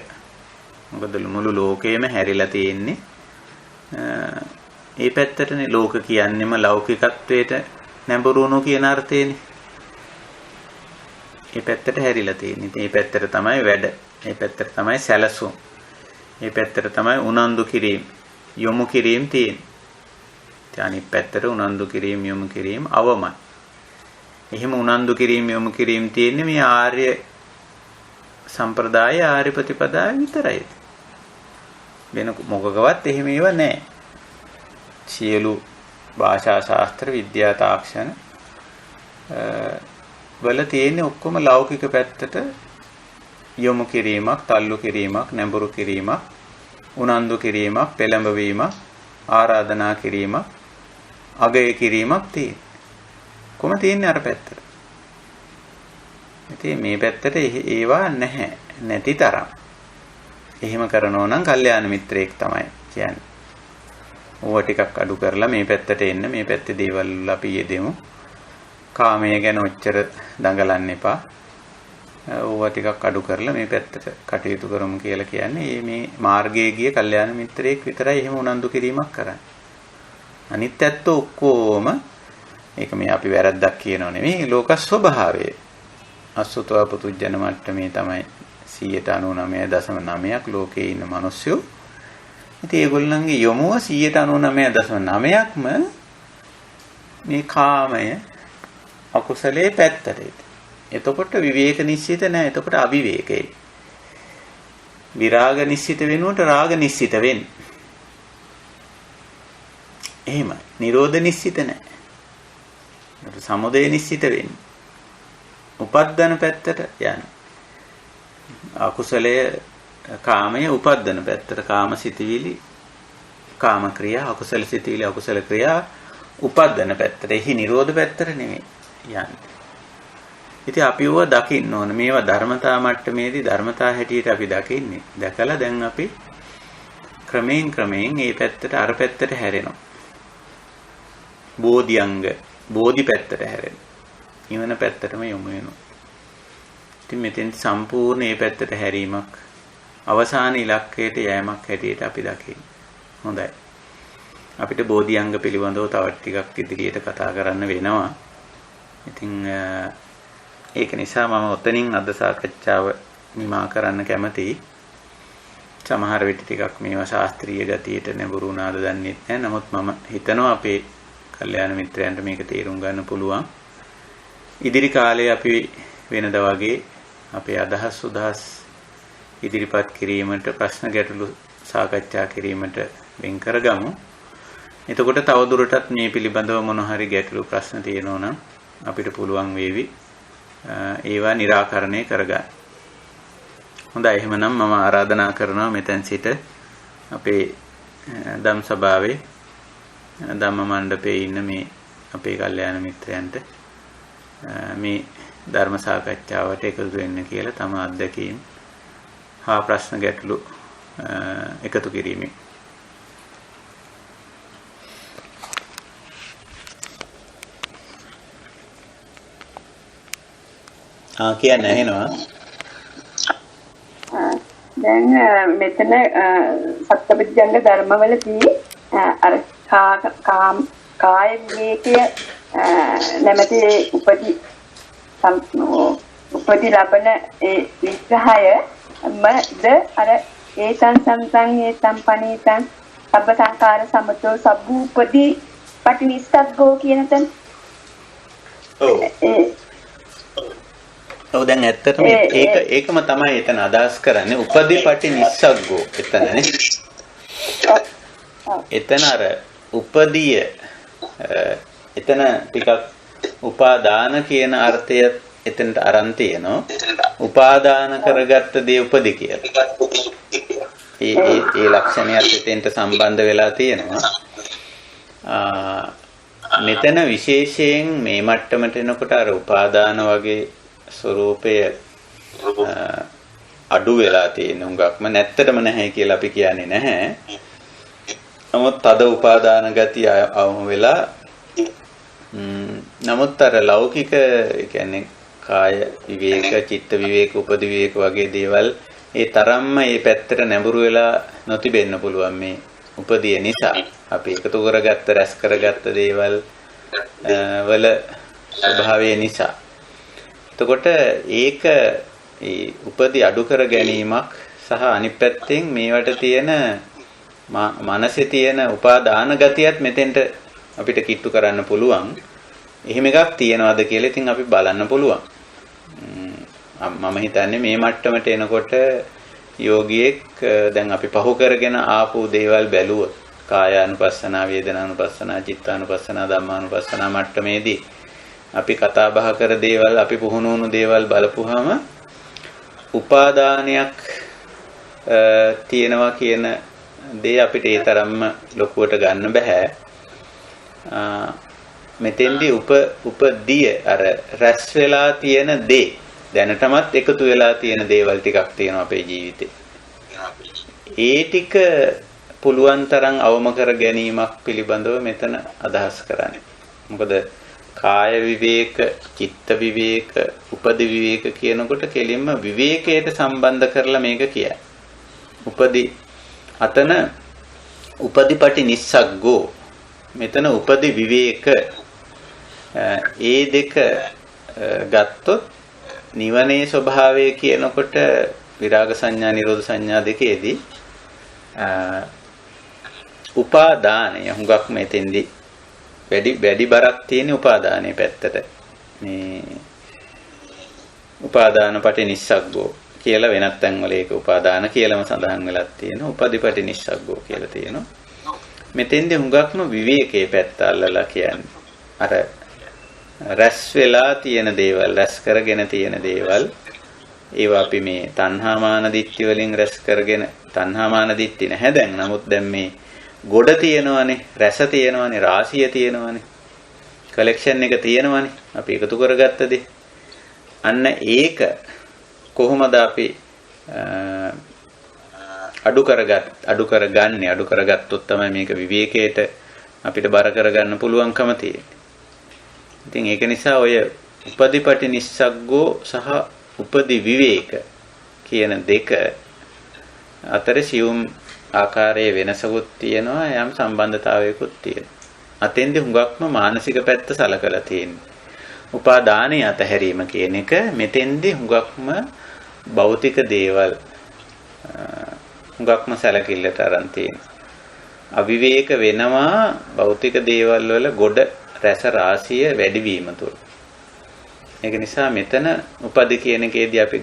මොකද මුළු ලෝකෙම හැරිලා තියෙන්නේ මේ පැත්තටනේ. ලෝක කියන්නේම ලෞකිකත්වයට නැඹුරුණු කියන අර්ථයනේ. මේ පැත්තට හැරිලා තියෙන්නේ. ඉතින් මේ පැත්තට තමයි වැඩ. මේ පැත්තට තමයි සැලසුම්. මේ පැත්තට තමයි උනන්දු කිරීම, යොමු කිරීම තියෙන්නේ. ඉතින් අනිත් පැත්තට උනන්දු කිරීම, යොමු කිරීම අවමයි. එහෙම උනන්දු කිරීම යොමු කිරීම තියෙන්නේ මේ ආර්ය සම්ප්‍රදාය ආර්ය ප්‍රතිපදාය විතරයි. වෙන මොකකවත් එහෙම ඒවා නැහැ. සියලු භාෂා ශාස්ත්‍ර විද්‍යා තාක්ෂණ වල තියෙන්නේ ඔක්කොම ලෞකික පැත්තට යොමු කිරීමක්, තල්ලු කිරීමක්, නැඹුරු කිරීමක්, උනන්දු කිරීමක්, පෙළඹවීමක්, ආරාධනා කිරීමක්, අගය කිරීමක් තියෙන්නේ. කොහොම තියෙන්නේ අර පැත්තට. ඉතින් මේ පැත්තට ඒවා නැහැ. නැති තරම්. එහෙම කරනෝ නම් කල්යාණ මිත්‍රයෙක් තමයි කියන්නේ. ඕවා ටිකක් අඩු කරලා මේ පැත්තට එන්න, මේ පැත්තේ දේවල් අපි යෙදෙමු. කාමය ගැන ඔච්චර දඟලන්න එපා. ඕවා ටිකක් අඩු කරලා මේ පැත්තට කටයුතු කරමු කියලා කියන්නේ මේ මාර්ගයේ ගිය කල්යාණ මිත්‍රයෙක් විතරයි එහෙම උනන්දු කිරීමක් කරන්නේ. අනිත් ඇත්තෝ ඔක්කොම මේක මේ අපි වැරද්දක් කියනව නෙමෙයි ලෝක ස්වභාවය. අසුතව පුතුජන මට්ටමේ තමයි 99.9ක් ලෝකේ ඉන්න මිනිස්සු. ඉතින් ඒගොල්ලන්ගේ යොමුව 99.9ක්ම මේ කාමය අකුසලයේ පැත්තට. එතකොට විවේක නිශ්චිත නැහැ. එතකොට අවිවේකයි. විරාග නිශ්චිත වෙනුවට රාග නිශ්චිත වෙන්නේ. එහෙමයි. නිරෝධ නිශ්චිත නැහැ. සමුදය නිශ්චිත වෙන්නේ. උපද්දන පැත්තට යන. අකුසලය කාමයේ උපද්දන පැත්තට කාම සිතවිලි කාම ක්‍රියා අකුසල සිතවිලි අකුසල ක්‍රියා උපද්දන පැත්තට. එහි නිරෝධ පැත්තට නෙමෙයි යන්නේ. ඉතින් අපි ඕවා දකින්න ඕන. මේවා ධර්මතා මට්ටමේදී ධර්මතා හැටියට අපි දකින්නේ. දැකලා දැන් අපි ක්‍රමයෙන් මේ පැත්තට අර පැත්තට හැරෙනවා. බෝධිඅංග බෝධි පැත්තට හැරෙනවා. නිවන පැත්තටම යොමු වෙනවා. ඉතින් මෙතෙන් සම්පූර්ණ මේ පැත්තට හැරීමක් අවසාන ඉලක්කයට යෑමක් හැටියට අපි දකින්නේ. හොඳයි. අපිට බෝධිඅංග පිළිබඳව තවත් ටිකක් ඉදිරියට කතා කරන්න වෙනවා. ඉතින් ඒක නිසා මම ඔතනින් අද සාකච්ඡාව නිමා කරන්න කැමතියි. සමහර විට ටිකක් මේවා ශාස්ත්‍රීය ගතියට නැඹුරු වුණාද දන්නේ නැහැ. නමුත් මම හිතනවා අපේ කල්යාණ මිත්‍රයන්ට මේක තේරුම් ගන්න පුළුවන්. ඉදිරි කාලේ අපි වෙනදා වගේ අපේ අදහස් සුදහස් ඉදිරිපත් කිරීමට ප්‍රශ්න ගැටළු සාකච්ඡා කිරීමට වෙන් කරගමු. එතකොට තවදුරටත් මේ පිළිබඳව මොන හරි ගැටළු ප්‍රශ්න තියෙනවා නම් අපිට පුළුවන් වේවි ඒවා निराකරණය කරගන්න. හොඳයි එහෙනම් මම ආරාධනා කරනවා මෙතෙන් සිට අපේ ධම් සභාවේ ධම්ම මණ්ඩපයේ ඉන්න මේ අපේ කල්යාණ මිත්‍රයන්ට මේ ධර්ම සාකච්ඡාවට එකතු වෙන්න කියලා තම අත්දැකීම් හා ප්‍රශ්න ගැටළු එකතු කිරීමේ කියන්න ඇහෙනවා. දැන් මෙතන සත්‍යපිට්ඨංග ධර්මවලදී අර කාය විවේකය නැමැති උපදී ලබන ඒ විග්‍රහය මද අර ඒතං සම්තං ඒතං පනීතං සබ්බ සංකාර සමතෝ සබ්බූපදී පටිනිස්සග්ගෝ කියන තැන. ඔව් දැන් ඇත්තටම ඒකම තමයි එතන අදහස් කරන්නේ උපදීපටි නිස්සග්ගෝ එතනනේ. එතන අර උපදීය එතන ටිකක් උපාදාන කියන අර්ථය එතනට අරන් තියෙනවා. උපාදාන කරගත්ත දේ උපදී කියලා. ඒ ලක්ෂණයත් එතෙන්ට සම්බන්ධ වෙලා තියෙනවා. මෙතන විශේෂයෙන් මේ මට්ටමට එනකොට අර උපාදාන වගේ ස්වરૂපය අඩු වෙලා තියෙන උඟක්ම නැත්තටම නැහැ කියලා අපි කියන්නේ නැහැ. නමුත් තද උපාදාන ගතිය අවම වෙලා නමුත් අර ලෞකික කියන්නේ කාය විවේක, චිත්ත විවේක, උපදි විවේක වගේ දේවල් ඒ තරම්ම මේ පැත්තට නැඹුරු වෙලා නොතිබෙන්න පුළුවන් මේ උපදිය නිසා. අපි එකතු කරගත්ත රැස් කරගත්ත දේවල් වල ස්වභාවය නිසා. එතකොට ඒක ඒ උපදි අඩු කර ගැනීමක් සහ අනිත් පැත්තෙන් මේවට තියෙන මනසේ තියෙන උපාදාන ගතියත් මෙතෙන්ට අපිට කිට්ටු කරන්න පුළුවන්. එහෙම එකක් තියනවාද කියලා ඉතින් අපි බලන්න පුළුවන්. මම හිතන්නේ මේ මට්ටමට එනකොට යෝගියෙක් දැන් අපි පහු කරගෙන ආපු දේවල් බැලුවොත් කායානුපස්සනා, වේදනානුපස්සනා, චිත්තානුපස්සනා, ධම්මානුපස්සනා මට්ටමේදී අපි කතා බහ කර දේවල්, අපි පුහුණු වුණු දේවල් බලපුවාම උපාදානයක් තියෙනවා කියන දේ අපිට ඒ තරම්ම ලොකුවට ගන්න බෑ. මෙතෙන්දී උපදිය අර රැස් වෙලා තියෙන දේ දැනටමත් එකතු වෙලා තියෙන දේවල් ටිකක් තියෙනවා අපේ ජීවිතේ. ඒ ටික පුළුවන් තරම් අවම කර ගැනීමක් පිළිබඳව මෙතන අදහස් කරන්නේ. මොකද කාය විවේක, චිත්ත විවේක, උපදි විවේක කියනකොට කෙලින්ම විවේකයට සම්බන්ධ කරලා මේක කියයි. උපදි අතන උපදිපටි නිස්සග්ගෝ, මෙතන උපදි විවේක, ඒ දෙක ගත්තොත් නිවනේ ස්වභාවය කියනකොට විරාග සංඥා, නිරෝධ සංඥා දෙකේදී උපාදානය හුඟක් මෙතෙන්දී වැඩි බරක් තියෙන උපාදානයේ පැත්තට. මේ උපාදාන පටි නිස්සග්ගෝ කියලා වෙනත් තැන්වල ඒක උපාදාන කියලාම සඳහන් වෙලා තියෙනවා. උපදිපටි නිස්සග්ගෝ කියලා තියෙනවා. මෙතෙන්දී හුඟක්ම විවේකයේ පැත්ත අල්ලලා කියන්නේ. අර රැස් වෙලා තියෙන දේවල්, රැස් කරගෙන තියෙන දේවල්, ඒවා අපි මේ තණ්හා මාන දිට්ඨි වලින් රැස් කරගෙන, තණ්හා මාන දිට්ඨි නැහැ දැන්. නමුත් දැන් මේ ගොඩ තියෙනවනේ, රැස තියෙනවනේ, රාශිය තියෙනවනේ, කලෙක්ෂන් එක තියෙනවනේ, අපි එකතු කරගත්ත දේ. අන්න ඒක කොහොමද අපි අඩු කරගත්තොත් තමයි මේක විවේකයට අපිට බර කරගන්න පුළුවන්කම තියෙන්නේ. ඉතින් ඒක නිසා ඔය උපදිපටි නිස්සග්ගෝ සහ උපදි විවේක කියන දෙක අතර සියුම් ආකාරයේ වෙනසකුත් තියෙනවා, යම් සම්බන්ධතාවයකුත් තියෙනවා. අතෙන්දී හුඟක්ම මානසික පැත්ත සලකලා තියෙනවා. උපාදානයේ අතහැරීම කියන එක මෙතෙන්දී හුඟක්ම භෞතික දේවල් හුඟක්ම සැලකිල්ලට අරන් තියෙනවා. අවිවේක වෙනවා භෞතික දේවල් වල ගොඩ රැස රාශිය වැඩිවීම තුළ. ඒක නිසා මෙතන උපදි කියන එකේදී අපි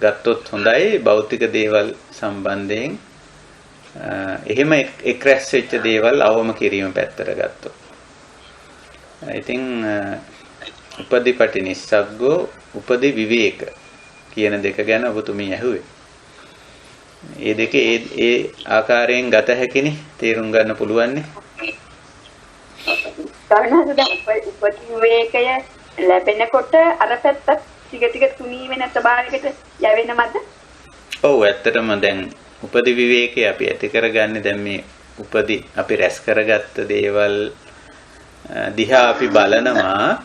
ගත්තොත් හොඳයි භෞතික දේවල් සම්බන්ධයෙන්. එහෙම එක් රැස් වෙච්ච දේවල් අවම කිරීම පැත්තට ගත්තොත්. ඉතින් උපදිපටි නිස්සග්ගෝ, උපදි විවේක කියන දෙක ගැන ඔබතුමී ඇහුවේ. ඒ දෙක ඒ ආකාරයෙන් ගත හැකිනේ, තේරුම් ගන්න පුළුවන්නේ. උපදි විවේකය ලැබෙනකොට අර පැත්ත ටික ටික තුනී වෙන ස්වභාවයකට යවෙනවද? ඔව්, ඇත්තටම දැන් උපදි විවේකේ අපි ඇති කරගන්නේ දැන් මේ උපදි අපි රැස් කරගත්ත දේවල් දිහා අපි බලනවා,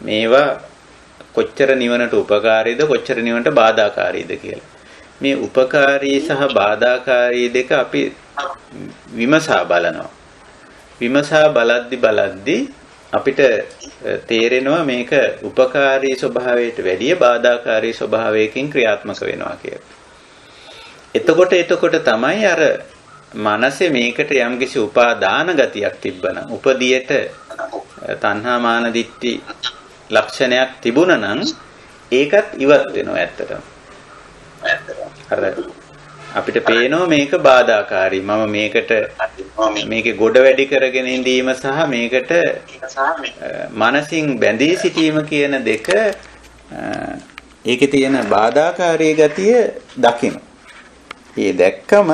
මේවා කොච්චර නිවනට උපකාරීද, කොච්චර නිවනට බාධාකාරීද කියලා. මේ උපකාරී සහ බාධාකාරී දෙක අපි විමසා බලනවා. විමසා බලද්දි අපිට තේරෙනවා මේක උපකාරී ස්වභාවයට වැඩිය බාධාකාරී ස්වභාවයකින් ක්‍රියාත්මක වෙනවා කියලා. එතකොට තමයි අර මනසේ මේකට යම්කිසි උපාදාන ගතියක් තිබ්බනම්, උපදියට තණ්හා මාන දිට්ඨි ලක්ෂණයක් තිබුණා නම් ඒකත් ඉවත් වෙනවා ඇත්තටම. අර අපිට පේනවා මේක බාධාකාරී. මම මේකේ ගොඩ වැඩි කරගෙන ඉඳීම සහ මේකට මනසින් බැඳී සිටීම කියන දෙක, ඒකේ තියෙන බාධාකාරී ගතිය දකින්න. ඒ දැක්කම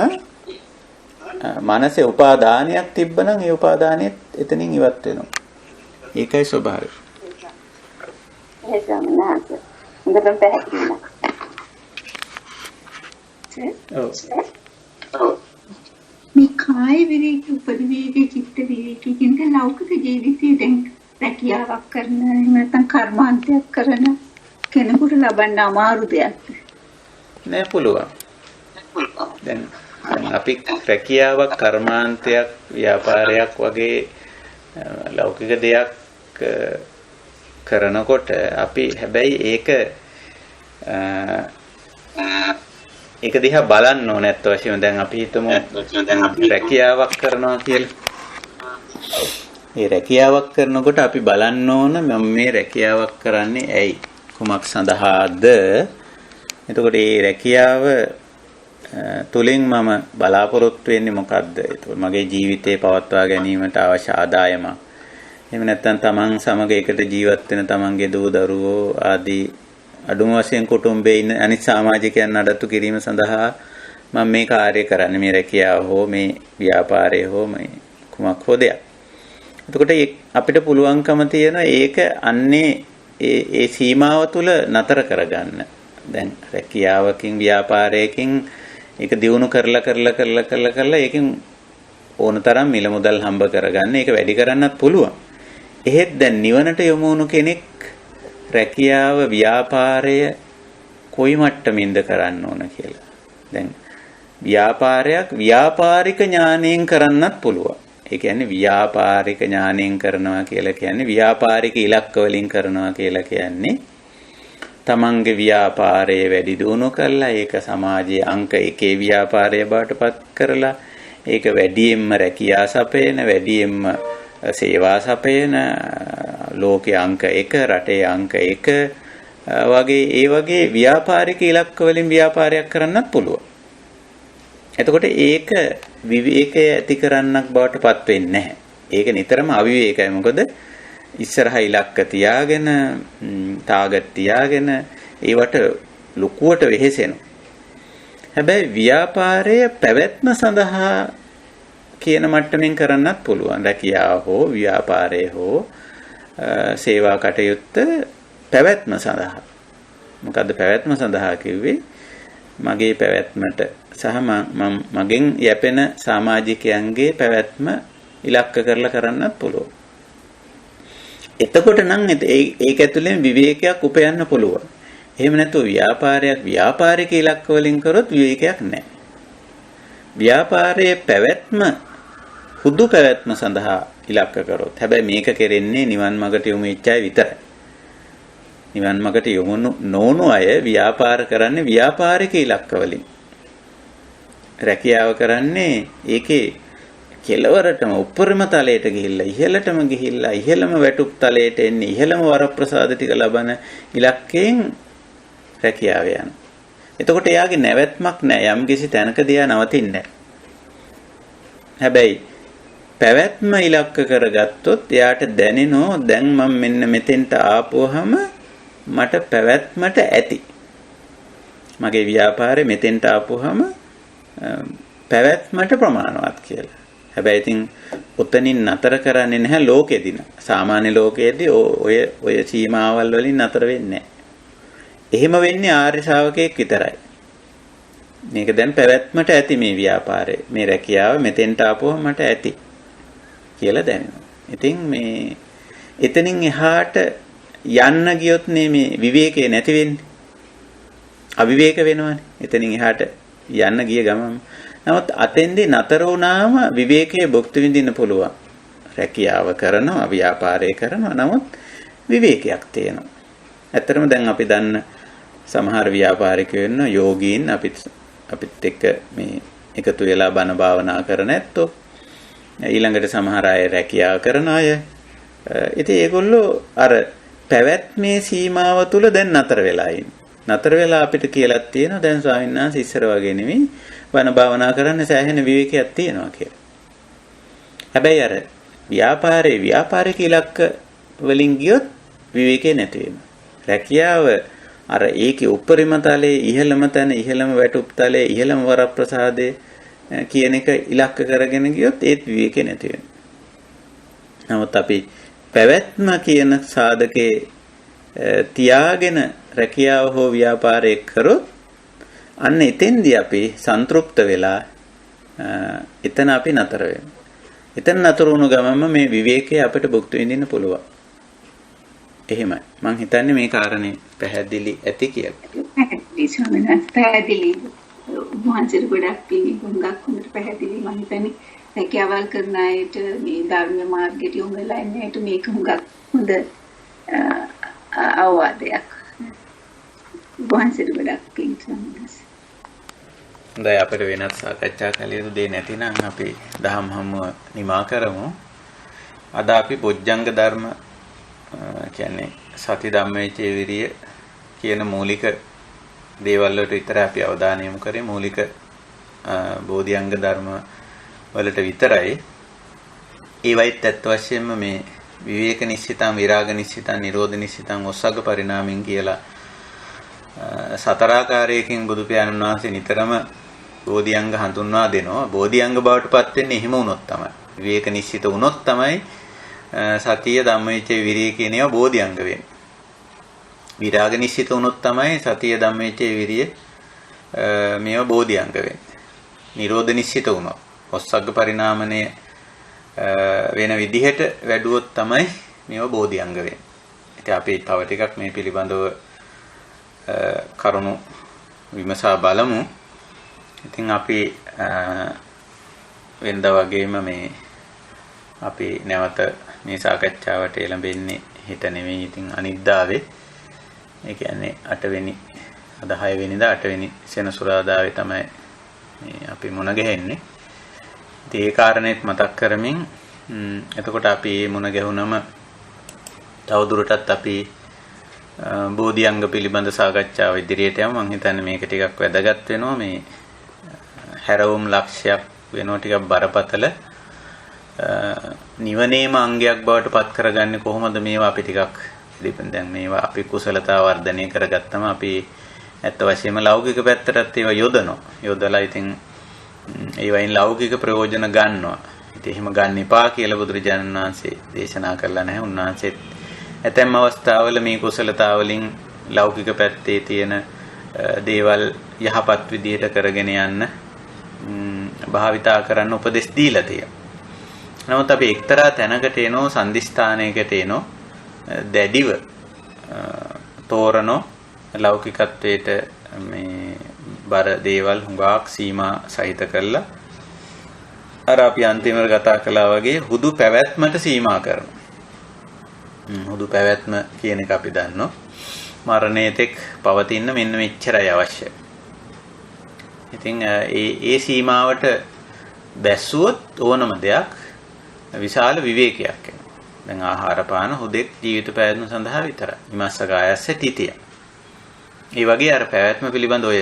මනසේ උපාදානයක් තිබ්බනම් ඒ උපාදානෙත් එතනින් ඉවත් වෙනවා. ඒකයි ස්වභාවය. මේ කාය විවේක, උපදි විවේක, චිත්ත විවේක කියන ලෞකික ජීවිතයේ දැන් රැකියාවක් කරන නැත්නම් කර්මාන්තයක් කරන කෙනෙකුට ලබන්න අමාරු දෙයක් නෑ, පුළුවන්. දැන් අපි රැකියාවක්, කර්මාන්තයක්, ව්‍යාපාරයක් වගේ ලෞකික දෙයක් කරනකොට අපි හැබැයි ඒක දිහා බලන්න ඕනේ නැත්ත වශයෙන්ම. දැන් අපි හිතමු රැකියාවක් කරනවා කියලා. මේ රැකියාවක් කරනකොට අපි බලන්න ඕන මම මේ රැකියාවක් කරන්නේ ඇයි? කුමක් සඳහාද? එතකොට මේ රැකියාව තුලින් මම බලාපොරොත්තු වෙන්නේ මොකද්ද? එතකොට මගේ ජීවිතේ පවත්වා ගැනීමට අවශ්‍ය ආදායම. එහෙම නැත්නම් තමන් සමග එකට ජීවත් වෙන තමන්ගේ දූ දරුවෝ ආදී අඩුම වශයෙන් කුටුම්බයේ ඉන්න අනිත් සමාජිකයන් නඩත්තු කිරීම සඳහා මම මේ කාර්ය කරන්නේ මේ රැකියාව හෝ මේ ව්‍යාපාරය හෝ මේ කුමක් හෝ දෙයක්. එතකොට අපිට පුළුවන්කම තියෙන ඒක අන්නේ ඒ සීමාව තුළ නතර කරගන්න. දැන් රැකියාවකින් ව්‍යාපාරයකින් ඒක දියුණු කරලා ඒකෙන් ඕනතරම් මිල මුදල් හම්බ කරගන්න ඒක වැඩි කරන්නත් පුළුවන්. එහෙත් දැන් නිවනට යොමු වුණු කෙනෙක් රැකියාව ව්‍යාපාරය කොයි මට්ටමින්ද කරන්න ඕන කියලා. දැන් ව්‍යාපාරයක් ව්‍යාපාරික ඥාණයෙන් කරන්නත් පුළුවන්. ඒ කියන්නේ ව්‍යාපාරික ඥාණයෙන් කරනවා කියලා කියන්නේ ව්‍යාපාරික ඉලක්ක වලින් කරනවා කියලා කියන්නේ තමන්ගේ ව්‍යාපාරය වැඩි දියුණු කරලා ඒක සමාජයේ අංක 1 ව්‍යාපාරය බවට පත් කරලා ඒක වැඩියෙන්ම රැකියා සපයන වැඩියෙන්ම සේවා සපයන ලෝකයේ අංක 1 රටේ අංක 1 වගේ ව්‍යාපාරික ඉලක්ක වලින් ව්‍යාපාරයක් කරන්නත් පුළුවන්. එතකොට ඒක විවේකය ඇති කරන්නක් බවට පත් වෙන්නේ නැහැ. ඒක නිතරම අවිවේකයි. මොකද ඉස්සරහා ඉලක්ක තියාගෙන ටාගට් තියාගෙන ඒවට ලොකුවට වෙහෙසෙනවා. හැබැයි ව්‍යාපාරයේ පැවැත්ම සඳහා කියන මට්ටමින් කරන්නත් පුළුවන්. රැකියාව හෝ ව්‍යාපාරය හෝ සේවා කටයුත්ත පැවැත්ම සඳහා. මොකද්ද පැවැත්ම සඳහා කිව්වේ? මගේ පැවැත්මට සහ මගෙන් යැපෙන සමාජිකයන්ගේ පැවැත්ම ඉලක්ක කරලා කරන්නත් පුළුවන්. එතකොට නම් ඒක ඇතුලෙන් විවේකයක් උපයන්න පුළුවන්. එහෙම නැත්නම් ව්‍යාපාරයක් ව්‍යාපාරික ඉලක්ක වලින් කරොත් විවේකයක් නැහැ. ව්‍යාපාරයේ පැවැත්ම හුදු පැවැත්ම සඳහා ඉලක්ක කරොත්. හැබැයි මේක කෙරෙන්නේ නිවන් මාර්ගට යොමු වෙච්ච අය විතරයි. නිවන් මාර්ගට යොමු නොවුණු අය ව්‍යාපාර කරන්නේ ව්යාපාරික ඉලක්ක වලින්. රැකියාව කරන්නේ ඒකේ කෙලවරටම උපරිම තලයට ගිහිල්ලා ඉහළම වැටුප් තලයට එන්නේ ඉහළම වරප්‍රසාද ටික ලබන ඉලක්කයෙන් රැකියාව යන. එතකොට එයාගේ නැවැත්මක් නැහැ. යම් කිසි තැනකදී එයා නවතින්නේ නැහැ. හැබැයි පැවැත්ම ඉලක්ක කරගත්තොත් එයාට දැනෙනෝ දැන් මම මෙන්න මෙතෙන්ට ආපුවහම මට පැවැත්මට ඇති. මගේ ව්‍යාපාරේ මෙතෙන්ට ආපුවහම පැවැත්මට ප්‍රමාණවත් කියලා. හැබැයි ඉතින් උතනින් නතර කරන්නේ නැහැ ලෝකෙදින. සාමාන්‍ය ලෝකයේදී ඔය සීමාවල් වලින් නතර වෙන්නේ නැහැ. එහෙම වෙන්නේ ආර්ය ශාවකයෙක් විතරයි. මේක දැන් පැවැත්මට ඇති මේ ව්‍යාපාරය. මේ රැකියාව මෙතෙන්ට ආපුවම මට ඇති කියලා දැනෙනවා. ඉතින් මේ එතනින් එහාට යන්න ගියොත් මේ විවේකේ නැති වෙන්නේ. අවිවේක වෙනවනේ. එතනින් එහාට යන්න ගිය ගමන්. නමුත් අතෙන්දී නතර වුණාම විවේකයේ භුක්ති විඳින්න පුළුවන්. රැකියාව කරනවා, ව්‍යාපාරය කරනවා. නමුත් විවේකයක් තියෙනවා. ඇත්තටම දැන් අපි දන්න සමහර ව්‍යාපාරිකයෝ ඉන්න යෝගීන් අපිත් එක්ක මේ එකතු වෙලා බණ භාවනා කරන ඇත්තෝ. ඊළඟට සමහර අය රැකියාව කරන අය. ඉතින් ඒගොල්ලෝ අර පැවැත්මේ සීමාව තුල දැන් නතර වෙලා ඉන්නේ. නතර වෙලා අපිට කියලා තියෙනවා දැන් ස්වාමීන් වහන්සේ ඉස්සර වගේ නෙමෙයි බණ භාවනා කරන්න සෑහෙන විවේකයක් තියෙනවා කියලා. හැබැයි අර ව්‍යාපාරික ඉලක්ක වලින් ගියොත් විවේකේ නැති වෙනවා. රැකියාව අර ඒකේ උපරිම තලයේ ඉහළම තැන ඉහළම වැටුප් තලයේ ඉහළම වරප්‍රසාදයේ කියන එක ඉලක්ක කරගෙන ගියොත් ඒත් විවේකේ නැති වෙනවා. නමුත් අපි පැවැත්ම කියන සාධකේ තියාගෙන රැකියාව හෝ ව්‍යාපාරය කරොත් අන්න එතෙන්දී අපි සන්තුෂ්ත වෙලා එතන අපි නතර වෙනවා. එතන නතර වුණු ගමන්ම මේ විවේකයේ අපිට භුක්ති විඳින්න පුළුවන්. එහෙමයි. මම හිතන්නේ මේ කාරණේ පැහැදිලි ඇති කියලා. පැහැදිලි ස්වාමීන් වහන්සේ පැහැදිලි. වහන්සේ ගොඩක් පිළි හුඟක් හොඳට පැහැදිලි. මම හිතන්නේ රැකියාවල් කරන අයට මේ ධර්ම මාර්ගයට යොමු වෙලා ඉන්න අයට මේක හුඟක් හොඳ අවවාදයක්. වහන්සේ ගොඩක් පිළි ස්වාමීන් වහන්සේ. හොඳයි අපිට වෙනත් සාකච්ඡා කළ යුතු දේ නැතිනම් අපි දහම් හමුව නිමා කරමු. අද අපි බොජ්ජංග ධර්ම කියන්නේ සති ධම්මවිචේ විරිය කියන මූලික දේවල් වලට විතරයි අපි අවධානය යොමු කරේ. මූලික බෝධිඅංග ධර්ම වලට විතරයි. ඒවයිත් ඇත්ත වශයෙන්ම මේ විවේක නිශ්චිතං, විරාග නිශ්චිතං, නිරෝධ නිශ්චිතං, ඔස්සග්ග පරිණාමින් කියලා සතරාකාරයකින් බුදු පියාණන් වහන්සේ නිතරම බෝධිඅංග හඳුන්වා දෙනවා. බෝධිඅංග බවට පත් වෙන්නේ එහෙම වුණොත් තමයි. විවේක නිශ්චිත වුණොත් තමයි සතිය ධම්මවිචේ විරිය කියන ඒවා බෝධිඅංග වෙන්නේ. විරාග නිශ්චිත වුණොත් තමයි සතිය ධම්මවිචේ විරිය මේවා බෝධිඅංග වෙන්නේ. නිරෝධ නිශ්චිත වුණොත් ඔස්සග්ග පරිණාමණය වෙන විදිහට වැඩුවොත් තමයි මේවා බෝධිඅංග වෙන්නේ. ඉතින් අපි තව ටිකක් මේ පිළිබඳව කරුණු විමසා බලමු. ඉතින් අපි වෙනදා වගේම මේ අපි නැවත මේ සාකච්ඡාවට එළඹෙන්නේ හෙට නෙමෙයි. ඉතින් අනිද්දාවේ ඒ කියන්නේ 8 වෙනි අද 6 වෙනිදා 8 වෙනි සෙනසුරාදාවේ තමයි මේ අපි මුණ ගැහෙන්නේ. ඉතින් ඒ කාරණේත් මතක් කරමින් එතකොට අපි මේ මුණ ගැහුනම තවදුරටත් අපි බෝධිඅංග පිළිබඳ සාකච්ඡාව ඉදිරියට යමු. මම හිතන්නේ මේක ටිකක් වැදගත් වෙනවා. මේ හැරවුම් ලක්ෂයක් වෙනවා, ටිකක් බරපතල. නිවනේම අංගයක් බවට පත් කරගන්නේ කොහොමද? මේවා අපි ටිකක් දැන් මේවා අපි කුසලතාව වර්ධනය කරගත්තම අපි ඇත්ත වශයෙන්ම ලෞකික පැත්තටත් ඒවා යොදනවා. යොදලා ඉතින් ඒ වයින් ලෞකික ප්‍රයෝජන ගන්නවා. ඉතින් එහෙම ගන්න එපා කියලා බුදුරජාණන් වහන්සේ දේශනා කළා නැහැ. උන්වහන්සේත් ඇතැම් අවස්ථාවල මේ කුසලතාවලින් ලෞකික පැත්තේ තියෙන දේවල් යහපත් විදිහට කරගෙන යන්න භාවිතා කරන්න උපදෙස් දීලා තියෙනවා. නමුත් අපි එක්තරා තැනකට එනෝ, සම්දිස්ථානයකට එනෝ, දැඩිව තෝරනෝ ලෞකිකත්වයට මේ බර දේවල් හුඟක් සීමා සහිත කරලා අර අපි අන්තිමට කතා කළා වගේ හුදු පැවැත්මට සීමා කරනවා. හුදු පැවැත්ම කියන එක අපි දන්නවා. මරණය තෙක් පවතින්න මෙන්න මෙච්චරයි අවශ්‍යයි. ඉතින් ඒ සීමාවට බැස්සුවොත් ඕනම දෙයක් විශාල විවේකයක් එනවා. දැන් ආහාර පාන හුදෙක් ජීවිත පැවැත්ම සඳහා විතරයි. විමස්ස කායස්ස තිතිය. ඒ වගේ අර පැවැත්ම පිළිබඳ ඔය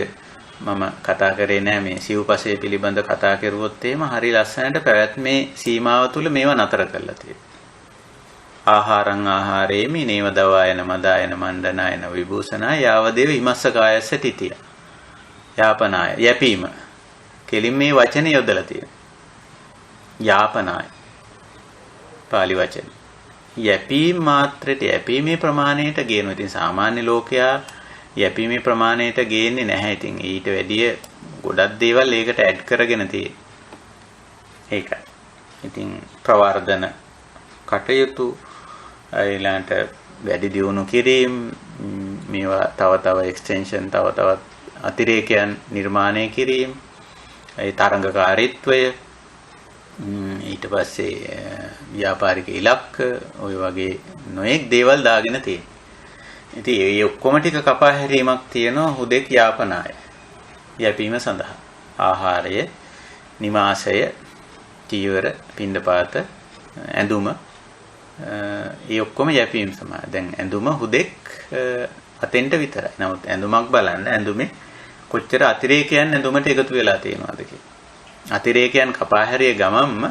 මම කතා කරේ නෑ. මේ සිව්පසය පිළිබඳ කතා කරුවොත් එහෙම හරි ලස්සනට පැවැත්මේ සීමාව තුල මේවා නතර කරලා තියෙනවා. ආහාරං ආහාරේමි නේව දවායන මදායන මණ්ඩනායන විභූෂණා යාවදේව හිමස්ස කායස්ස තිතිය. යාපනාය යැපීම. කෙලින් මේ වචනේ යොදලා තියෙනවා. යාපනාය. පාලි වචන. යැපීම මාත්‍රයට යැපීමේ ප්‍රමාණයට ගේනවා. ඉතින් සාමාන්‍ය ලෝකයා යැපීමේ ප්‍රමාණයට ගේන්නේ නැහැ. ඉතින් ඊට වැඩිය ගොඩක් දේවල් ඒකට ඇඩ් කරගෙන තියෙනවා. ඒකයි. ඉතින් ප්‍රවර්ධන කටයුතු ඊළඟට වැඩි දියුණු කිරීම, මේවා තව එක්ස්ටෙන්ෂන්, තවත් අතිරේකයන් නිර්මාණය කිරීම, ඒ තරංගකාරීත්වය, ඊට පස්සේ ව්‍යාපාරික ඉලක්ක, ඔය වගේ නොඑක් දේවල් දාගෙන තියෙනවා. ඉතින් මේ ඔක්කොම ටික කපා හැරීමක් තියෙනවා හුදෙක් යාපනාය. යැපීම සඳහා ආහාරය, නිවාසය, චීවර, පිණ්ඩපාත, ඇඳුම, ඒ ඔක්කොම යැපීම සමා. දැන් ඇඳුම හුදෙක් අතෙන්ට විතරයි. නමුත් ඇඳුමක් බලන්න, ඇඳුමේ කොච්චර අතිරේකයන් ඇඳුමට එකතු වෙලා තියෙනවද කියලා. අතිරේකයන් කපා හැරිය ගමන්ම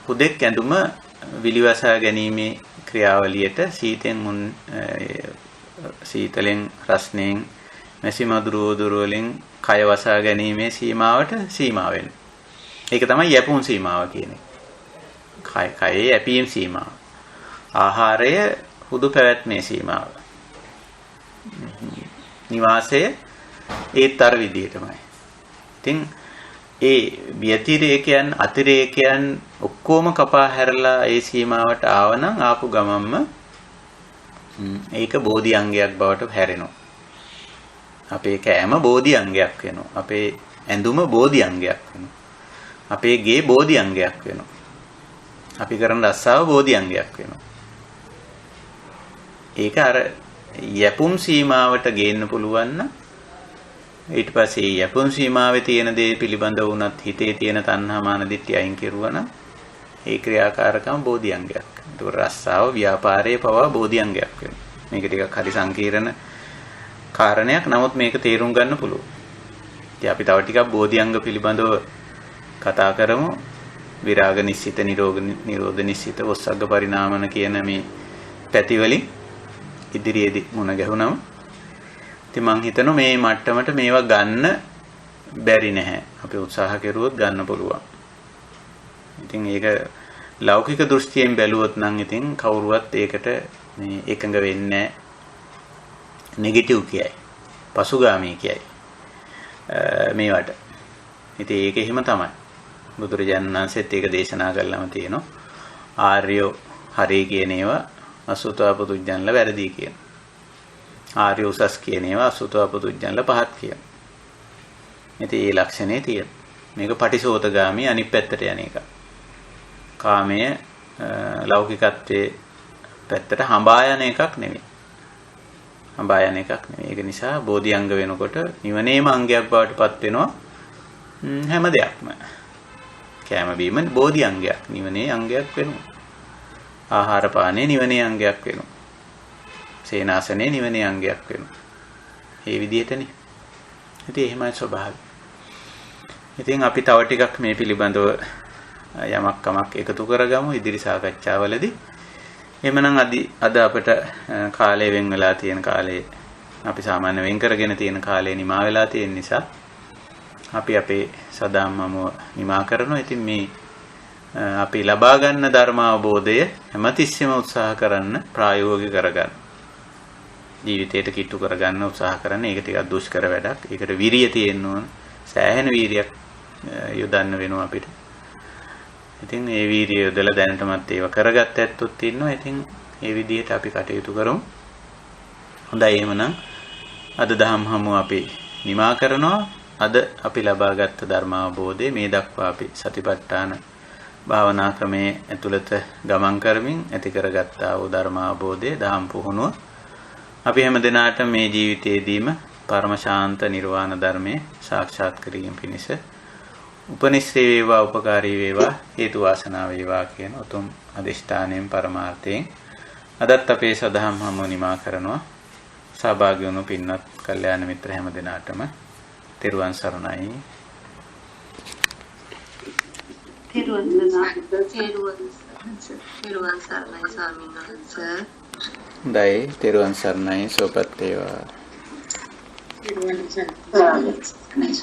හුදෙක් ඇඳුම විලිවසා ගැනීමේ ක්‍රියාවලියට සීතලෙන් රස්නෙන් මැසි මදුරු වලින් කය වසා ගැනීමේ සීමාවට සීමා වෙනවා. ඒක තමයි යැපුම් සීමාව කියන්නේ. කයේ යැපීම් සීමාව. ආහාරය හුදු පැවැත්මේ සීමාව. නිවාසය ඒත් අර විදිහටමයි. ඉතින් ඒ ව්‍යතිරේකයන් අතිරේකයන් ඔක්කොම කපා හැරලා ඒ සීමාවට ආවනම් ආපු ගමන්ම ඒක බෝධි අංගයක් බවට හැරෙනවා. අපේ කෑම බෝධි අංගයක් වෙනවා. අපේ ඇඳුම බෝධි අංගයක් වෙනවා. අපේ ගේ බෝධි අංගයක් වෙනවා. අපි කරන රස්සාව බෝධි අංගයක් වෙනවා. ඒක අර යැපුම් සීමාවට ගේන්න පුළුවන් නම් ඊට පස්සේ යැපුම් සීමාවේ තියෙන දේ පිළිබඳව වුණත් හිතේ තියෙන තණ්හා මාන දිට්ඨිය අයින් කෙරුවා නම් ඒ ක්‍රියාකාරකම බෝධිඅංගයක්. ඒක රස්සාව ව්‍යාපාරයේ පවා බෝධිඅංගයක් වෙනවා. මේක ටිකක් හරි සංකීර්ණ කාරණයක්. නමුත් මේක තේරුම් ගන්න පුළුවන්. ඉතින් අපි තව ටිකක් බෝධිඅංග පිළිබඳව කතා කරමු. විරාග නිස්සිත, නිරෝධ නිස්සිත, වොස්සග්ග පරිණාමන කියන මේ පැති වලින් ඉදිරියේදී මුණ ගැහුණම ඉතින් මං හිතනවා මේ මට්ටමට මේවා ගන්න බැරි නැහැ. අපි උත්සාහ කරුවොත් ගන්න පුළුවන්. ඉතින් ඒක ලෞකික දෘෂ්ටියෙන් බැලුවොත් නම් ඉතින් කවුරුවත් ඒකට මේ එකඟ වෙන්නේ නෙගටිව් කියයි. පසුගාමී කියයි. මේවට. ඉතින් ඒක එහෙම තමයි. බුදුරජාණන් වහන්සේත් ඒක දේශනා කළාම තියෙනවා. ආර්යෝ හරි කියන ඒවා අසුතවා පුදුජන්ල වැරදි කියන. ආර්ය උසස් කියන ඒවා අසුතවා පුදුජන්ල පහත් කියන. ඉතින් මේ ලක්ෂණේ තියෙන. මේක පටිසෝතගාමී අනිත් පැත්තට යන එක. කාමයේ ලෞකිකත්වයේ පැත්තට හඹා යන එකක් නෙවෙයි. හඹා යන එකක් නෙවෙයි. ඒක නිසා බෝධිඅංග වෙනකොට නිවනේම අංගයක් බවට පත් වෙනවා හැම දෙයක්ම. කෑම බීම බෝධිඅංගයක්. නිවනේ අංගයක් වෙනවා. ආහාර පානේ නිවනේ අංගයක් වෙනවා. සේනාසනේ නිවනේ අංගයක් වෙනවා. මේ විදිහටනේ. ඉතින් එහෙමයි ස්වභාවය. ඉතින් අපි තව ටිකක් මේ පිළිබඳව යමක් කමක් එකතු කරගමු ඉදිරි සාකච්ඡාවලදී. එහෙමනම් අද අපිට කාලය වෙන් වෙලා තියෙන කාලේ අපි සාමාන්‍ය වෙන් කරගෙන තියෙන කාලේ නිමා වෙලා තියෙන නිසා අපි අපේ සදාම්මම නිමා කරනවා. ඉතින් මේ අපි ලබා ගන්න ධර්ම අවබෝධය හැමතිස්සෙම උත්සාහ කරන්න ප්‍රායෝගික කරගන්න. ජීවිතයට කිට්ටු කරගන්න උත්සාහ කරන්න. ඒක ටිකක් දුෂ්කර වැඩක්. ඒකට විරිය තියෙන්න ඕන. සෑහෙන වීරියක් යොදන්න වෙනවා අපිට. ඉතින් මේ වීරිය යොදලා දැනටමත් ඒව කරගත්ත ඇත්තොත් ඉන්නවා. ඉතින් මේ විදිහට අපි කටයුතු කරමු. හොඳයි එහෙමනම් අද දහම් හමුව අපි නිමා කරනවා. අද අපි ලබාගත් ධර්ම අවබෝධය මේ දක්වා අපි සතිපට්ඨාන භාවනා ක්‍රමයේ ඇතුළත ගමන් කරමින් ඇති කරගත්තා වූ ධර්ම අවබෝධය දහම් පුහුණුව අපි හැම දිනාට මේ ජීවිතයේදීම පරම ශාන්ත නිර්වාණ ධර්මයේ සාක්ෂාත් කිරීම පිණිස උපනිශ්‍රේ වේවා උපකාරී වේවා හේතු වාසනා වේවා කියන උතුම් අදිෂ්ඨානයෙන් පරමාර්ථයෙන් අදත් අපේ සදහම් හමුව නිමා කරනවා. සහභාගී වුණු පින්වත් කල්යාණ මිත්‍ර හැම දිනාටම තෙරුවන් සරණයි. තෙරුවන් සරණයි ස්වාමීන් වහන්සේ. හොඳයි තෙරුවන් සරණයි සෝපත් වේවා. තෙරුවන් සරණයි.